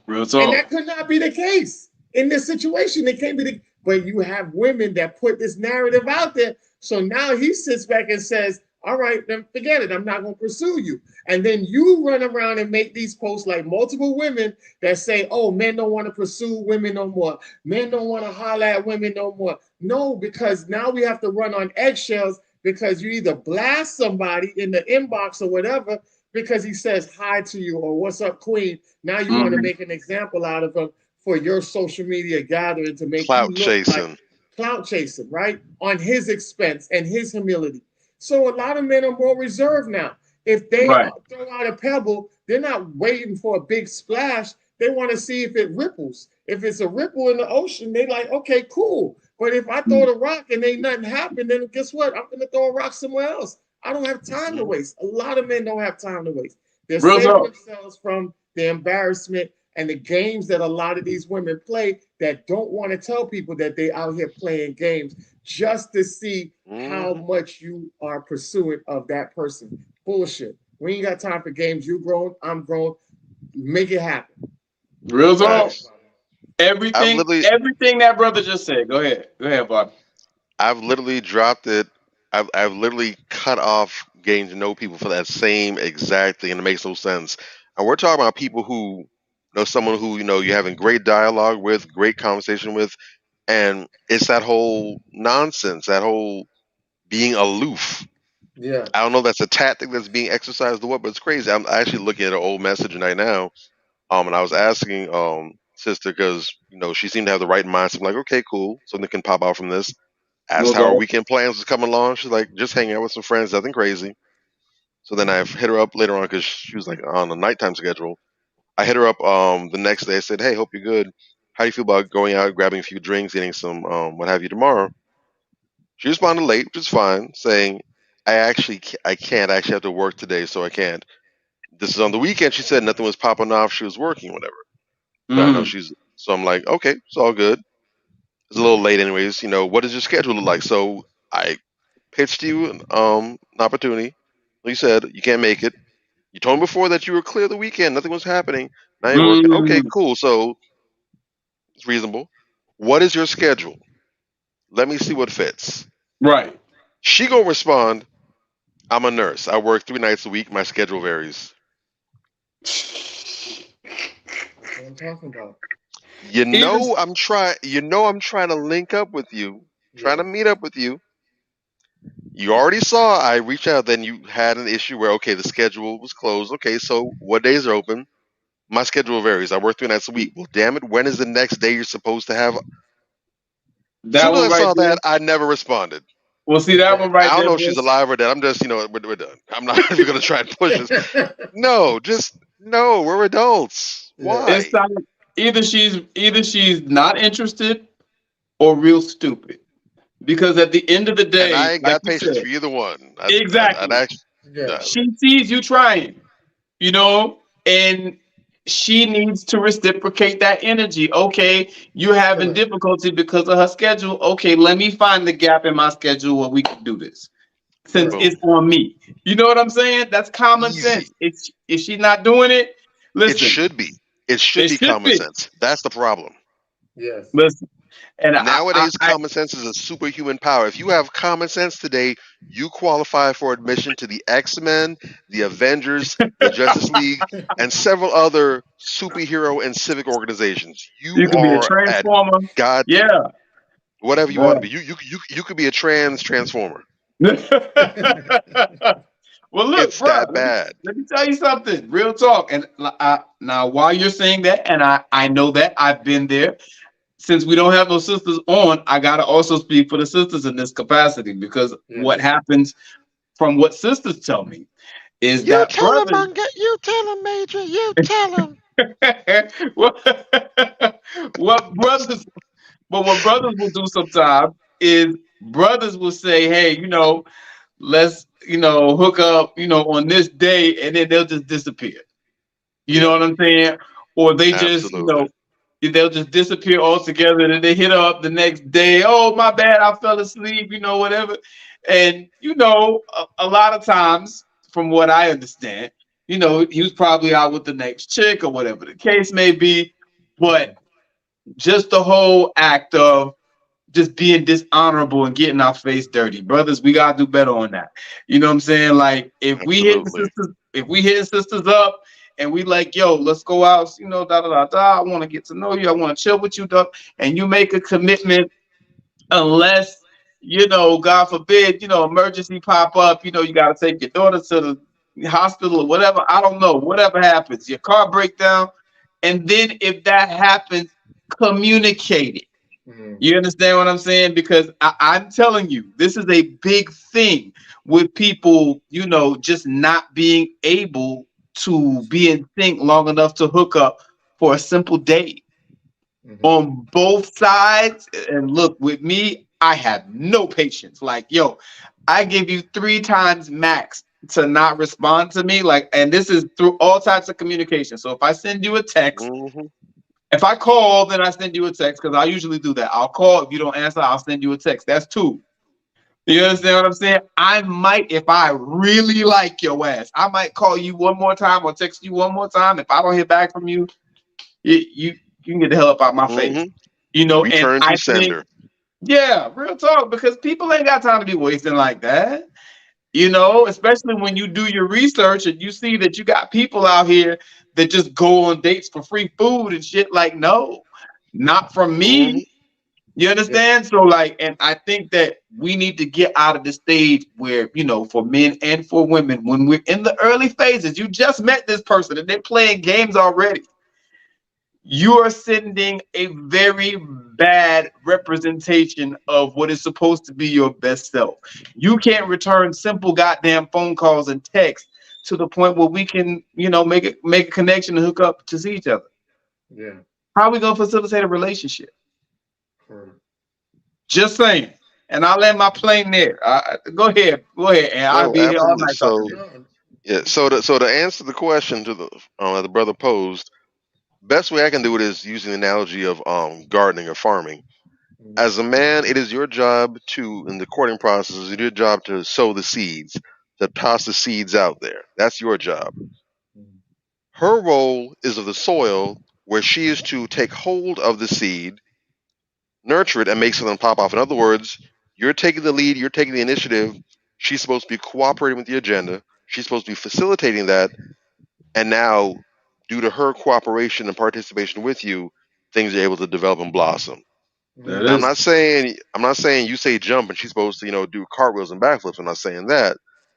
Real talk. And that could not be the case in this situation. It can't be but you have women that put this narrative out there. So now he sits back and says, all right, then forget it. I'm not going to pursue you. And then you run around and make these posts like multiple women that say, oh, men don't want to pursue women no more. Men don't want to holler at women no more. No, because now we have to run on eggshells because you either blast somebody in the inbox or whatever because he says hi to you or what's up, queen. Now you want to make an example out of him for your social media gathering to make clout chasing. Like clout chasing, right? On his expense and his humility. So a lot of men are more reserved now. If they throw out a pebble, they're not waiting for a big splash. They want to see if it ripples. If it's a ripple in the ocean, they like, okay, cool. But if I throw the rock and ain't nothing happen, then guess what? I'm going to throw a rock somewhere else. I don't have time to waste. A lot of men don't have time to waste. They're saving themselves from the embarrassment and the games that a lot of these women play that don't want to tell people that they out here playing games just to see how much you are pursuing of that person. Bullshit. We ain't got time for games. You grown, I'm grown. Make it happen. Real talk. Everything that brother just said. Go ahead, Bob. I've literally dropped it. I've literally cut off getting to know people for that same exact thing, and it makes no sense. And we're talking about people who know someone who you're having great dialogue with, great conversation with, and it's that whole nonsense, that whole being aloof. Yeah. I don't know if that's a tactic that's being exercised or what, but it's crazy. I'm actually looking at an old message right now. And I was asking sister because she seemed to have the right mindset. I'm like, okay, cool. Something can pop out from this. Asked how our weekend plans was coming along. She's like, just hanging out with some friends, nothing crazy. So then I hit her up later on because she was like on a nighttime schedule. I hit her up the next day. I said, hey, hope you're good. How do you feel about going out, grabbing a few drinks, getting some what have you tomorrow? She responded late, which is fine, saying, I can't. I actually have to work today, so I can't. This is on the weekend. She said nothing was popping off. She was working, whatever. I know so I'm like, okay, it's all good. It's a little late anyways. What does your schedule look like? So I pitched you an opportunity. You said you can't make it. You told me before that you were clear the weekend. Nothing was happening. Now you're working. Okay, cool. So it's reasonable. What is your schedule? Let me see what fits. Right. She gonna respond, I'm a nurse. I work 3 nights a week. My schedule varies. What I'm talking about. I'm trying to link up with you, trying to meet up with you. You already saw I reached out, then you had an issue where, okay, the schedule was closed. Okay, so what days are open? My schedule varies. I work 3 nights a week. Well, damn it, when is the next day you're supposed to have? As soon as I saw that, I never responded. Well, see that one right there. I don't know if she's alive or dead. I'm just, we're done. I'm not even going to try and push this. No, we're adults. Why? It's not, either she's not interested or real stupid. Because at the end of the day, and I ain't got patience for either one. Exactly. She sees you trying, and she needs to reciprocate that energy. Okay, you're having difficulty because of her schedule. Okay, let me find the gap in my schedule where we can do this. Since it's on me. You know what I'm saying? That's common sense. If she's not doing it, listen. It should be. It should be common sense. That's the problem. Yes. Listen, And Nowadays, common sense is a superhuman power. If you have common sense today, you qualify for admission to the X-Men, the Avengers, the Justice League, and several other superhero and civic organizations. you You can be a are at transformer. God, Yeah. whatever you want to be. You could be a transformer. Well, look, It's bro, that bad. let me tell you something. Real talk. And now, while you're saying that, and I know that I've been there. Since we don't have no sisters on, I gotta also speak for the sisters in this capacity, because what happens, from what sisters tell me, is You that tell him, brothers. you tell him, Major. You tell him. what brothers, but what brothers will do sometimes is brothers will say, "Hey, let's hook up, on this day," and then they'll just disappear. You know what I'm saying? Or they just, Absolutely. they'll just disappear altogether, and then they hit her up the next day. Oh, my bad, I fell asleep, whatever. And a lot of times, from what I understand, he was probably out with the next chick or whatever the case may be. But just the whole act of just being dishonorable and getting our face dirty, brothers, we gotta do better on that. You know what I'm saying? Like, if we hit sisters up and we like, yo, let's go out, da da da da. I want to get to know you. I want to chill with you, dog. And you make a commitment, unless God forbid, emergency pop up. You got to take your daughter to the hospital or whatever. I don't know. Whatever happens, your car breakdown, and then if that happens, communicate it. You understand what I'm saying? Because I'm telling you, this is a big thing with people, just not being able to be in sync long enough to hook up for a simple date on both sides. And look, with me, I have no patience. Like, yo, I give you 3 times max to not respond to me. Like, and this is through all types of communication. So if I send you a text, if I call, then I send you a text, because I usually do that. I'll call. If you don't answer, I'll send you a text. That's 2. You understand what I'm saying? I might, if I really like your ass, I might call you one more time or text you one more time. If I don't hear back from you, you can get the hell up out my face. Return and to I sender. think, yeah, real talk, because people ain't got time to be wasting like that. Especially when you do your research and you see that you got people out here that just go on dates for free food and shit. Like, no, not from me. You understand? So, like, and I think that we need to get out of the stage where, for men and for women, when we're in the early phases, you just met this person and they're playing games already. You are sending a very bad representation of what is supposed to be your best self. You can't return simple goddamn phone calls and texts to the point where we can, make a connection and hook up to see each other. Yeah. How are we gonna facilitate a relationship? Just saying. And I'll land my plane there. Go ahead, and I'll be here all night talking to you. Yeah. So to answer the question to the brother posed, best way I can do it is using the analogy of gardening or farming. As a man, it is your job to, in the courting process, it's your job to sow the seeds, to toss the seeds out there. That's your job. Her role is of the soil, where she is to take hold of the seed, nurture it, and make something pop off. In other words, you're taking the lead, you're taking the initiative. She's supposed to be cooperating with the agenda. She's supposed to be facilitating that. And now, due to her cooperation and participation with you, things are able to develop and blossom. Now, I'm not saying you say jump and she's supposed to do cartwheels and backflips. I'm not saying that.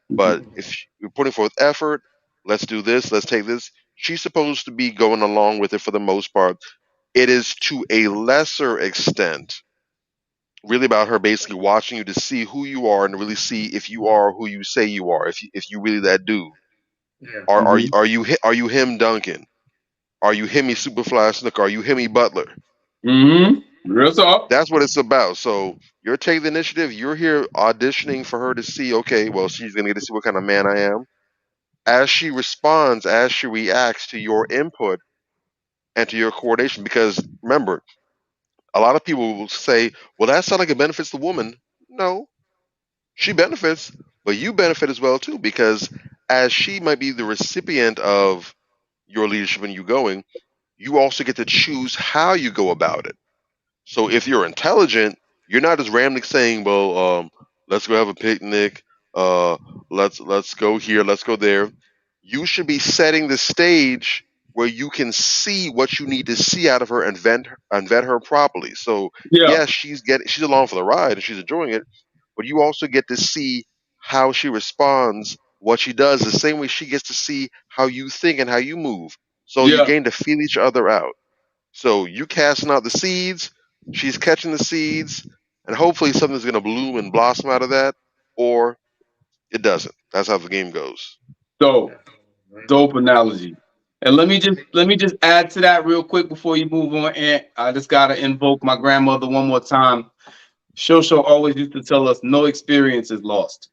But if you're putting forth effort, let's do this, let's take this. She's supposed to be going along with it for the most part. It is to a lesser extent really about her basically watching you to see who you are and to really see if you are who you say you are. If you really that dude. Are you him Duncan? Are you Hemi Superfly Snook? Are you Hemi Butler? Real talk. That's what it's about. So you're taking the initiative. You're here auditioning for her to see, okay, well, she's going to get to see what kind of man I am. As she responds, as she reacts to your input and to your coordination, because remember, a lot of people will say, well, that sounds like it benefits the woman. No, she benefits, but you benefit as well, too, because as she might be the recipient of your leadership and you going, you also get to choose how you go about it. So if you're intelligent, you're not just randomly saying, "Well, let's go have a picnic. Uh, let's go here. Let's go there." You should be setting the stage where you can see what you need to see out of her and vet her properly. So Yeah, yes, she's along for the ride and she's enjoying it, but you also get to see how she responds, what she does, the same way she gets to see how you think and how you move. So you yeah. gain to feel each other out. So you casting out the seeds, she's catching the seeds, and hopefully something's gonna bloom and blossom out of that, or it doesn't. That's how the game goes. So dope analogy. And let me just add to that real quick before you move on. And I just gotta invoke my grandmother one more time. Shosho always used to tell us, "No experience is lost."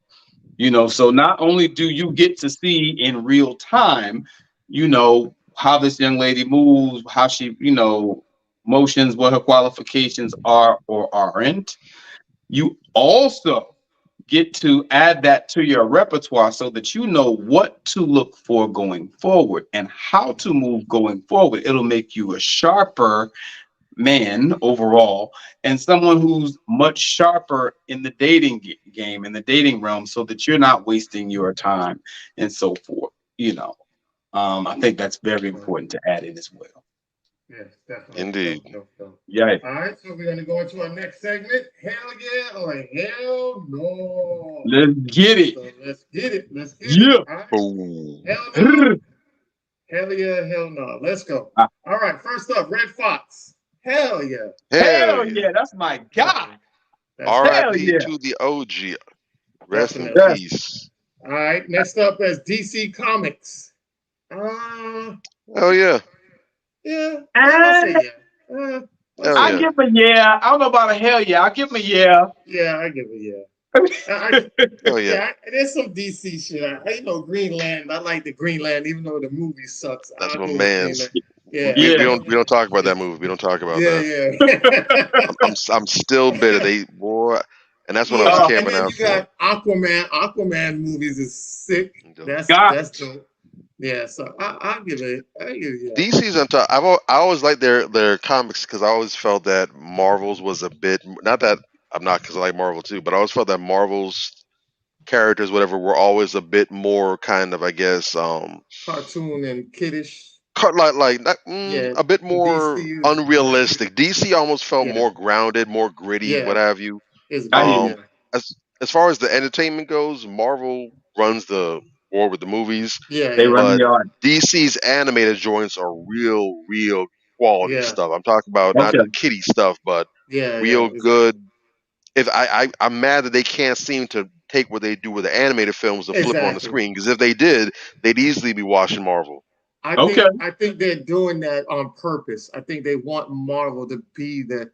So not only do you get to see in real time, how this young lady moves, how she, motions, what her qualifications are or aren't. You also get to add that to your repertoire so that you know what to look for going forward and how to move going forward. It'll make you a sharper man overall and someone who's much sharper in the dating game, in the dating realm, so that you're not wasting your time and so forth. I think that's very important to add in as well. Yes, definitely. Indeed. Yeah. All right, so we're gonna go into our next segment. Hell yeah or hell no. Let's get it. So let's get it. Let's get Yeah. it. All right. Boom. Hell no. Hell yeah, hell no. Let's go. All right, first up, Red Fox. Hell yeah. Hell yeah, that's my guy. That's Hell R.I.P. yeah. to the OG. Rest in Definitely. peace. All right, next up is DC Comics. Oh yeah. Yeah. I'll say yeah. Hell I yeah. give a yeah. I don't know about a hell yeah. I'll give him a yeah. Yeah, I give it yeah. Oh yeah. Yeah, there's some DC shit. Green Lantern. I like the Green Lantern, even though the movie sucks. That's I'll my go with man's. Green Lantern. We Yeah. don't talk about that movie. We don't talk about Yeah, that. yeah. I'm still bitter. And that's what I Yeah, was and camping then out you for. got Aquaman. Aquaman movies is sick. That's dope. Yeah, so I'll give it. DC's on top. I always liked their comics because I always felt that Marvel's was a bit, not that I'm not, because I like Marvel too, but I always felt that Marvel's characters, whatever, were always a bit more kind of, I guess, Cartoon and kiddish. A bit more DC unrealistic. DC almost felt more grounded, more gritty, Yeah. what have you. It's As far as the entertainment goes, Marvel runs the war with the movies. Yeah, They run but the yard. DC's animated joints are real quality Yeah. stuff. I'm talking about not Okay. the kiddie stuff, but Yeah, real yeah, good. If I'm mad that they can't seem to take what they do with the animated films and flip it on the Exactly. screen, because if they did, they'd easily be watching Marvel. I think they're doing that on purpose. I think they want Marvel to be that.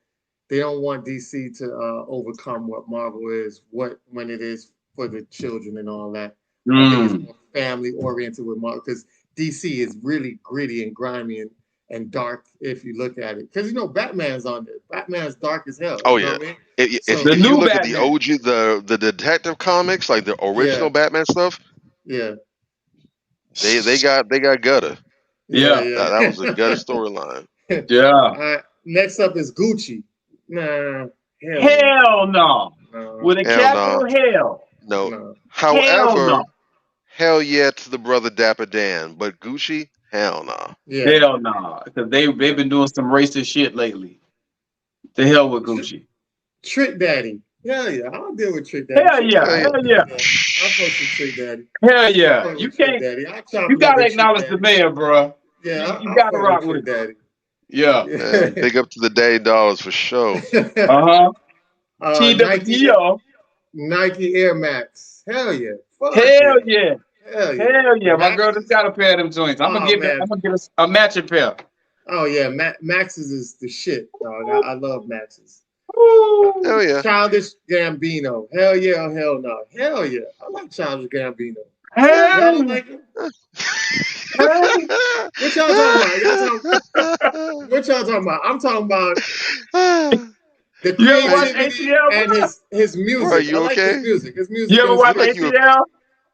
They don't want DC to overcome what Marvel is, when it is for the children and all that. I think it's more family oriented with Marvel because DC is really gritty and grimy and dark if you look at it. Because Batman's on there. Batman's dark as hell. Oh you know yeah. what I mean? If The you new look at the Batman. OG, the detective comics, like the original Batman stuff, Yeah. they got gutter. Yeah. That was a gutter storyline. Yeah. All right. Next up is Gucci. Nah. Hell no. With a Hell capital hell. No. However, no. hell yeah to the brother Dapper Dan, but Gucci, hell no. Yeah. Hell no. Because they've been doing some racist shit lately. The hell with Gucci. Trick Daddy. Hell yeah. I'll deal with Trick Daddy. Hell yeah. Hell yeah. I'll post some Trick Daddy. Hell yeah. I'll You fuck with can't. Trick Daddy. I'll chop You it up gotta with acknowledge Trick the man, bro. Yeah, You gotta rock with Trick it. Daddy. Yeah. Man, big up to the Daddy Dollars for sure. Uh-huh. Nike Air Max. Hell yeah. Fuck Hell yeah. Hell yeah. Hell yeah. My girl just got a pair of them joints. I'm gonna get a matching pair. Oh yeah, Max's is the shit, dog. I love Max's. Hell yeah. Childish Gambino. Hell yeah or hell no. Hell yeah. I like Childish Gambino. Hell Y'all don't like him? What y'all talking about? What y'all talking about? I'm talking about the You ever watch creativity ATL? and his music. Bro, you I like okay? his music. His music. You ever is watch good. ATL?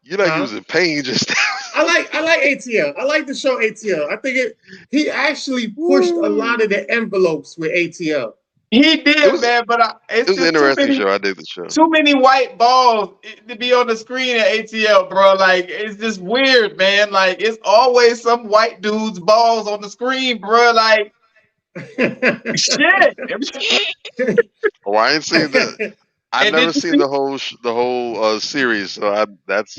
You like you was in pain just now. I like ATL. I like the show ATL. I think he actually pushed a lot of the envelopes with ATL. He It did, was man, but it it's was an just too interesting many show. I dig the show. too many white balls to be on the screen at ATL, bro. Like it's just weird, man. Like it's always some white dude's balls on the screen, bro. Like shit. Oh, I ain't seen that. I've And never did you seen see? the whole series, so that's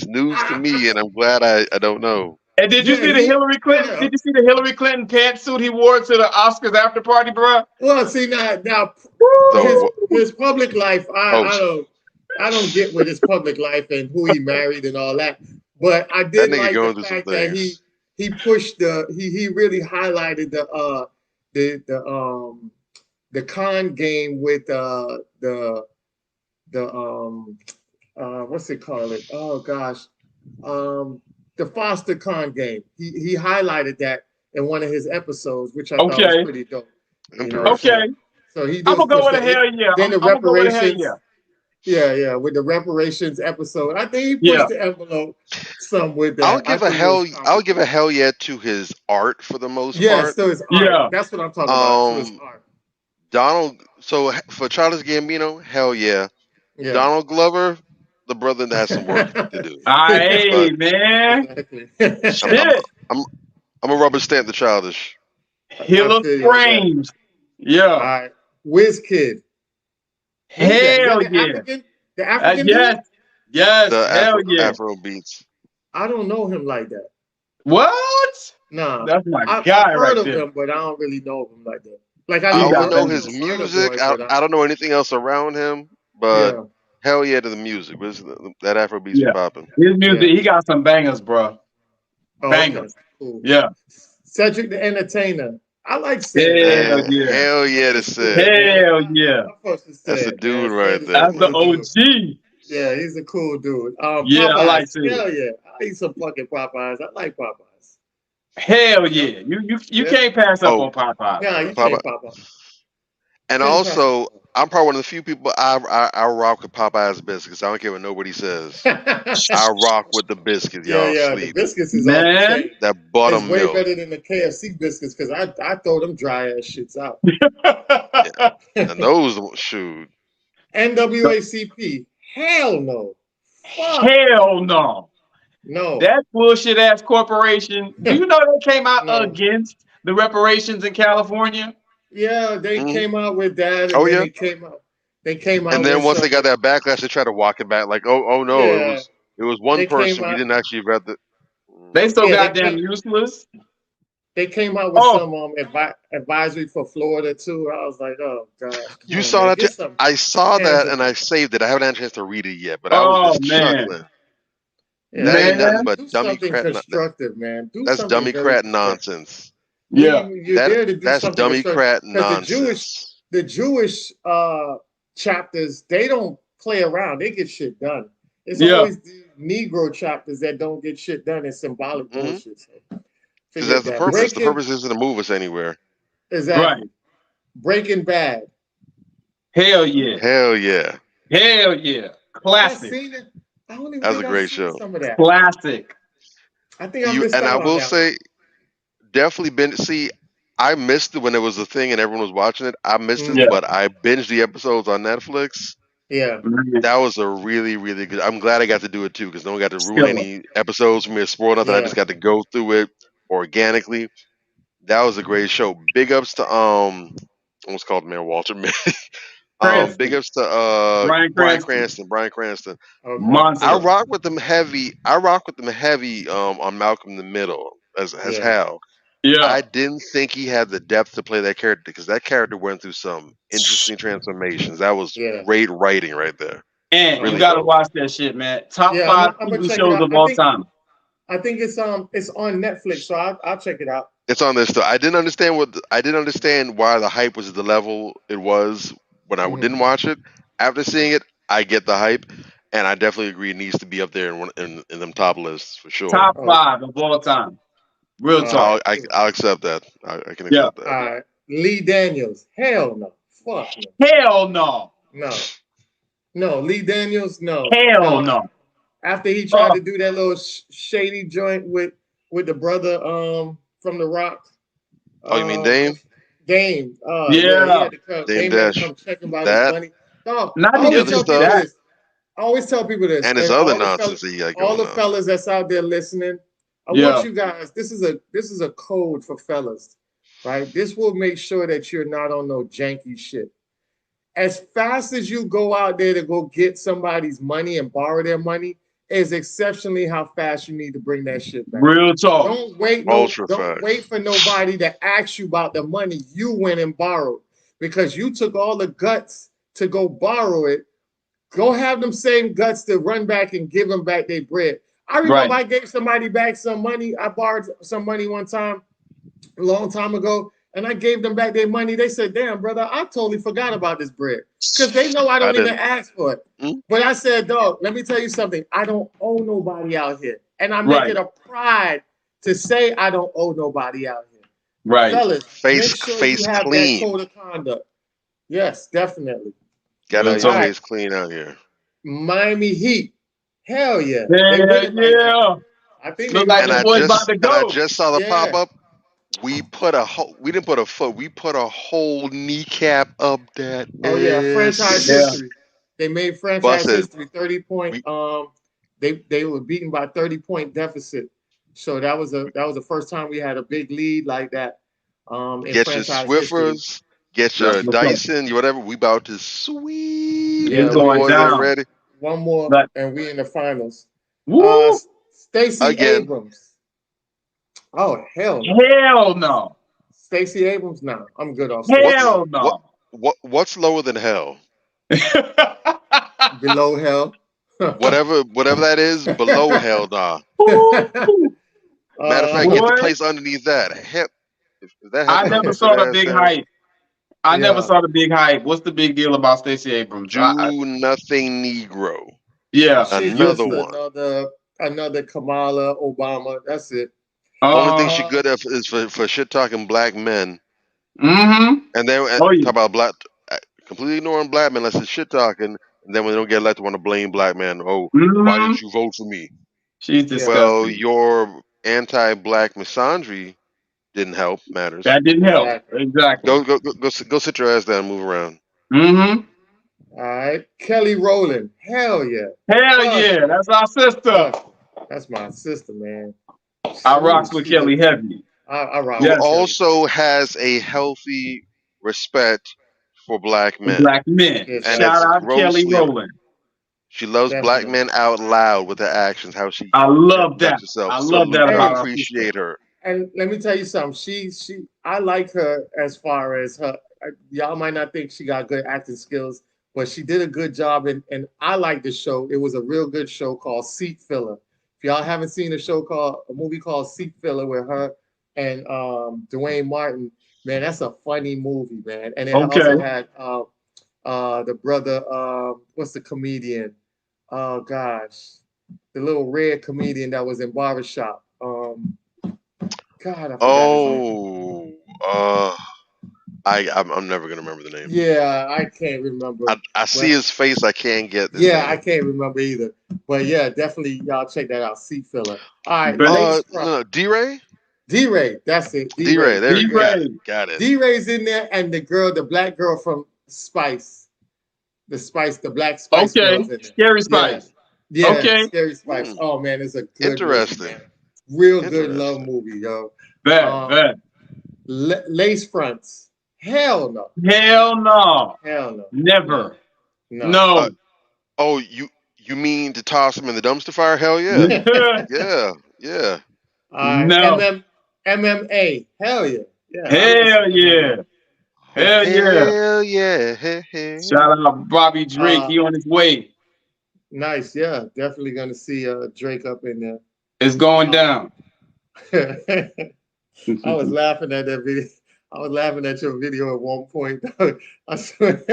news to me, and I'm glad I don't know. And did you Yeah, see the Hillary Clinton? yeah. Did you see the Hillary Clinton pantsuit he wore to the Oscars after party, bro? Well, see now So his public life, oh, I don't get with his public life and who he married and all that. But I that did nigga like going the through some fact that things. he pushed he really highlighted the con game with the what's it called it? Oh gosh. The Foster con game. He highlighted that in one of his episodes, which I thought was Okay. pretty dope. You know, Interesting. so he I'm does gonna go push with a hell yeah. then the I'm gonna go with a hell reparations. yeah. Yeah, with the reparations episode. I think he pushed Yeah. the envelope some with that. I'll I give think a it hell. was I'll comical. give a hell yeah to his art for the most Yes, part. to his art. Yeah. That's what I'm talking about. To his Um, art. Donald. So for Childish Gambino, hell yeah. Yeah. Donald Glover, the brother that has some work to do. Hey, But man. Exactly. Shit. I'm a rubber stamp the Childish. Hill of feel you on that. Frames. Yeah. All right. WizKid. Who's that? Hell Is that yeah. the African Yes. dude? Yes. The Hell yeah. Afro beats. I don't know him like that. What? No. That's my I've guy heard right of there. him, but I don't really know him like that. Like I I He only got know that. his know Burna music. Boy, but I don't know anything else around him. But yeah. hell yeah to the music. That Afro beats be Yeah. popping. His music, Yeah. he got some bangers, bro. Oh, okay. Bangers. Cool. Yeah. Cedric the Entertainer. I like Sid. Hell And yeah. hell yeah to Sid. Hell yeah. I fucks with That's the Sid, dude man. right Sid is a there. That's the cool dude. OG. Yeah, he's a cool dude. Yeah, I like Popeyes. Sid. Hell yeah. I eat some fucking Popeyes. I like Popeyes. Hell yeah. You Yeah. can't pass up Oh, on Popeye. Nah, you Popeye. can't Popeye. And Can't pass also, I'm probably one of the few people I rock with Popeye's biscuits. I don't care what nobody says. I rock with the biscuits, Yeah, y'all. yeah. The Sleep. biscuits is off the Man. chain. That It's way buttermilk. better than the KFC biscuits because I throw them dry ass shits out. And those, shoot. NWACP. Hell no. Fuck. Hell no. No. That bullshit ass corporation. Do you know they came out No. against the reparations in California? Yeah, they Mhm. came out with that, and Oh, then yeah. They came out. And then with once some, they got that backlash, they tried to walk it back. Like, oh no, Yeah. it was one They came person. We out- didn't actually vet the. They so Yeah, they goddamn came- useless. They came out with Oh. some advisory for Florida too. I was like, oh god. come You on, saw man. that? Get too? some I saw that tangible- and I saved it. I haven't had a chance to read it yet, but I was just man. chuckling. Yeah, That ain't Man. nothing but do dummy something crap. constructive, man. Do That's something dummy very crap constructive. nonsense. Yeah. You're there to do That's something dummy constructive. crap 'Cause nonsense. the Jewish chapters, they don't play around. They get shit done. It's Yeah. always the Negro chapters that don't get shit done. It's symbolic Mhm. bullshit. So Because forget that's the that. purpose. The purpose isn't to move us anywhere. Exactly. Right. Breaking Bad. Hell yeah. Hell yeah. Hell yeah. I've Classic. seen it. I don't even That was think a I've great seen show. some of that. Classic. I think I missed And I out on will that say, definitely been. See, I missed it when it was a thing and everyone was watching it. I missed it, Yeah. but I binged the episodes on Netflix. Yeah. That was a really, really good. I'm glad I got to do it too, because no one got to ruin Stellar. any episodes for me or spoil nothing. I Yeah. just got to go through it organically. That was a great show. Big ups to almost called man Walter Mitty. Cranston. Big ups to Bryan Bryan Cranston. Cranston. Okay. Monster. I rock with them heavy. On Malcolm in the Middle as Yeah. Hal. Yeah. I didn't think he had the depth to play that character, because that character went through some interesting transformations. That was Yeah. great writing right there. And Really you gotta dope. watch that shit, man. Top Yeah, 5 I'm gonna TV check it shows out. of all time. I think it's on Netflix, so I'll check it out. It's on this stuff. I didn't understand why the hype was at the level it was when I Mhm. didn't watch it. After seeing it, I get the hype, and I definitely agree it needs to be up there in them top lists for sure. Top Oh. 5 of all time. Real All talk. I'll accept that. I can Yeah. accept that. All right. Lee Daniels. Hell no. Fuck no. Hell no. No. No. Lee Daniels. No. Hell no. After he tried Oh. to do that little shady joint with the brother from The Rock. Oh, you mean Dame? Dame. Yeah, he Yeah. had to come. Dame Dame had to Dash. come check him about his That money. No, Not I and the even always other tell just people stuff, that. this. I always tell people this, and his and other all the nonsense that he got all going the on. fellas that's out there listening, I Yeah. want you guys. This is a code for fellas, right? This will make sure that you're not on no janky shit. As fast as you go out there to go get somebody's money and borrow their money is exceptionally how fast you need to bring that shit back. Real talk. Don't wait Ultra don't facts. wait for nobody to ask you about the money you went and borrowed because you took all the guts to go borrow it. Go have them same guts to run back and give them back their bread. I remember Right. I gave somebody back some money. I borrowed some money one time, a long time ago, and I gave them back their money. They said, "Damn, brother, I totally forgot about this bread." Because they know I I don't even didn't. ask for it. Mm? But I said, dog, let me tell you something. I don't owe nobody out here. And I make Right. it a pride to say I don't owe nobody out here. Right. Fellas, make Face sure face you have that clean. code of conduct. Yes, definitely. Gotta Real have your All talk. right. face clean out here. Miami Heat. Hell yeah. They Yeah, winning right now. yeah. I think they Look like And might the I be. boys about just to and I go. just saw the pop Yeah. up. We didn't put a foot. We put a whole kneecap up that Oh yeah, franchise Yeah. ass. history. They made franchise Busted. history 30 point. We They were beaten by 30-point deficit. So that was the first time we had a big lead like that in get your franchise history. Swiffers, get That's your what's up. Dyson, your whatever. We about to sweep Yeah, It's them going boys down. already one more But and we in the finals. woo, Stacey again. Abrams. Oh hell no. hell no. Stacey Abrams, no. I'm good off Stacey What's Hell Abrams. no. what's lower than hell? Below hell. Whatever that is, below hell, nah. Woo. Matter of fact, get the Boy, place underneath that. If that I happens, I'll never bust saw that the ass big down. hype. I never Yeah. saw the big hype. What's the big deal about Stacey Abrams? Do nothing Negro. Yeah. She's Another just one. another Kamala Obama. That's it. Only thing she Uh, good at is for shit talking black men. Mm-hmm. And then Oh yeah. talk about completely ignoring black men unless it's shit talking. And then when they don't get elected, want to blame black men. Oh, why Mm-hmm. didn't you vote for me? She's yeah. Well, disgusting. your anti-black misandry didn't help matters. That didn't help. Exactly. Exactly. Go sit your ass down and move around. Mm-hmm. All right. Kelly Rowland. Hell yeah. Hell Fuck yeah. yeah. That's our sister. Fuck. That's my sister, man. I Ooh, rocks with she Kelly look. heavy. I rock Who Yes. with Kelly. also has a healthy respect for black men. Black men. Yeah, And Shout it's out Kelly grossly Rowland. she loves black definitely. men out loud with her actions, how she I love that. conducts herself. I love that Salute and about Hey, our sister. appreciate her. and let me tell you something. I like her as far as her. Y'all might not think she got good acting skills, but she did a good job. And I like the show. It was a real good show called Seat Filler. If y'all haven't seen a movie called Seat Filler with her and Dwayne Martin, man, that's a funny movie, man. And it also Okay. had the brother, what's the comedian? Oh gosh, the little red comedian that was in Barbershop. God, I forgot his name. Oh, I'm never gonna remember the name. Yeah, I can't remember. I see his face. I can't get this Yeah, name. I can't remember either. But yeah, definitely y'all check that out. Seat Filler. All right, But Lace Front. No, D-Ray. D-Ray, that's it. D-Ray. There we go. D-Ray. Got it. D-Ray's in there, and the black girl from Spice, the black Spice Okay. girl's in there. Scary Spice. Yeah, Okay. Scary Spice. Oh man, it's a good Interesting. movie, man. Real good Interesting. love movie, yo. Bet. Lace Fronts. Hell no. Hell no. Hell no. Never. No. No. Oh, you mean to toss him in the dumpster fire? Hell yeah. Yeah. No. MMA. Hell yeah. Yeah. Hell yeah. Hell yeah. Hell yeah. Shout out Bobby Drake. He on his way. Nice. Yeah. Definitely gonna see Drake up in there. It's going down. I was laughing at that video. I was laughing at your video at one point. I swear.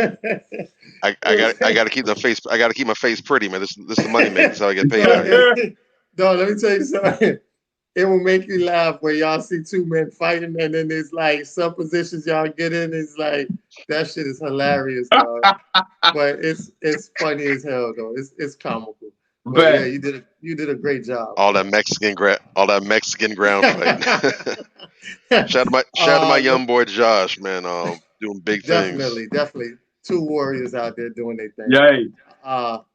I got to keep the face. I got to keep my face pretty, man. This is the money maker, so I get paid out here. No, let me tell you something. It will make you laugh when y'all see two men fighting, and then there's like some positions y'all get in. It's like that shit is hilarious, dog. But it's funny as hell, though. It's comical. But yeah, you did a great job. All that Mexican ground fight. Shout out to my young boy Josh, man. Doing big things. Definitely. Two warriors out there doing their thing. Yay.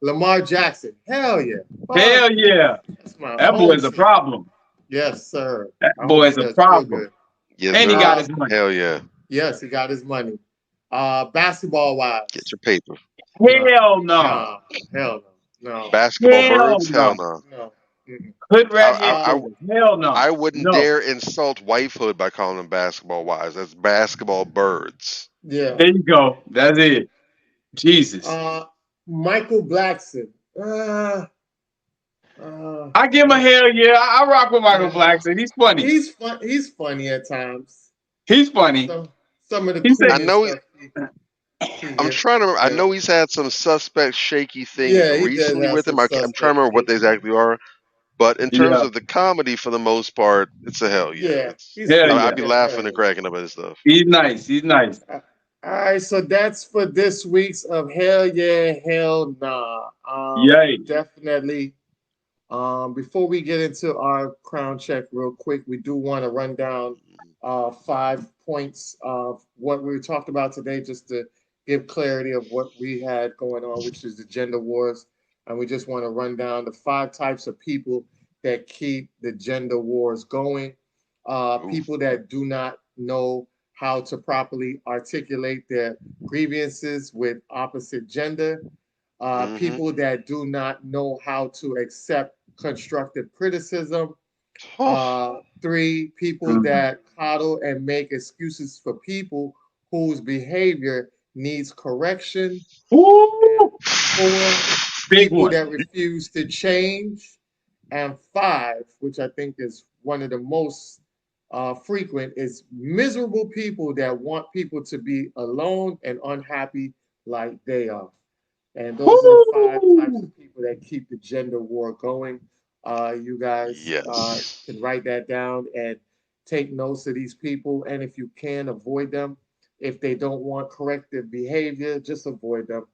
Lamar Jackson. Hell yeah. Hell yeah. That's my That boy is a homie. problem. Yes, sir. That I boy hope is he a does real problem. good. Yes, And he sir. got his money. Hell yeah. Yes, he got his money. Basketball wise. Get your paper. Hell no. No. Hell no. No. Basketball Hell birds? Hell no. no. No. Mm-mm. Hood rat I hipsters. Hell no. I wouldn't No. dare insult wifehood by calling them basketball wives. That's basketball birds. Yeah. There you go. That's it. Jesus. Michael Blackson. I give him a hell yeah. I rock with Michael Blackson. He's funny. He's funny at times. He's funny. Some of the He said- I know stuff I'm trying to remember. I know he's had some suspect shaky things Yeah, he did recently have with him. some I'm trying to suspect remember what they exactly are. But in terms Yeah. of the comedy, for the most part, it's a hell yeah. Yeah, he's Hell funny. yeah. I'd be laughing and cracking up at his stuff. He's nice. He's nice. All right, so that's for this week's of Hell Yeah, Hell Nah. Yay. Definitely. Before we get into our crown check real quick, we do want to run down 5 points of what we talked about today, just to give clarity of what we had going on, which is the gender wars. And we just want to run down the 5 types of people that keep the gender wars going. People that do not know how to properly articulate their grievances with opposite gender. People that do not know how to accept constructive criticism. 3, people that coddle and make excuses for people whose behavior needs correction. 4, people that refuse to change. And 5, which I think is one of the most frequent, is miserable people that want people to be alone and unhappy like they are. And those are the 5 types of people that keep the gender war going. You guys can write that down and take notes of these people. And if you can, avoid them. If they don't want corrective behavior, just avoid them.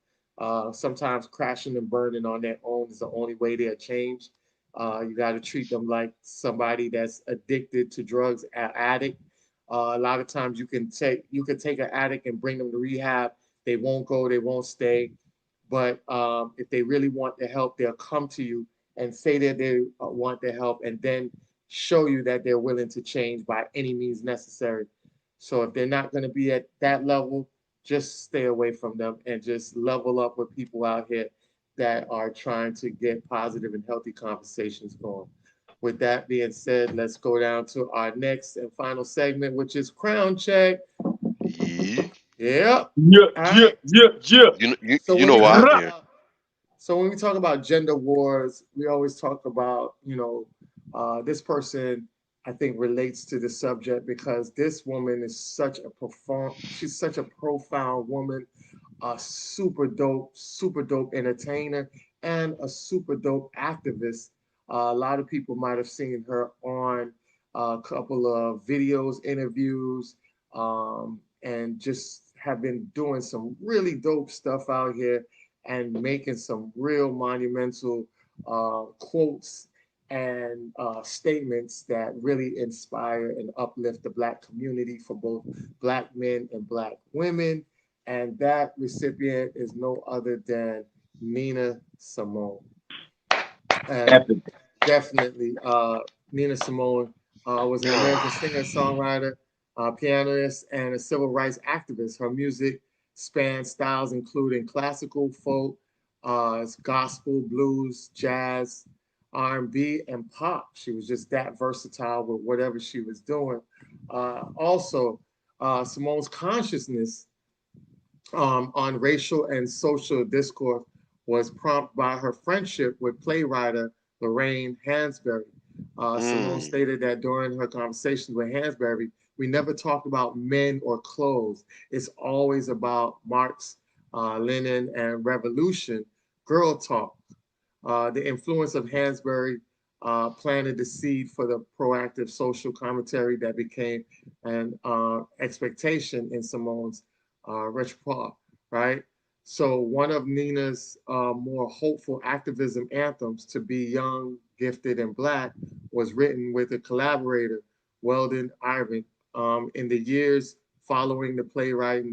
Sometimes crashing and burning on their own is the only way they'll change. You got to treat them like somebody that's addicted to drugs, an addict. A lot of times you can take an addict and bring them to rehab. They won't go, they won't stay. But if they really want the help, they'll come to you and say that they want the help, and then show you that they're willing to change by any means necessary. So if they're not going to be at that level, just stay away from them and just level up with people out here that are trying to get positive and healthy conversations going. With that being said, let's go down to our next and final segment, which is Crown Check. Yeah. You know why I'm here. So when we talk about gender wars, we always talk about, this person, I think, relates to the subject because this woman is such a profound woman, a super dope entertainer, and a super dope activist. A lot of people might have seen her on a couple of videos, interviews, and just have been doing some really dope stuff out here and making some real monumental quotes and statements that really inspire and uplift the Black community for both Black men and Black women. And that recipient is no other than Nina Simone. And definitely, Nina Simone was an American singer, songwriter, pianist, and a civil rights activist. Her music spans styles including classical, folk, gospel, blues, jazz, R&B, and pop. She was just that versatile with whatever she was doing. Also, Simone's consciousness on racial and social discourse was prompted by her friendship with playwright Lorraine Hansberry. Simone stated that during her conversations with Hansberry, we never talked about men or clothes. It's always about Marx, Lenin, and revolution, girl talk. The influence of Hansberry planted the seed for the proactive social commentary that became an expectation in Simone's repertoire, right? So one of Nina's more hopeful activism anthems, To Be Young, Gifted, and Black, was written with a collaborator Weldon Irving. In the years following the playwright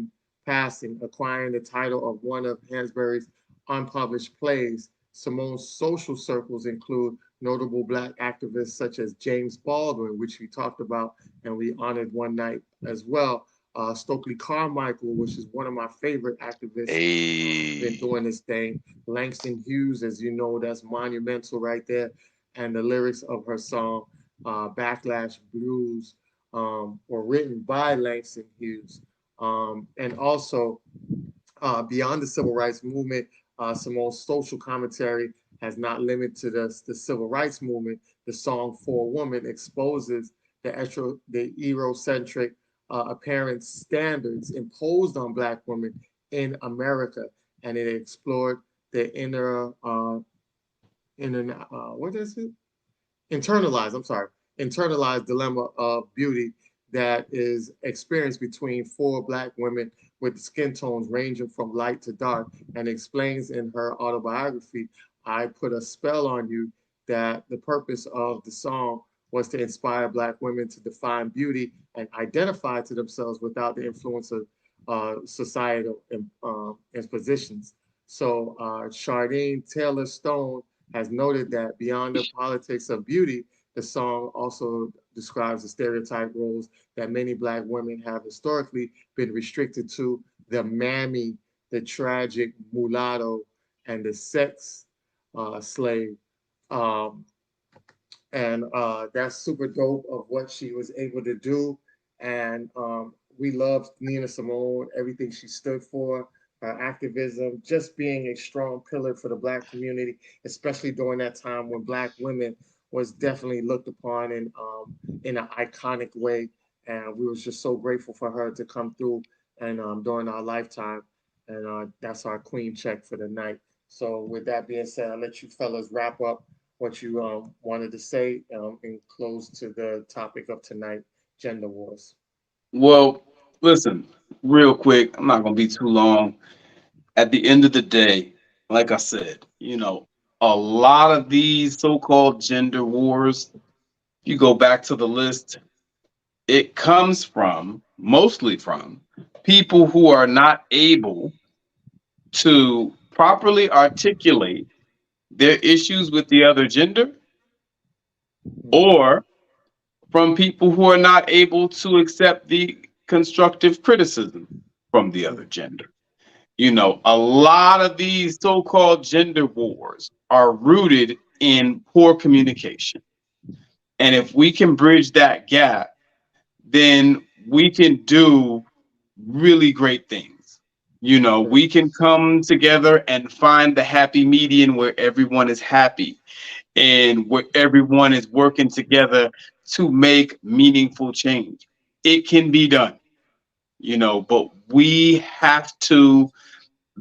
passing, acquiring the title of one of Hansberry's unpublished plays, Simone's social circles include notable Black activists such as James Baldwin, which we talked about and we honored one night as well. Stokely Carmichael, which is one of my favorite activists, been doing this thing. Langston Hughes, as you know, that's monumental right there. And the lyrics of her song, Backlash Blues, were written by Langston Hughes. And also, beyond the civil rights movement, Simone's social commentary has not limited to the civil rights movement. The song For a Woman exposes the Eurocentric apparent standards imposed on Black women in America, and it explored the internalized dilemma of beauty that is experienced between four Black women with skin tones ranging from light to dark, and explains in her autobiography, I Put a Spell on You, that the purpose of the song was to inspire Black women to define beauty and identify to themselves without the influence of societal impositions. So Chardine Taylor Stone has noted that beyond the politics of beauty, the song also describes the stereotype roles that many Black women have historically been restricted to: the mammy, the tragic mulatto, and the sex slave. And that's super dope of what she was able to do. And we love Nina Simone, everything she stood for, her activism, just being a strong pillar for the Black community, especially during that time when Black women was definitely looked upon in an iconic way. And we was just so grateful for her to come through and during our lifetime. And that's our queen check for the night. So with that being said, I'll let you fellas wrap up what you wanted to say and close to the topic of tonight, gender wars. Well, listen, real quick, I'm not going to be too long. At the end of the day, like I said, a lot of these so-called gender wars, you go back to the list, it comes mostly from people who are not able to properly articulate their issues with the other gender, or from people who are not able to accept the constructive criticism from the other gender. A lot of these so-called gender wars are rooted in poor communication. And if we can bridge that gap, then we can do really great things. We can come together and find the happy median where everyone is happy and where everyone is working together to make meaningful change. It can be done, but we have to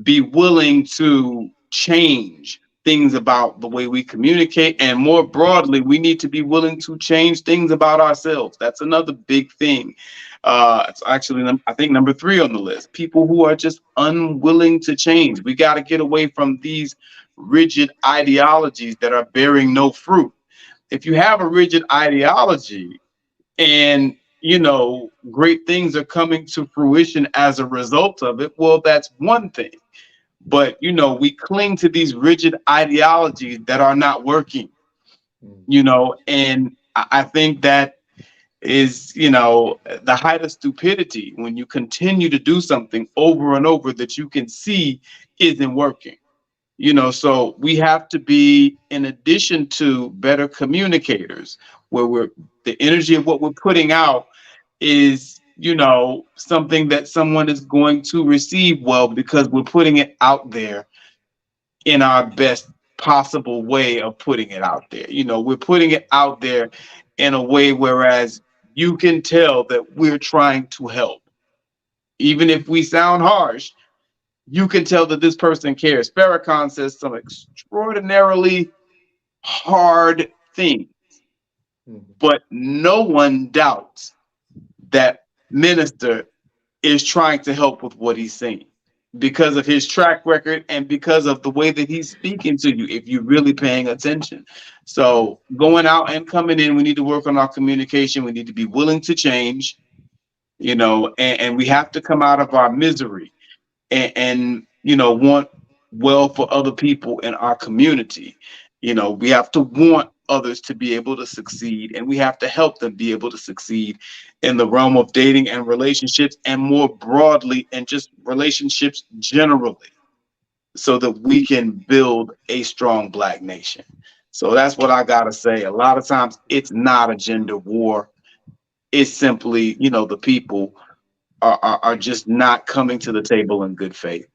be willing to change things about the way we communicate. And more broadly, we need to be willing to change things about ourselves. That's another big thing. It's actually, I think, number 3 on the list. People who are just unwilling to change. We got to get away from these rigid ideologies that are bearing no fruit. If you have a rigid ideology and great things are coming to fruition as a result of it, well, that's one thing. But, we cling to these rigid ideologies that are not working, and I think that is, the height of stupidity when you continue to do something over and over that you can see isn't working. So we have to be, in addition to better communicators, where the energy of what we're putting out is, something that someone is going to receive well, because we're putting it out there in our best possible way of putting it out there. We're putting it out there in a way whereas you can tell that we're trying to help. Even if we sound harsh, you can tell that this person cares. Farrakhan says some extraordinarily hard things, but no one doubts that Minister is trying to help with what he's saying. because of his track record and because of the way that he's speaking to you, if you're really paying attention. So going out and coming in, we need to work on our communication. We need to be willing to change, and we have to come out of our misery and want well for other people in our community. We have to want others to be able to succeed, and we have to help them be able to succeed in the realm of dating and relationships, and more broadly, and just relationships generally, so that we can build a strong Black nation. So that's what I gotta say. A lot of times it's not a gender war. It's simply, the people are just not coming to the table in good faith,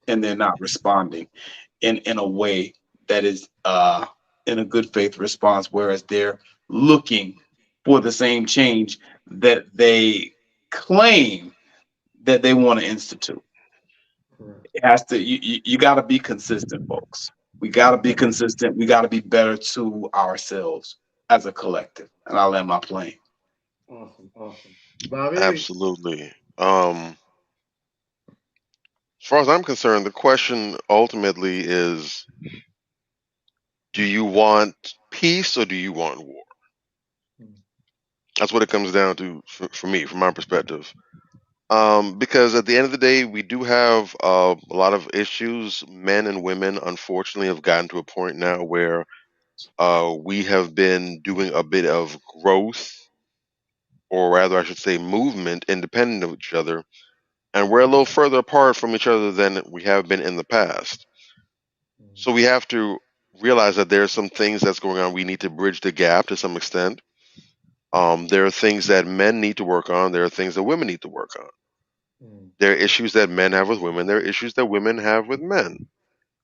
and they're not responding in a way that is in a good faith response, whereas they're looking for the same change that they claim that they want to institute. It has to, you got to be consistent, folks. We got to be consistent. We got to be better to ourselves as a collective. And I'll land my plane. Awesome. Bobby? Absolutely. As far as I'm concerned, the question ultimately is, do you want peace or do you want war? That's what it comes down to for me, from my perspective. Because at the end of the day, we do have a lot of issues. Men and women, unfortunately, have gotten to a point now where we have been doing a bit of growth, or rather, I should say, movement, independent of each other. And we're a little further apart from each other than we have been in the past. So we have to realize that there are some things that's going on. We need to bridge the gap to some extent. There are things that men need to work on. There are things that women need to work on. There are issues that men have with women. There are issues that women have with men.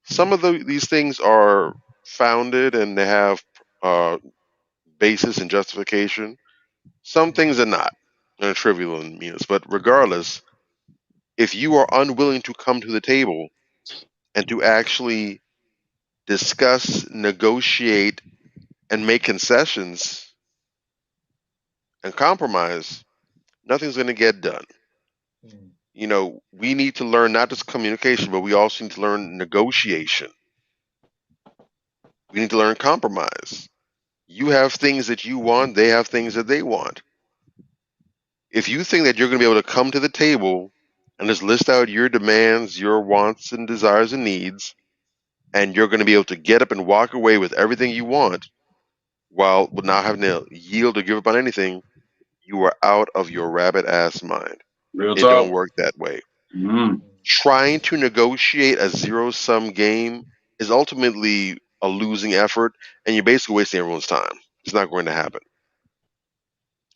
Some of these things are founded and they have basis and justification. Some things are not, and are trivial and meaningless. But regardless, if you are unwilling to come to the table and to actually discuss, negotiate, and make concessions and compromise, nothing's going to get done. We need to learn not just communication, but we also need to learn negotiation. We need to learn compromise. You have things that you want, they have things that they want. If you think that you're going to be able to come to the table and just list out your demands, your wants and desires and needs, and you're going to be able to get up and walk away with everything you want while not having to yield or give up on anything, you are out of your rabbit ass mind. Real It talk. don't work that way. Trying to negotiate a zero-sum game is ultimately a losing effort, and you're basically wasting everyone's time. It's not going to happen.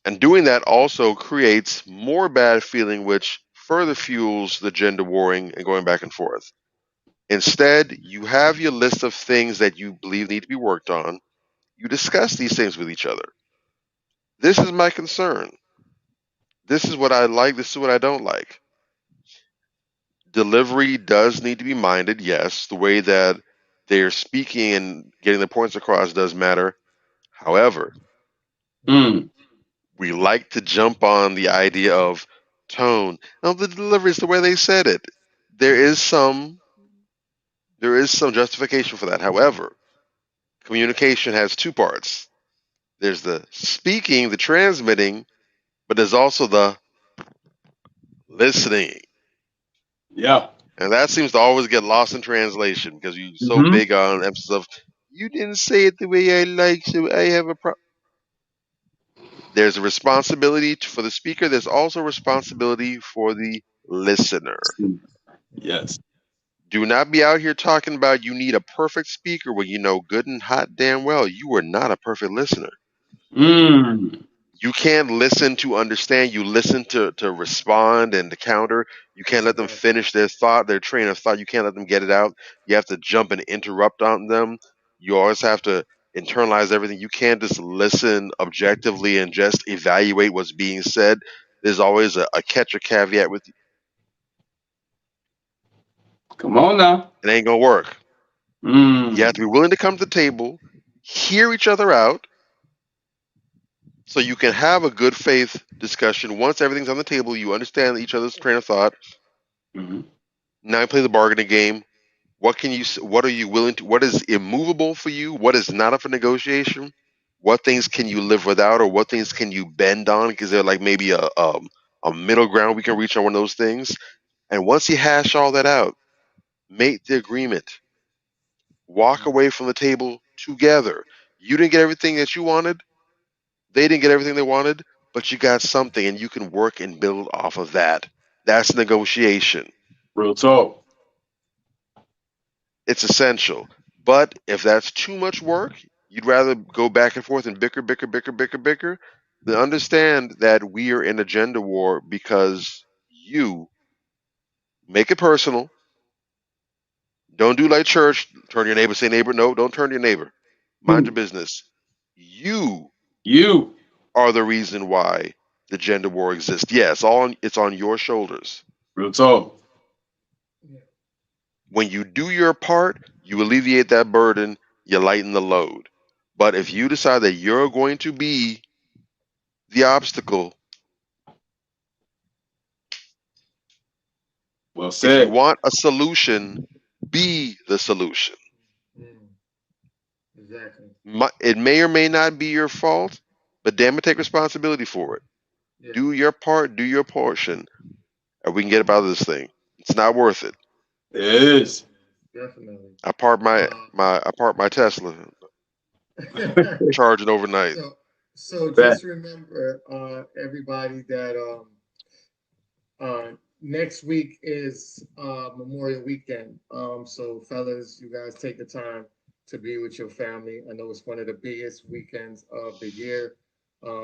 And doing that also creates more bad feeling, which further fuels the gender warring and going back and forth. Instead, you have your list of things that you believe need to be worked on. You discuss these things with each other. This is my concern. This is what I like. This is what I don't like. Delivery does need to be minded, yes. The way that they're speaking and getting the points across does matter. However, we like to jump on the idea of tone. No, the delivery is the way they said it. There is some justification for that. However, communication has two parts. There's the speaking, the transmitting, but there's also the listening. Yeah. And that seems to always get lost in translation because you're so big on emphasis of, you didn't say it the way I like, so I have a problem. There's a responsibility for the speaker. There's also a responsibility for the listener. Yes. Do not be out here talking about you need a perfect speaker when you know good and hot damn well you are not a perfect listener. You can't listen to understand. You listen to respond and to counter. You can't let them finish their thought, their train of thought. You can't let them get it out. You have to jump and interrupt on them. You always have to internalize everything. You can't just listen objectively and just evaluate what's being said. There's always a catch or caveat with you. Come on now. It ain't going to work. You have to be willing to come to the table, hear each other out, so you can have a good faith discussion. Once everything's on the table, you understand each other's train of thought. Now you play the bargaining game. What are you willing to? What is immovable for you? What is not up for negotiation? What things can you live without, or what things can you bend on? Because they're like maybe a middle ground we can reach on one of those things. And once you hash all that out, make the agreement. Walk away from the table together. You didn't get everything that you wanted. They didn't get everything they wanted, but you got something, and you can work and build off of that. That's negotiation. Real talk. It's essential. But if that's too much work, you'd rather go back and forth and bicker, bicker, bicker, bicker, bicker, then understand that we are in a gender war because you make it personal. Don't do like church. Turn to your neighbor, say neighbor. No, don't turn to your neighbor. Mind your business. You are the reason why the gender war exists. Yeah, it's on your shoulders. Real talk. When you do your part, you alleviate that burden, you lighten the load. But if you decide that you're going to be the obstacle, well said. If you want a solution, be the solution. Exactly. It may or may not be your fault, but damn it, take responsibility for it. Yeah. Do your part, do your portion, and we can get out of this thing. It's not worth it. It is. Definitely. I parked my Tesla. Charging overnight. So just remember, everybody, that next week is Memorial Weekend. So fellas, you guys take the time to be with your family. I know it's one of the biggest weekends of the year.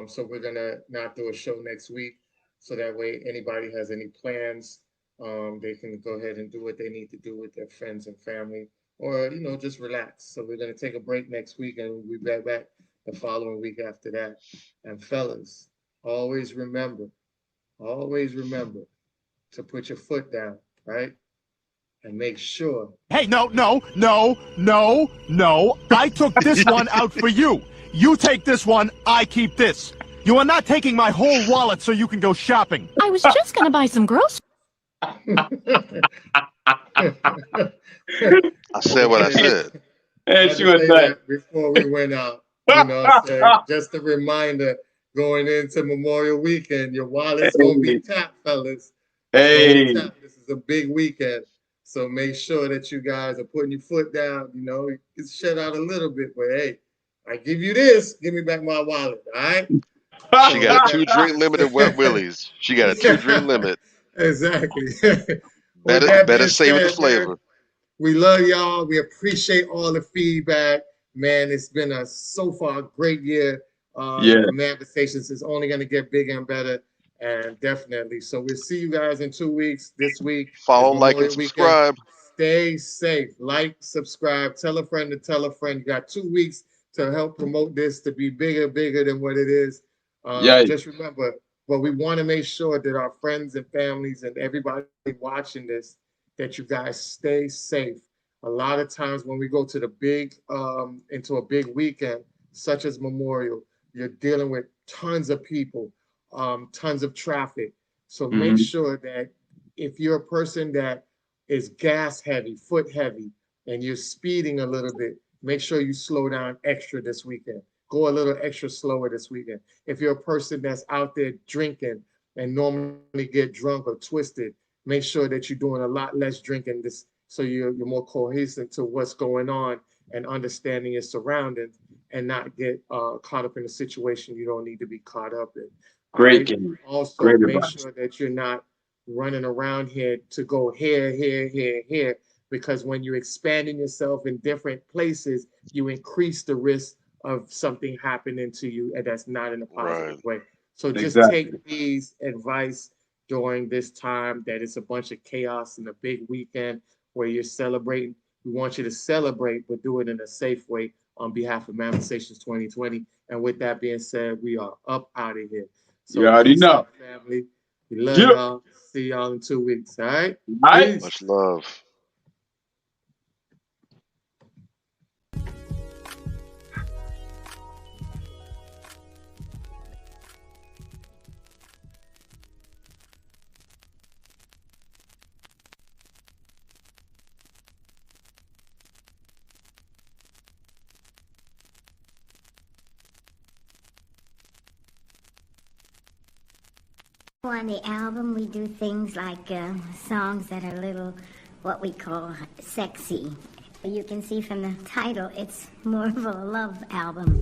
So we're gonna not do a show next week, so that way anybody has any plans, they can go ahead and do what they need to do with their friends and family, or just relax. So we're gonna take a break next week, and we'll be back the following week after that. And fellas, always remember to put your foot down, right? And make sure. Hey, no. I took this one out for you. You take this one, I keep this. You are not taking my whole wallet so you can go shopping. I was just going to buy some groceries. I said what I said. And she was like, before we went out, just a reminder, going into Memorial Weekend, your wallet's gonna be tapped, fellas. Hey, this is a big weekend, so make sure that you guys are putting your foot down. You can shut out a little bit, but hey, I give you this, give me back my wallet. All right. She got a 2-drink limit at Wet Willie's. She got a 2-drink limit. Exactly. better savor the flavor. Man, we love y'all. We appreciate all the feedback. Man, it's been so far a great year. The Manifestations is only going to get bigger and better, and definitely. So we'll see you guys in 2 weeks. This week, follow, like, and subscribe. Stay safe. Like, subscribe. Tell a friend to tell a friend. You got 2 weeks to help promote this to be bigger than what it is. Just remember, but we want to make sure that our friends and families and everybody watching this, that you guys stay safe. A lot of times when we go to the into a big weekend, such as Memorial, you're dealing with tons of people, tons of traffic. So make sure that if you're a person that is gas heavy, foot heavy, and you're speeding a little bit, make sure you slow down extra this weekend. Go a little extra slower this weekend. If you're a person that's out there drinking and normally get drunk or twisted, make sure that you're doing a lot less drinking this, so you're more cohesive to what's going on and understanding your surroundings, and not get caught up in a situation you don't need to be caught up in. Great. Also, Great make advice. sure that you're not running around here to go here, because when you're expanding yourself in different places, you increase the risk of something happening to you, and that's not in a positive way. So just take these advice during this time that it's a bunch of chaos and a big weekend where you're celebrating. We want you to celebrate, but do it in a safe way on behalf of Manifestations 2020. And with that being said, we are up out of here. So you already know. Family. We love y'all. See y'all in 2 weeks. All right? Much love. On the album, we do things like songs that are a little, what we call sexy. You can see from the title, it's more of a love album.